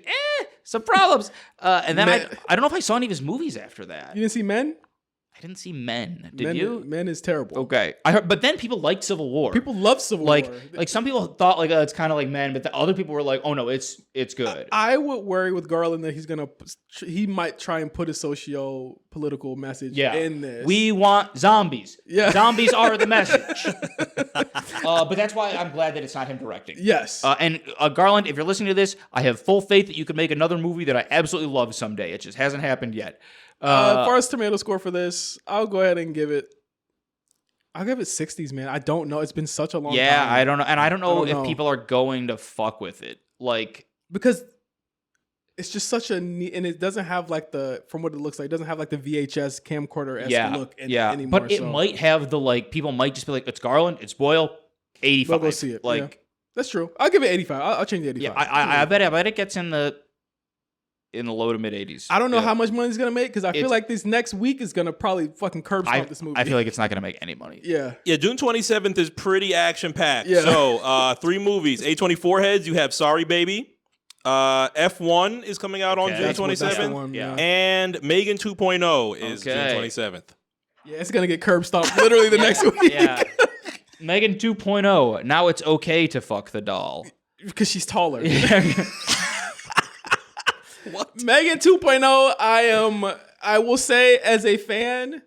some problems. And then I don't know if I saw any of his movies after that. You didn't see Men? I didn't see Men. Did you? Men is terrible. Okay, I heard, but then people liked Civil War. People love Civil War. Like some people thought like it's kind of like Men, but the other people were like, oh no, it's good. I would worry with Garland that he might try and put a socio-political message in this. We want zombies. Yeah. Zombies are the message. But that's why I'm glad that it's not him directing. Yes. And Garland, if you're listening to this, I have full faith that you could make another movie that I absolutely love someday. It just hasn't happened yet. As far as tomato score for this, I'll go ahead and give it 60s, man. I don't know. It's been such a long time. Yeah, I don't know. And I don't know if people are going to fuck with it. Like, because it's just such a neat, and it doesn't have like from what it looks like, it doesn't have like the VHS camcorder-esque look anymore. But it might have the, like, people might just be like, it's Garland, it's Boyle, 85. We'll go see it. Like, yeah. That's true. I'll give it 85. I'll change the 85. Yeah, I bet it gets in the low to mid 80s. I don't know how much money it's gonna make because I feel like this next week is gonna probably fucking curb stomp this movie. I feel like it's not gonna make any money. Yeah. June 27th is pretty action packed. Yeah. So 3 movies. A24 heads. You have Sorry Baby. F1 is coming out on June 27th. Yeah. And Megan 2.0 is June 27th. Yeah, it's gonna get curb stomped literally the next week. Yeah. Megan 2.0. Now it's okay to fuck the doll because she's taller. Yeah. What? Megan 2.0, I will say as a fan,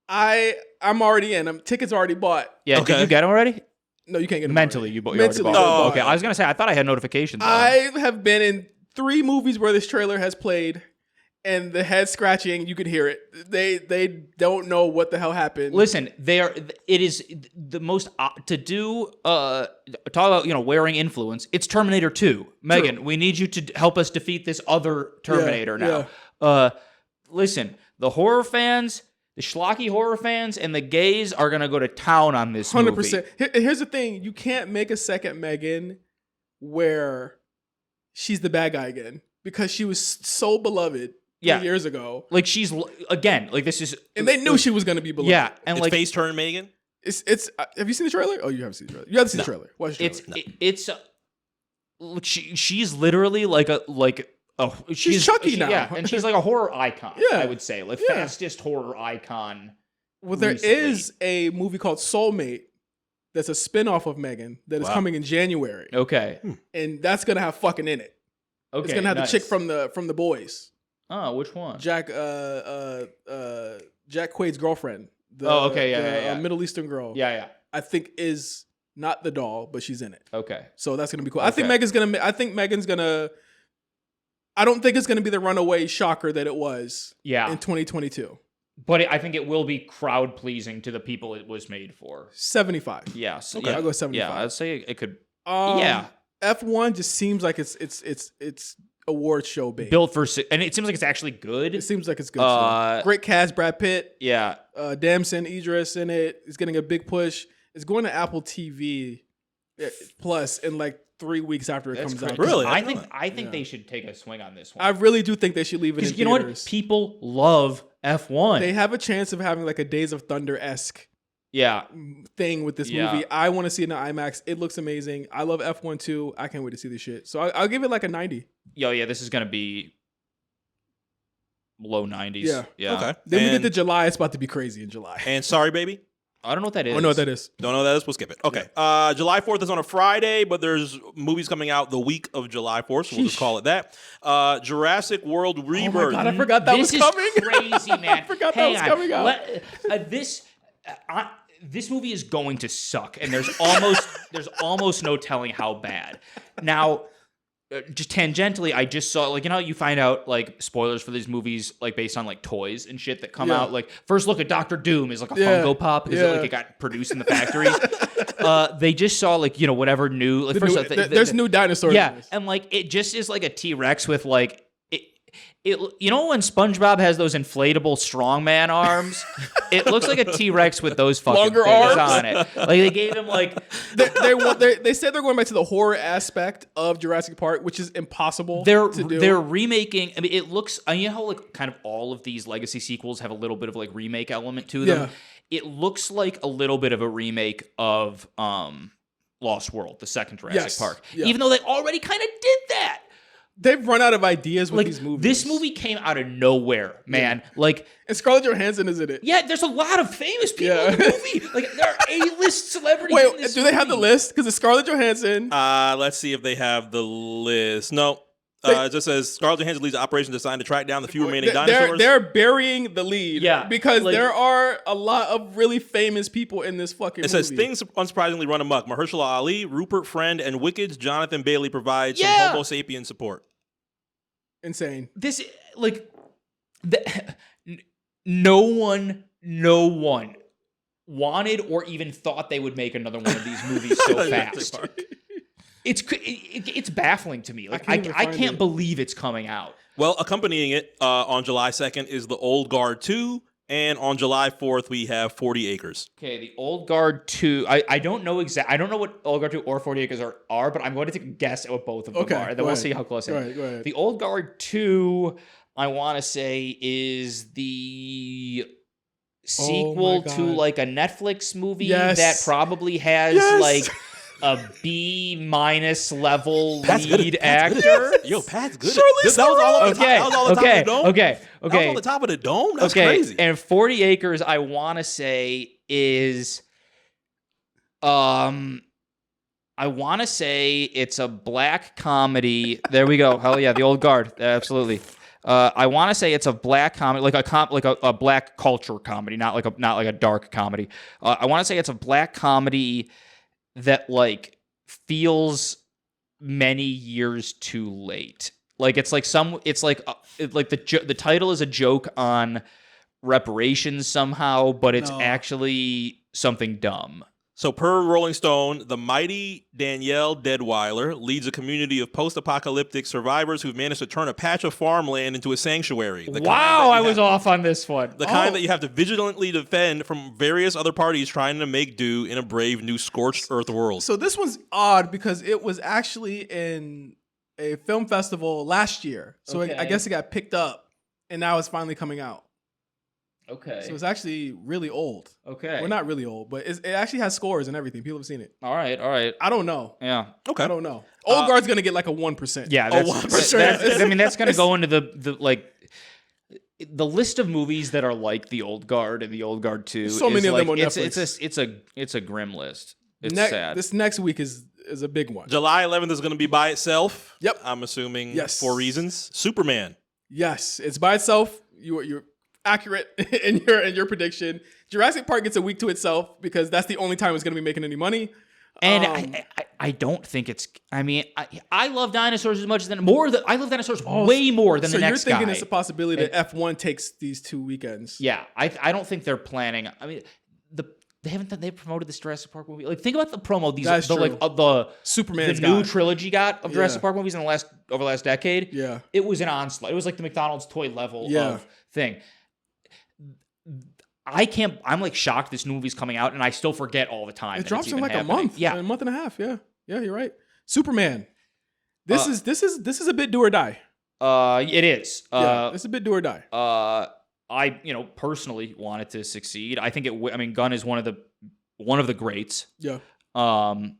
I'm already in. Tickets already bought. Yeah, did you get them already? No, you can't get them mentally. already. You already bought. Oh, okay. I was gonna say I thought I had notifications. I have been in 3 movies where this trailer has played, and the head scratching, you could hear it. They don't know what the hell happened. Listen, it is the most to do. Talk about wearing influence. It's Terminator 2. Megan, we need you to help us defeat this other Terminator now. Yeah. Listen, the horror fans, the schlocky horror fans, and the gays are gonna go to town on this 100%. Here's the thing: you can't make a second Megan where she's the bad guy again because she was so beloved. Years ago, like she's again, like this is, and they knew she was gonna be beloved. Yeah, and it's like face turn Megan. It's. Have you seen the trailer? Oh, you haven't seen the trailer. You haven't seen the trailer. Watch the trailer. She's literally like she's Chucky now. Yeah, and she's like a horror icon. Yeah, I would say like fastest horror icon. Well, there is a movie called Soulmate that's a spinoff of Megan that is coming in January. Okay, and that's gonna have fucking in it. Okay, it's gonna have the chick from the Boys. Oh, which one? Jack Quaid's girlfriend. The Middle Eastern girl. Yeah. I think is not the doll, but she's in it. Okay. So that's gonna be cool. Okay. I think Megan's gonna. I don't think it's gonna be the runaway shocker that it was. Yeah. In 2022. But I think it will be crowd pleasing to the people it was made for. 75. Yeah. Okay, I'll go 75. Yeah, I'd say it could. F1 just seems like it's award show bait. Built for, and it seems like it's actually good. It seems like it's good. Great cast, Brad Pitt. Yeah. Damson Idris in it. It's getting a big push. It's going to Apple TV Plus in like 3 weeks after it comes out. Really? I think they should take a swing on this one. I really do think they should leave it in theaters. You know what? People love F1. They have a chance of having like a Days of Thunder-esque thing with this movie. I want to see it in IMAX. It looks amazing. I love F1 too. I can't wait to see this shit. So I'll give it like a 90. Yeah, this is going to be low 90s. Yeah. Okay. Then we get to July. It's about to be crazy in July. And Sorry Baby? I don't know what that is. I don't know what that is. Don't know what that is? We'll skip it. Okay. Yeah. July 4th is on a Friday, but there's movies coming out the week of July 4th, so we'll just call it that. Jurassic World Rebirth. Oh my God, I forgot that was coming. This is crazy, man. I forgot that was coming out. This movie is going to suck, and there's almost no telling how bad. Now, just tangentially, I just saw, like, you know, you find out, like, spoilers for these movies, like, based on, like, toys and shit that come out. Like, first look at Dr. Doom is, like, a Funko Pop because it got produced in the factory. They just saw, like, you know, whatever new... Like, there's new dinosaurs. Yeah, and, like, it just is, like, a T-Rex with, like... you know when SpongeBob has those inflatable strongman arms? It looks like a T-Rex with those fucking longer things arms on it. Like they gave him like they said they're going back to the horror aspect of Jurassic Park, which is impossible to do. They're remaking. I mean, it looks. You know how like kind of all of these legacy sequels have a little bit of like remake element to them. Yeah. It looks like a little bit of a remake of Lost World, the second Jurassic Yes. Park, Yeah. even though they already kind of did that. They've run out of ideas with Like these movies. this movie came out of nowhere, man. Like, and Scarlett Johansson is in it. yeah, there's a lot of famous people in the movie. Like there are A-list celebrities in Wait, this do they have the movie. list? Because it's Scarlett Johansson. Let's see if they have the list. No. It just says Scarlett Johansson leads the operation designed to track down the few remaining dinosaurs. They're burying the lead. Yeah, because like- there are a lot of really famous people in this fucking movie. It says things unsurprisingly run amok. Mahershala Ali, Rupert Friend, and Wicked's Jonathan Bailey provide some Yeah. Homo sapien support. Insane. This no one wanted or even thought they would make another one of these movies so fast. It's baffling to me. Like I can't believe it's coming out. Well, accompanying it on July 2nd is The Old Guard 2, and on July 4th we have 40 Acres. Okay, the Old Guard 2. I don't know I don't know what Old Guard 2 or 40 Acres are, but I'm going to take a guess at what both of them are. And then we'll see how close they are. Go ahead. The Old Guard 2, I want to say, is the sequel to like a Netflix movie that probably has like a B- level lead actor. Yo, Pat's good. Charlize That was all on the top. That was all on the top of the dome. Okay. That was on the top of the dome. That's crazy. And 40 Acres, I want to say, is I want to say it's a black comedy. There we go. Hell yeah, The Old Guard. Absolutely. I want to say it's a black comedy, like a black culture comedy, not like a dark comedy. I want to say it's a black comedy that like feels many years too late. Like it's like the title is a joke on reparations somehow, but it's actually something dumb. So per Rolling Stone, the mighty Danielle Deadweiler leads a community of post-apocalyptic survivors who've managed to turn a patch of farmland into a sanctuary. Wow, I was off on this one. The kind that you have to vigilantly defend from various other parties trying to make do in a brave new scorched earth world. So this one's odd because it was actually in a film festival last year. So I guess it got picked up and now it's finally coming out. Okay. So it's actually really old. Okay. Well, not really old, but it actually has scores and everything. People have seen it. All right. I don't know. Yeah. Okay. I don't know. Old Guard's going to get like a 1%. Yeah, that's going to go into the list of movies that are like The Old Guard and The Old Guard 2. So many of them on Netflix. It's a grim list. It's sad. This next week is a big one. July 11th is going to be by itself. Yep. I'm assuming Yes. for reasons. Superman. Yes, it's by itself. You're accurate in your prediction. Jurassic Park gets a week to itself because that's the only time it's going to be making any money. And I don't think it's. I mean, I love dinosaurs as much as I love dinosaurs way more than the next So you're thinking guy. it's a possibility that F1 takes these 2 weekends? Yeah, I don't think they're planning. I mean, they promoted this Jurassic Park movie. Like, think about the promo the Superman's new trilogy got of Jurassic Park movies in over the last decade. Yeah, it was an onslaught. It was like the McDonald's toy level of thing. I'm like shocked this movie's coming out, and I still forget all the time. It drops in like happening. a month, a month and a half. Yeah, you're right. Superman. This is a bit do or die. It is. It's a bit do or die. I personally want it to succeed. I think Gunn is one of the greats. Yeah. I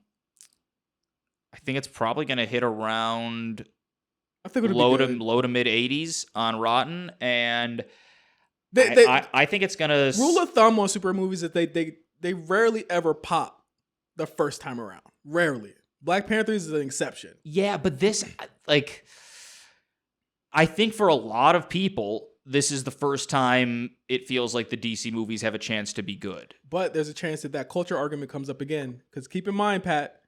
think it's probably going to hit around low to mid 80s on Rotten, and I think it's going to rule of thumb on super movies that they rarely ever pop the first time around. Rarely. Black Panther is an exception. Yeah, but this I think for a lot of people, this is the first time it feels like the DC movies have a chance to be good. But there's a chance that culture argument comes up again. Because keep in mind, Pat,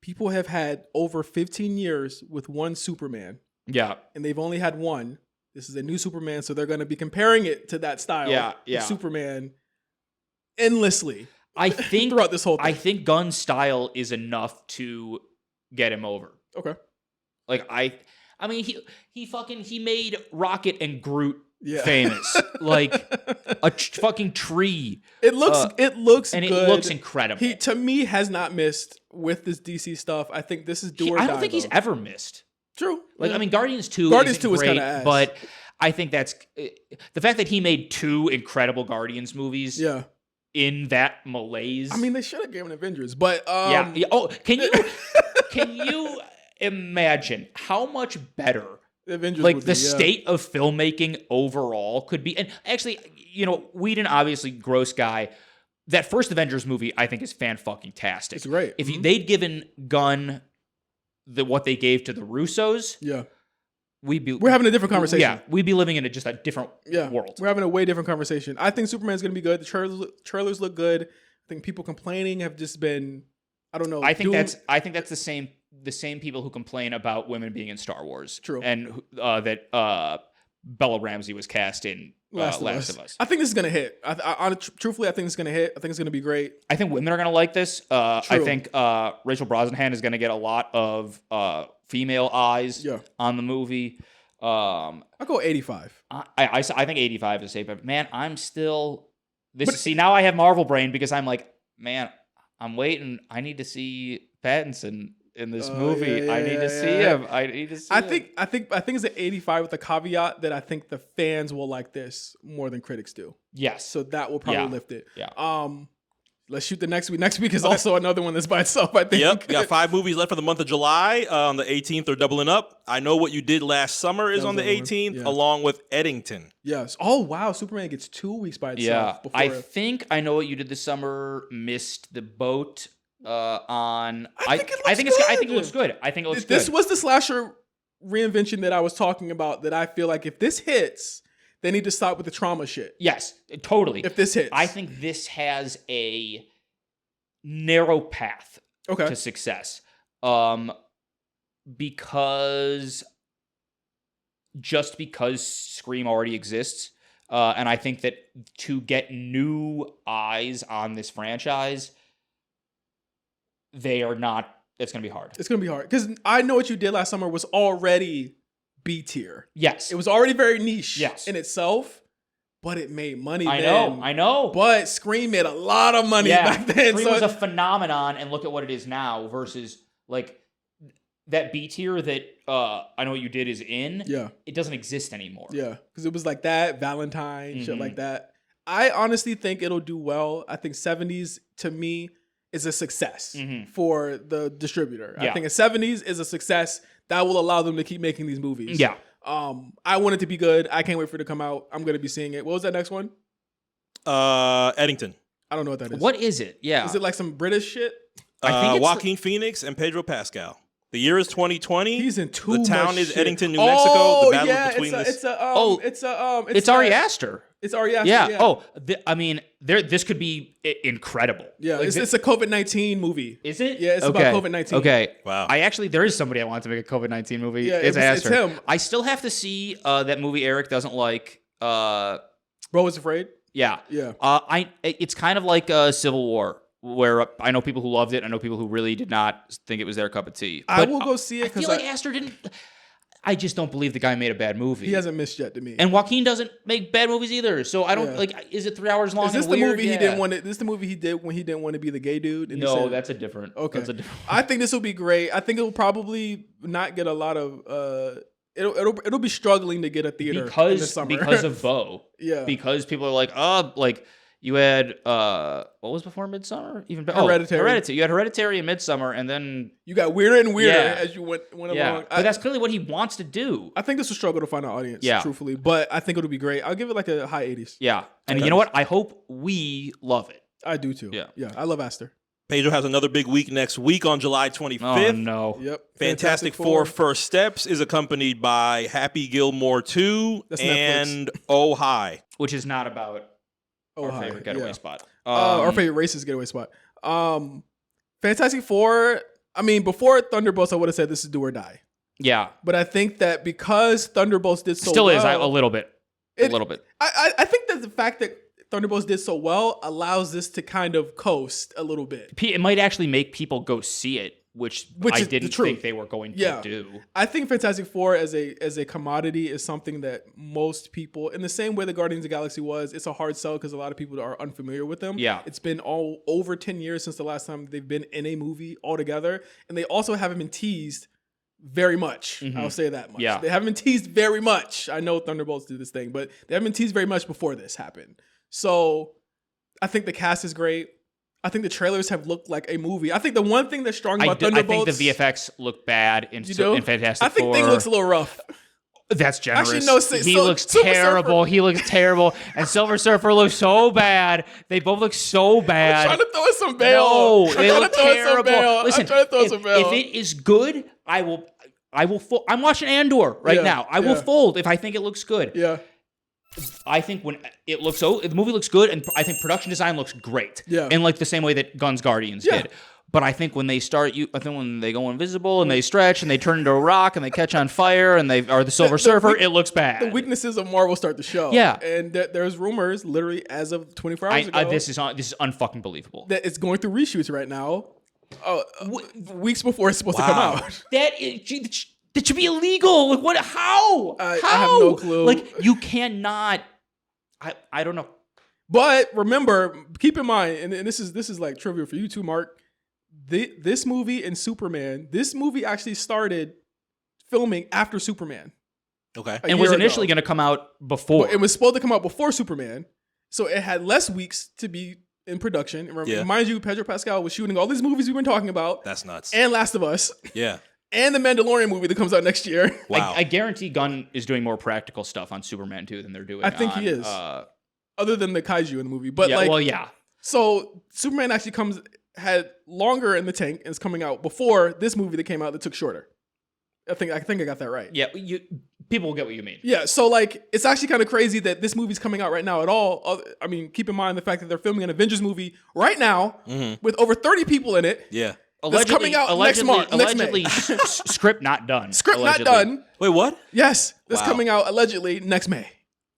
people have had over 15 years with one Superman. Yeah. And they've only had one. This is a new Superman, so they're going to be comparing it to that style of Superman endlessly. I think throughout this whole thing. I think Gunn's style is enough to get him over. Okay. Like I mean he made Rocket and Groot famous. Like a fucking tree. It looks and good. It looks incredible. He to me has not missed with this DC stuff. I think this is do or die. I don't think he's ever missed. True. Like I mean Guardians 2 is great, kind of ass. But I think that's the fact that he made 2 incredible Guardians movies. Yeah. in that malaise. I mean, they should have given Avengers, but yeah. Oh, can you imagine how much better Avengers like would the be, yeah. state of filmmaking overall could be? And actually, Whedon, obviously gross guy. That first Avengers movie, I think, is fan-fucking-tastic. It's great. If they'd given Gunn what they gave to the Russos, yeah, we're having a different conversation. Yeah, we'd be living in just a different world. We're having a way different conversation. I think Superman's going to be good. The trailers look good. I think people complaining have just been, I don't know. I think that's the same people who complain about women being in Star Wars. True. And that Bella Ramsey was cast in Last of Us. I think this is going to hit. Truthfully, I think it's going to hit. I think it's going to be great. I think women are going to like this. I think Rachel Brosnahan is going to get a lot of female eyes on the movie. I'll go 85. I think 85 is safe, but man, I'm still see now I have Marvel brain because I'm like, man, I'm waiting. I need to see Pattinson in this movie. I need to see him. I need to see him. I think it's an 85 with the caveat that I think the fans will like this more than critics do. Yes. So that will probably lift it. Yeah. Let's shoot the next week. Next week is also another one that's by itself, I think. Yep. We got 5 movies left for the month of July. On the 18th, they're doubling up. I Know What You Did Last Summer is on the 18th, along with Eddington. Yes. Oh, wow. Superman gets 2 weeks by itself. Yeah. I think I Know What You Did This Summer missed the boat on... I think it looks good. This was the slasher reinvention that I was talking about that I feel like if this hits... They need to stop with the trauma shit. Yes, totally. If this hits. I think this has a narrow path to success. Because Scream already exists. And I think that to get new eyes on this franchise, it's going to be hard. It's going to be hard. Because I Know What You Did Last Summer was already... B tier. Yes. It was already very niche in itself, but it made money I then. I know. But Scream made a lot of money back then. Scream was a phenomenon, and look at what it is now versus like that B tier that I Know What You Did is in. Yeah. It doesn't exist anymore. Yeah. Because it was like that, Valentine, shit like that. I honestly think it'll do well. I think 70s to me is a success for the distributor. I think a 70s is a success that will allow them to keep making these movies. Yeah. I want it to be good. I can't wait for it to come out. I'm going to be seeing it. What was that next one? Eddington. I don't know what that is. What is it? Yeah. Is it like some British shit? I think it's Joaquin Phoenix and Pedro Pascal. The year is 2020. He's in too much The town is shit. Eddington, New Mexico. The battle between it's Ari Aster. It's Ari Aster. Yeah. Oh, this could be incredible. Yeah. Like it's a COVID-19 movie. Is it? Yeah. It's about COVID-19. Okay. Wow. There is somebody I want to make a COVID-19 movie. Yeah. It's Aster. It's him. I still have to see that movie Eric doesn't like. Bro Was Afraid. Yeah. Yeah. It's kind of like Civil War, where I know people who loved it. I know people who really did not think it was their cup of tea. But I will go see it because I feel like Aster didn't. I just don't believe the guy made a bad movie. He hasn't missed yet to me. And Joaquin doesn't make bad movies either. So I don't is it 3 hours long? Is this and the weird? movie he didn't want to? This is the movie he did when he didn't want to be the gay dude. And no, that's a different. Okay, that's a different. I think this will be great. I think it will probably not get a lot of. It'll be struggling to get a theater in the summer because of Bo. Yeah, because people are like, like you had what was before Midsummer? Even better. Hereditary. You had Hereditary and Midsummer, and then you got weirder and weirder as you went along. But that's clearly what he wants to do. I think this will struggle to find an audience, truthfully, but I think it'll be great. I'll give it like a high 80s. Yeah, and you know what? I hope we love it. I do too. Yeah. I love Aster. Pedro has another big week next week on July 25th. Oh, no. Yep. Fantastic Four First Steps is accompanied by Happy Gilmore 2 and Oh Hi. Which is not about our favorite getaway spot. Our favorite racist getaway spot. Fantastic Four, I mean, before Thunderbolts, I would have said this is do or die. Yeah. But I think that because Thunderbolts did so Still well... Still is, a little bit. I think that the fact that Thunderbolts did so well allows this to kind of coast a little bit. It might actually make people go see it, which I didn't think they were going to do. I think Fantastic Four as a commodity is something that most people, in the same way the Guardians of the Galaxy was, it's a hard sell because a lot of people are unfamiliar with them. Yeah. It's been all over 10 years since the last time they've been in a movie altogether. And they also haven't been teased very much. I'll say that much. Yeah. They haven't been teased very much. I know Thunderbolts do this thing, but they haven't been teased very much before this happened. So I think the cast is great. I think the trailers have looked like a movie. I think the one thing that's strong about Thunderbolts... I think the VFX look bad in Fantastic Four. I think thing looks a little rough. That's generous. Actually, no. He looks terrible. He looks terrible. And Silver Surfer looks so bad. They both look so bad. I'm trying to throw us some bail. No, they look terrible. Listen, I'm trying to throw us some bail. If it is good, I will fold. I'm watching Andor right now. I will fold if I think it looks good. Yeah. I think when the movie looks good, and I think production design looks great. Yeah. In like the same way that Guns Guardians did. But I think when they when they go invisible and they stretch and they turn into a rock and they catch on fire and they are the Silver Surfer, it looks bad. The weaknesses of Marvel start to show. Yeah. And there's rumors, literally as of 24 hours ago. This is unfucking believable. That it's going through reshoots right now. Weeks before it's supposed to come out. That should be illegal. Like what? How? I have no clue. Like you cannot. I don't know. But remember, keep in mind, and this is like trivia for you too, Mark. This movie and Superman. This movie actually started filming after Superman. Okay, and was initially going to come out before. But it was supposed to come out before Superman, so it had less weeks to be in production. And mind you, Pedro Pascal was shooting all these movies we've been talking about. That's nuts. And Last of Us. Yeah. And the Mandalorian movie that comes out next year. Wow. I guarantee Gunn is doing more practical stuff on Superman 2 than they're doing. I think he is. Other than the kaiju in the movie, but So Superman actually had longer in the tank and is coming out before this movie that came out that took shorter. I think I got that right. Yeah, people will get what you mean. Yeah, so like it's actually kind of crazy that this movie's coming out right now at all. I mean, keep in mind the fact that they're filming an Avengers movie right now with over 30 people in it. Yeah. That's coming out next month. Allegedly, script not done. Script not done. Wait, what? Yes, that's coming out allegedly next May.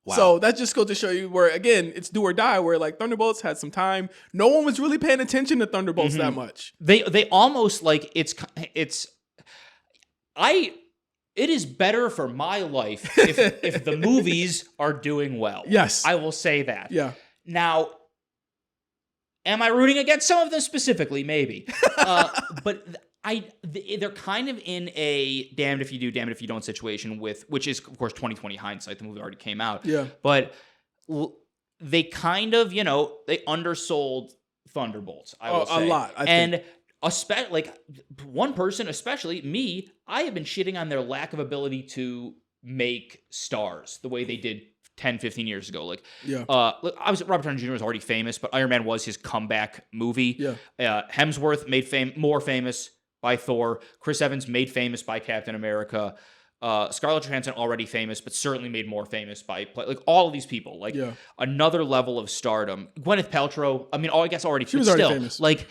Wow. So that just goes to show you where, again, it's do or die, where like Thunderbolts had some time. No one was really paying attention to Thunderbolts that much. They almost like it is better for my life if the movies are doing well. Yes. I will say that. Yeah. Now, am I rooting against some of them specifically? Maybe. But they're kind of in a damned if you do, damned if you don't situation which is, of course, 2020 hindsight. The movie already came out. Yeah. But they kind of, they undersold Thunderbolts, I will say. A lot, I think. Like one person, especially me, I have been shitting on their lack of ability to make stars the way they did 10, 15 years ago. Like, obviously Robert Downey Jr. was already famous, but Iron Man was his comeback movie. Yeah. Hemsworth made more famous by Thor. Chris Evans made famous by Captain America. Scarlett Johansson already famous, but certainly made more famous by like all of these people. Like another level of stardom. Gwyneth Paltrow. I mean, I guess already. She was already famous. Like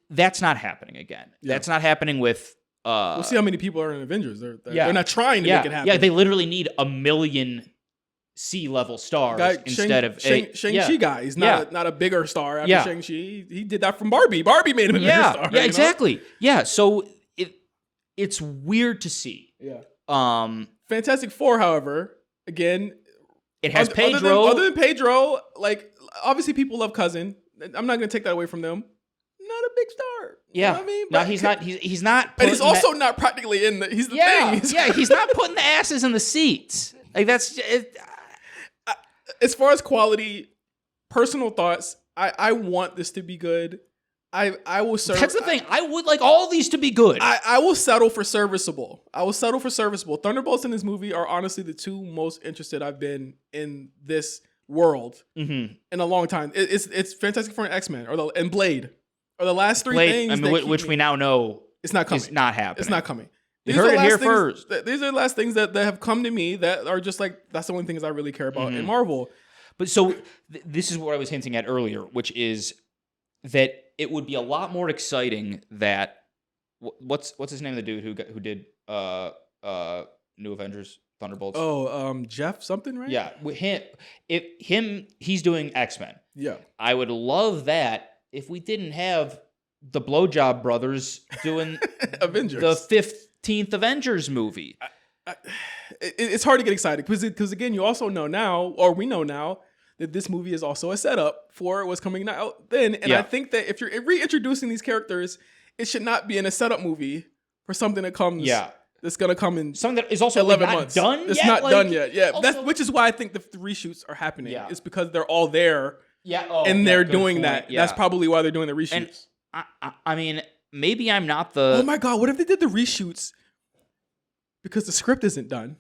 that's not happening again. Yeah. That's not happening with. We'll see how many people are in Avengers. They're not trying to make it happen. Yeah, they literally need 1 million C-level stars instead of Shang-Chi guy. He's not a bigger star after Shang-Chi. He did that from Barbie. Barbie made him a bigger star. Yeah, exactly. Yeah, so it's weird to see. Yeah. Fantastic Four, however, again, it has Pedro. Other than Pedro, like obviously people love Cousin. I'm not going to take that away from them. Not a big star. Yeah. You know what I mean? No, he's not. He's not. And he's also not practically in the. He's the thing. He's not putting the asses in the seats. Like that's. As far as quality, personal thoughts, I want this to be good. I will serve. That's the thing. I would like all these to be good. I will settle for serviceable. Thunderbolts and this movie are honestly the two most interested I've been in this world in a long time. It's Fantastic Four and X-Men and Blade are the last three things. I mean, which we now know it's not coming. It's not happening. It's not coming. You heard it here first. These are the last things that have come to me that are just like, that's the only things I really care about in Marvel. But so this is what I was hinting at earlier, which is that it would be a lot more exciting that what's his name, the dude who did New Avengers Thunderbolts? Jeff something, right? Yeah, he's doing X-Men. Yeah, I would love that if we didn't have the Blowjob Brothers doing Avengers, the 15th Avengers movie. It's hard to get excited because again, you also know now, or we know now, that this movie is also a setup for what's coming out then. And I think that if you're reintroducing these characters, it should not be in a setup movie for something that comes. Yeah. That's gonna come in something that is also 11 not months. Done it's yet? not done yet. Yeah, which is why I think the reshoots are happening. Yeah. It's because they're all there Yeah, and they're good doing point. that. Yeah. That's probably why they're doing the reshoots. And I mean, maybe I'm not the. Oh my god, what if they did the reshoots because the script isn't done?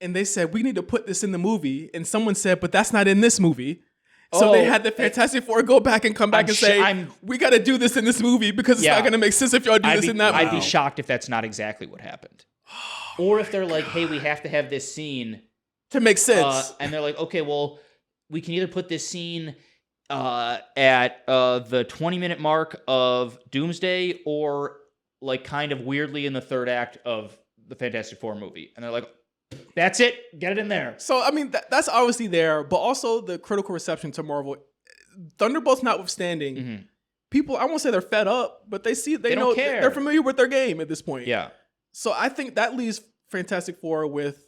And they said, we need to put this in the movie. And someone said, but that's not in this movie. So they had the Fantastic Four go back and come back and say, we got to do this in this movie because it's not going to make sense if y'all do this in that movie. I'd be shocked if that's not exactly what happened. Or if they're like, hey, we have to have this scene. To make sense. And they're like, okay, well, we can either put this scene at the 20-minute mark of Doomsday or like kind of weirdly in the third act of the Fantastic Four movie. And they're like, that's it. Get it in there. So, I mean, that's obviously there, but also the critical reception to Marvel. Thunderbolts notwithstanding, people, I won't say they're fed up, but they know care. They're familiar with their game at this point. Yeah. So I think that leaves Fantastic Four with,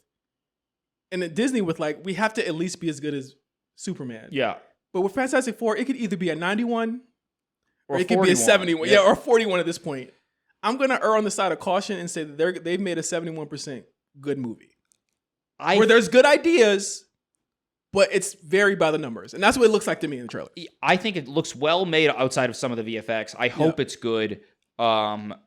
and at Disney with like, we have to at least be as good as Superman. Yeah. But with Fantastic Four, it could either be a 91 or it could 41. be a 71. Yeah, or 41 at this point. I'm going to err on the side of caution and say that they've made a 71% good movie. Where there's good ideas, but it's varied by the numbers. And that's what it looks like to me in the trailer. I think it looks well made outside of some of the VFX. I hope it's good. All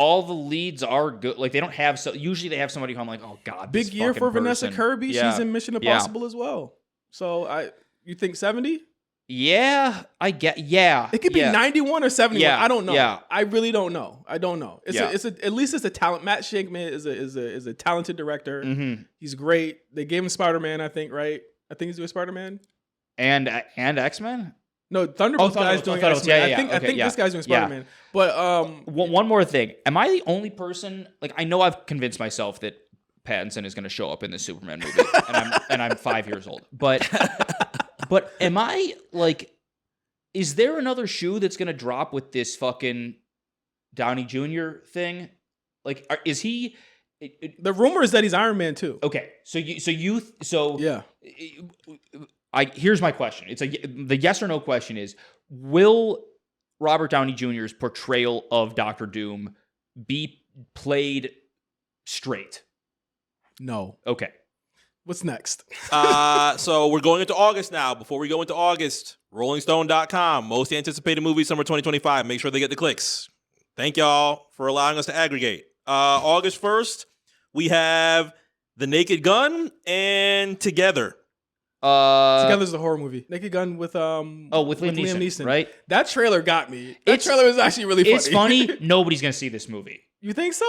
the leads are good. Like they don't have usually they have somebody who I'm like, oh god, big year for Vanessa person. Kirby. Yeah. She's in Mission Impossible as well. So you think 70? Yeah, I get. Yeah, it could be 91 or 71. Yeah. I don't know. Yeah. I really don't know. I don't know. At least it's a talent. Matt Shankman is a talented director. Mm-hmm. He's great. They gave him Spider-Man, I think, right? I think he's doing Spider-Man. And X-Men? No, Thunderbolts guy's doing X-Men. I think this guy's doing Spider-Man. But one more thing. Am I the only person, like I know I've convinced myself that Pattinson is going to show up in the Superman movie and I'm 5 years old. But am I like, is there another shoe that's going to drop with this fucking Downey Jr. thing? Like, is he? The rumor is that he's Iron Man too. Okay, yeah. Here's my question. The yes or no question is: will Robert Downey Jr.'s portrayal of Doctor Doom be played straight? No. Okay. What's next? So we're going into August now. Before we go into August, RollingStone.com, most anticipated movie summer 2025. Make sure they get the clicks. Thank y'all for allowing us to aggregate. August 1st, we have The Naked Gun and Together. Together's a horror movie. Naked Gun with Liam Neeson, right? That trailer got me. That trailer was actually really funny. It's funny. Nobody's gonna see this movie. You think so?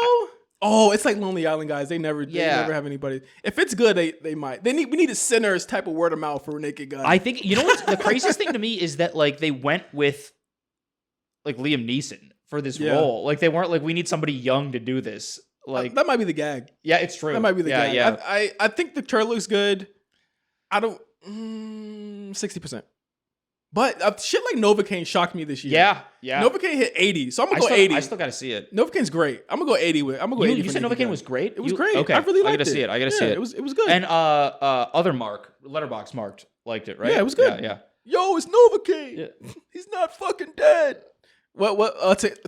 Oh, it's like Lonely Island guys. They never have anybody. If it's good, they might. We need a Sinners type of word of mouth for Naked Gun. I think what's the craziest thing to me is that like they went with like Liam Neeson for this role. Like they weren't like we need somebody young to do this. Like that might be the gag. Yeah, it's true. That might be the gag. Yeah. I think the trailer looks good. I don't 60%. But shit like Novocaine shocked me this year. Yeah. Novocaine hit 80, so I'm gonna go 80. I still gotta see it. Novocaine's great. I'm gonna go 80 with. I'm gonna go 80. You said Novocaine was great. It was great. Okay, I really liked it. I gotta see it. It was good. And other Letterboxd Mark liked it, right? Yeah, it was good. Yeah. Yo, it's Novocaine. Yeah. He's not fucking dead.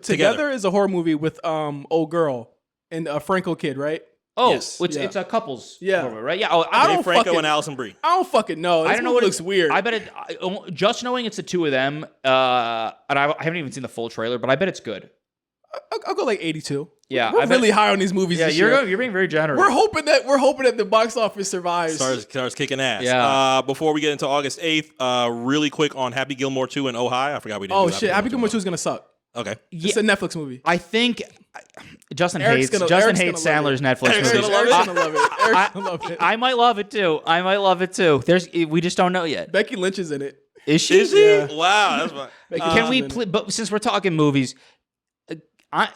Together is a horror movie with old girl and a Franco kid, right? Oh, yes. It's a couple's movie, right? Yeah. I don't Franco and Allison Brie. I don't fucking know. I don't know what looks weird. I bet just knowing it's the two of them, and I haven't even seen the full trailer, but I bet it's good. I'll go like 82. Yeah, we're really high on these movies. Yeah, this year. You're being very generous. We're hoping that the box office survives. Starts kicking ass. Yeah. Before we get into August 8th, really quick on Happy Gilmore 2 and Oh Hi. I forgot we didn't. Oh shit, Happy Gilmore 2 is gonna suck. Okay. It's a Netflix movie. I think Justin hates Eric's Sandler's Netflix Eric's movies. gonna love it. Eric's gonna love it. I might love it too. We just don't know yet. Becky Lynch is in it. Is she? Yeah. Wow, that's fine. Can we? But since we're talking movies,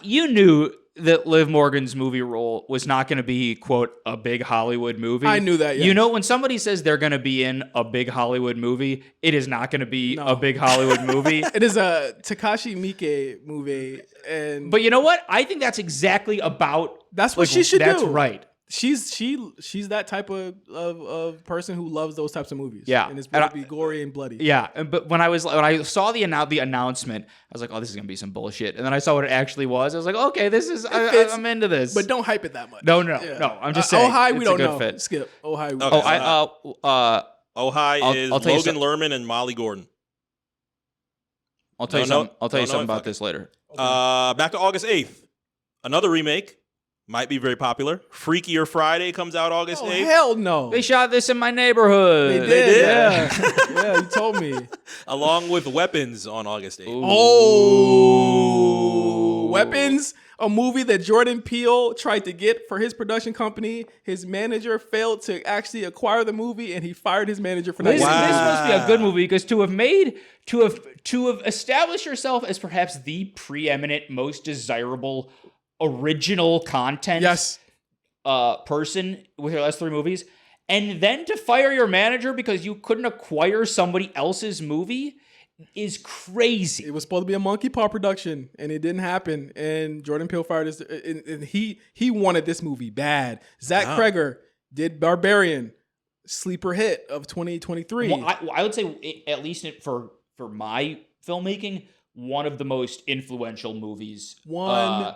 you knew that Liv Morgan's movie role was not going to be, quote, a big Hollywood movie. I knew that, yes. You know, when somebody says they're going to be in a big Hollywood movie, it is not going to be a big Hollywood movie. It is a Takashi Miike movie. But you know what? I think that's exactly about... That's what she should do. That's right. She's that type of person who loves those types of movies. Yeah, and it's going to be gory and bloody. Yeah, but when I saw the announcement, I was like, oh, this is gonna be some bullshit. And then I saw what it actually was. I was like, okay, this is I'm into this. But don't hype it that much. No. I'm just saying. Oh Hi, we don't know. Fit. Skip. Oh Hi. Okay. Ojai is I'll tell you Logan Lerman and Molly Gordon. I'll tell you something. I'll tell you something about this later. Back to August 8th. Another remake. Might be very popular. Freakier Friday comes out August 8th. Hell no. They shot this in my neighborhood. They did? Yeah. Yeah, you told me. Along with Weapons on August 8th. Oh, Weapons, a movie that Jordan Peele tried to get for his production company. His manager failed to actually acquire the movie, and he fired his manager for This that. must be a good movie because to have established yourself as perhaps the preeminent, most desirable original content person with your last 3 movies, and then to fire your manager because you couldn't acquire somebody else's movie is crazy. It was supposed to be a Monkey Paw production, and it didn't happen. And Jordan Peele fired his, and he wanted this movie bad. Zach Kreger did Barbarian, sleeper hit of 2023. Well, I would say, at least for my filmmaking, one of the most influential movies. 1,000%.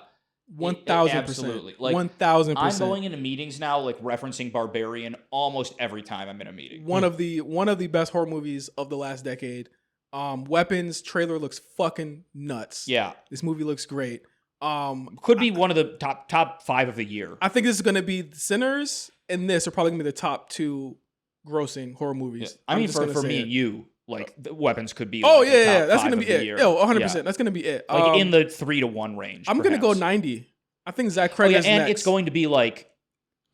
Absolutely. Like, 1,000%. I'm going into meetings now, like referencing Barbarian almost every time I'm in a meeting. One of the best horror movies of the last decade. Weapons trailer looks fucking nuts. Yeah. This movie looks great. Could be one of the top 5 of the year. I think this is going to be Sinners and this are probably going to be the top 2 grossing horror movies. Yeah. I mean, for me and you, like, the Weapons could be. Oh, like yeah. That's going to be it. Yo, 100%. That's going to be it. Like in the 3 to 1 range. I'm going to go 90. I think Zach Kreger is and next. it's going to be like,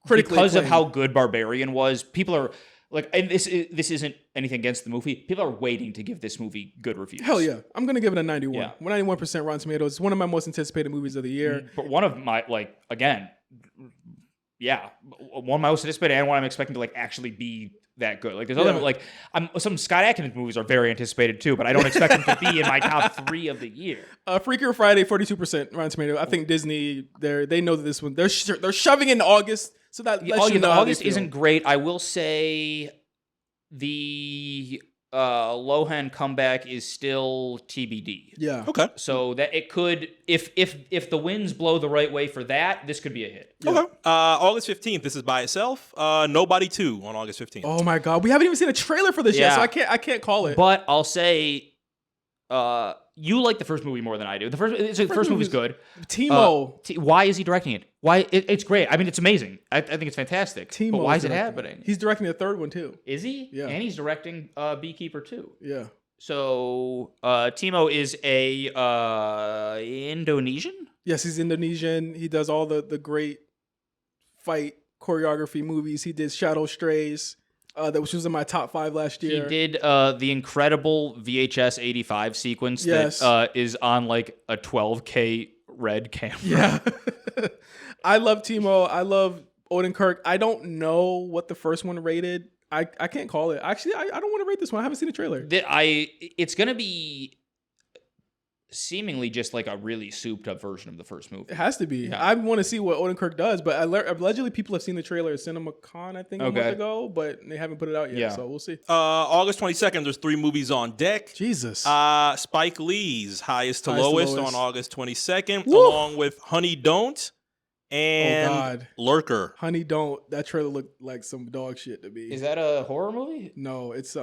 critically because acclaimed. of how good Barbarian was, people are like, and this isn't anything against the movie. People are waiting to give this movie good reviews. Hell yeah. I'm going to give it a 91. Yeah. 91% Rotten Tomatoes. It's one of my most anticipated movies of the year. But one of my, like, again, yeah, one of my most anticipated and one I'm expecting to, like, actually be that good. Like, there's other, like, some Scott Adkins movies are very anticipated too, but I don't expect them to be in my top 3 of the year. Freakier Friday, 42% Rotten Tomatoes. I think Disney, they know that this one, they're shoving in August, so that lets you know how August they feel. isn't great. I will say the Lohan comeback is still TBD. Yeah. Okay. So that it could, if the winds blow the right way for that, this could be a hit. Yeah. Okay. August 15th, this is by itself. Nobody 2 on August 15th. Oh my God. We haven't even seen a trailer for this yet, so I can't call it. But I'll say, you like the first movie more than I do. The first movie's good. Timo. Why is he directing it? Why it's great. I mean, it's amazing. I think it's fantastic. Timo. But why is it happening? He's directing the 3rd one too. Is he? Yeah. And he's directing Beekeeper too. Yeah. So Timo is a Indonesian? Yes, he's Indonesian. He does all the great fight choreography movies. He did Shadow Strays. That was in my top 5 last year. He did the incredible VHS 85 sequence that is on like a 12K red camera. Yeah. I love Timo. I love Odenkirk. I don't know what the first one rated. I can't call it. Actually, I don't want to rate this one. I haven't seen the trailer. It's going to be seemingly just like a really souped up version of the first movie. It has to be. Yeah. I want to see what Odenkirk does, but allegedly people have seen the trailer at CinemaCon, I think, a month ago, but they haven't put it out yet, so we'll see. August 22nd, there's 3 movies on deck. Jesus. Spike Lee's Highest to Lowest on August 22nd, Woo! along with Honey Don't and Lurker. Honey Don't. That trailer looked like some dog shit to me. Is that a horror movie? No, it's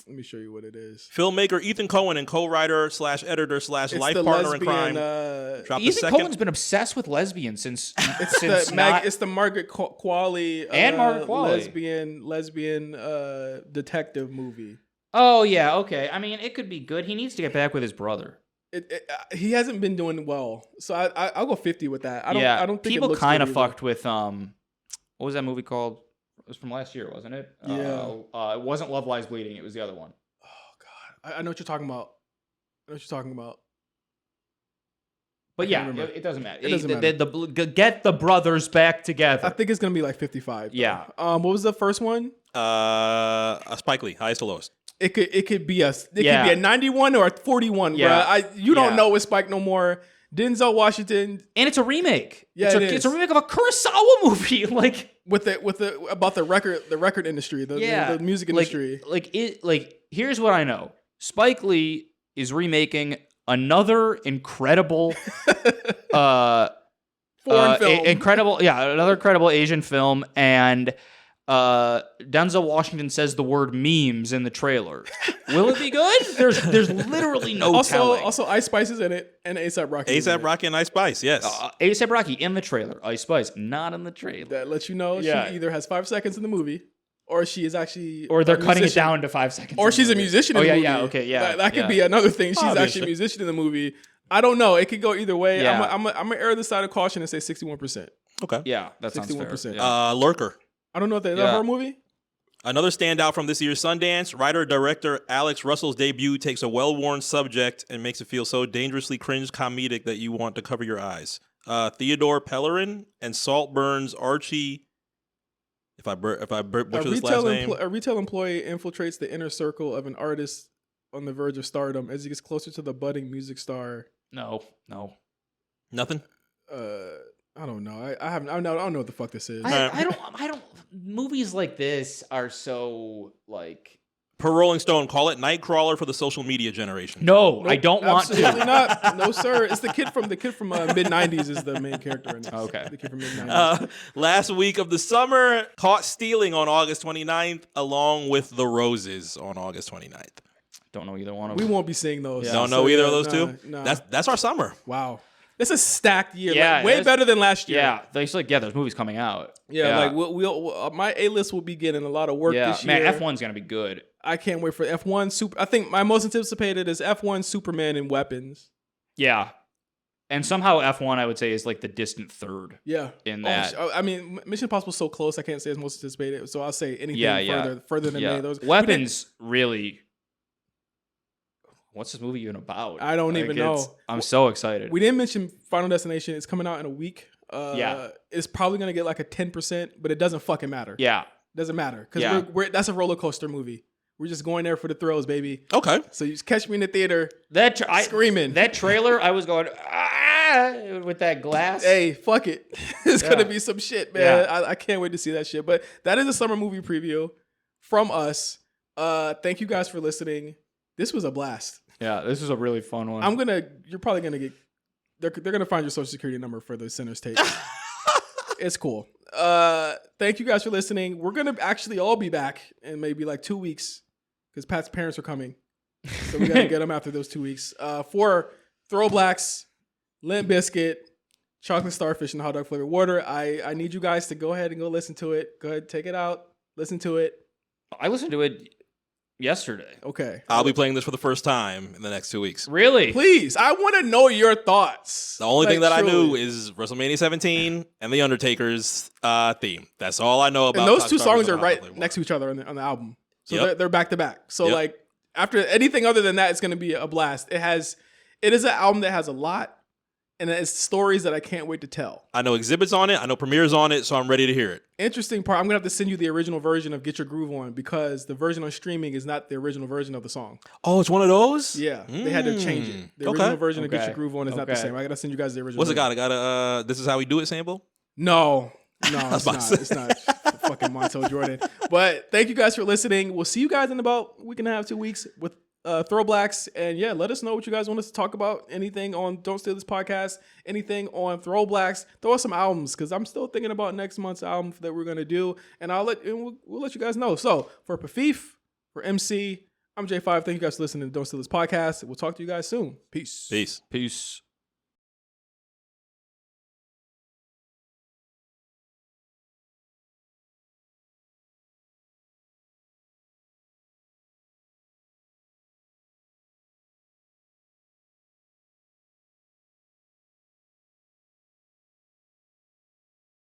let me show you what it is. Filmmaker Ethan Cohen and co-writer / editor / life partner in crime. Ethan Cohen's been obsessed with lesbians since it's the Margaret Qualley and Margaret Qualley lesbian detective movie. Oh yeah, okay. I mean, it could be good. He needs to get back with his brother. He hasn't been doing well, so I'll go 50 with that. I don't think people kind of fucked with what was that movie called? It was from last year, wasn't it? Yeah. It wasn't Love Lies Bleeding. It was the other one. Oh God, I know what you're talking about. But yeah, it doesn't matter. It doesn't matter. Get the brothers back together. I think it's gonna be like 55. Though. Yeah. What was the first one? Spike Lee, Highest to Lowest. It could be a 91 or a 41. Yeah. Bruh. You don't know with Spike no more. Denzel Washington, and it's a remake. Yeah, it's a remake of a Kurosawa movie. Like about the record industry, the music industry. Here's what I know: Spike Lee is remaking another incredible foreign film, another incredible Asian film, and Denzel Washington says the word memes in the trailer. Will it be good? There's literally no telling. Also, Ice Spice is in it, and A$AP Rocky. A$AP Rocky and Ice Spice, yes. A$AP Rocky in the trailer. Ice Spice not in the trailer. That lets you know she either has 5 seconds in the movie, or she is actually, or they're cutting it down to 5 seconds, or she's a musician. In the movie. Okay, yeah. That could be another thing. She's actually a musician in the movie. I don't know. It could go either way. Yeah. I'm gonna err the side of caution and say 61%. Okay. Yeah, that sounds 61%. Fair. Yeah. Lurker. I don't know if that's a horror movie. Another standout from this year's Sundance, writer-director Alex Russell's debut takes a well-worn subject and makes it feel so dangerously cringe comedic that you want to cover your eyes. Theodore Pellerin and Saltburn's Archie, if I butcher this last name. A retail employee infiltrates the inner circle of an artist on the verge of stardom as he gets closer to the budding music star. No. Nothing? I don't know. I don't know what the fuck this is. I don't. Movies like this are so like. Per Rolling Stone, call it Nightcrawler for the social media generation. No, nope, I don't want to. Absolutely not. No, sir. It's the kid from mid '90s is the main character in this. Okay. The kid from mid '90s. Last week of the summer, Caught Stealing on August 29th, along with The Roses on August 29th. Don't know either one of them. We won't be seeing those. Yeah. Don't know either of those two? No. That's our summer. Wow. It's a stacked year. Yeah, way better than last year. Yeah, there's movies coming out. Yeah, like we'll my A-list will be getting a lot of work this year. Man, F1's gonna be good. I can't wait for F1 I think my most anticipated is F1, Superman, and Weapons. Yeah, and somehow F1 I would say is like the distant third. Yeah, in that. I mean, Mission Impossible is so close. I can't say it's most anticipated. So I'll say anything further than any of those. Weapons really. What's this movie even about? I don't even know. I'm so excited. We didn't mention Final Destination. It's coming out in a week. It's probably going to get like a 10%, but it doesn't fucking matter. Yeah. Doesn't matter. Because that's a roller coaster movie. We're just going there for the thrills, baby. Okay. So you just catch me in the theater screaming. That trailer, I was going, with that glass. Hey, fuck it. It's going to be some shit, man. Yeah. I can't wait to see that shit. But that is a summer movie preview from us. Thank you guys for listening. This was a blast. Yeah, this is a really fun one. You're probably gonna get. They're gonna find your social security number for the Sinners tape. It's cool. Thank you guys for listening. We're gonna actually all be back in maybe like 2 weeks because Pat's parents are coming, so we gotta get them after those 2 weeks. For ThrowBLKs, Limp Bizkit, Chocolate Starfish, and Hot Dog Flavored Water. I need you guys to go ahead and go listen to it. Go ahead, take it out, listen to it. I listened to it yesterday. Okay. I'll be playing this for the first time in the next 2 weeks. Really? Please. I want to know your thoughts. The only thing that I knew is WrestleMania 17 and The Undertaker's theme. That's all I know about. And those two songs are right next to each other on the album. So they're back to back. So like after anything other than that, it's going to be a blast. It is an album that has a lot. And it's stories that I can't wait to tell. I know exhibits on it. I know premieres on it, so I'm ready to hear it. Interesting part, I'm going to have to send you the original version of Get Your Groove On because the version on streaming is not the original version of the song. Oh, it's one of those? Yeah, they had to change it. The original version of Get Your Groove On is not the same. I got to send you guys the original What's it got? version. I got a This Is How We Do It sample? No, it's not. It's not fucking Montel Jordan. But thank you guys for listening. We'll see you guys in about a week and a half, 2 weeks with ThrowBLKs, and let us know what you guys want us to talk about. Anything on Don't Steal This Podcast, anything on ThrowBLKs. Throw us some albums because I'm still thinking about next month's album that we're gonna do, and we'll let you guys know. So for Pafif, for MC, I'm J5. Thank you guys for listening to Don't Steal This Podcast. We'll talk to you guys soon. Peace. Peace. Peace.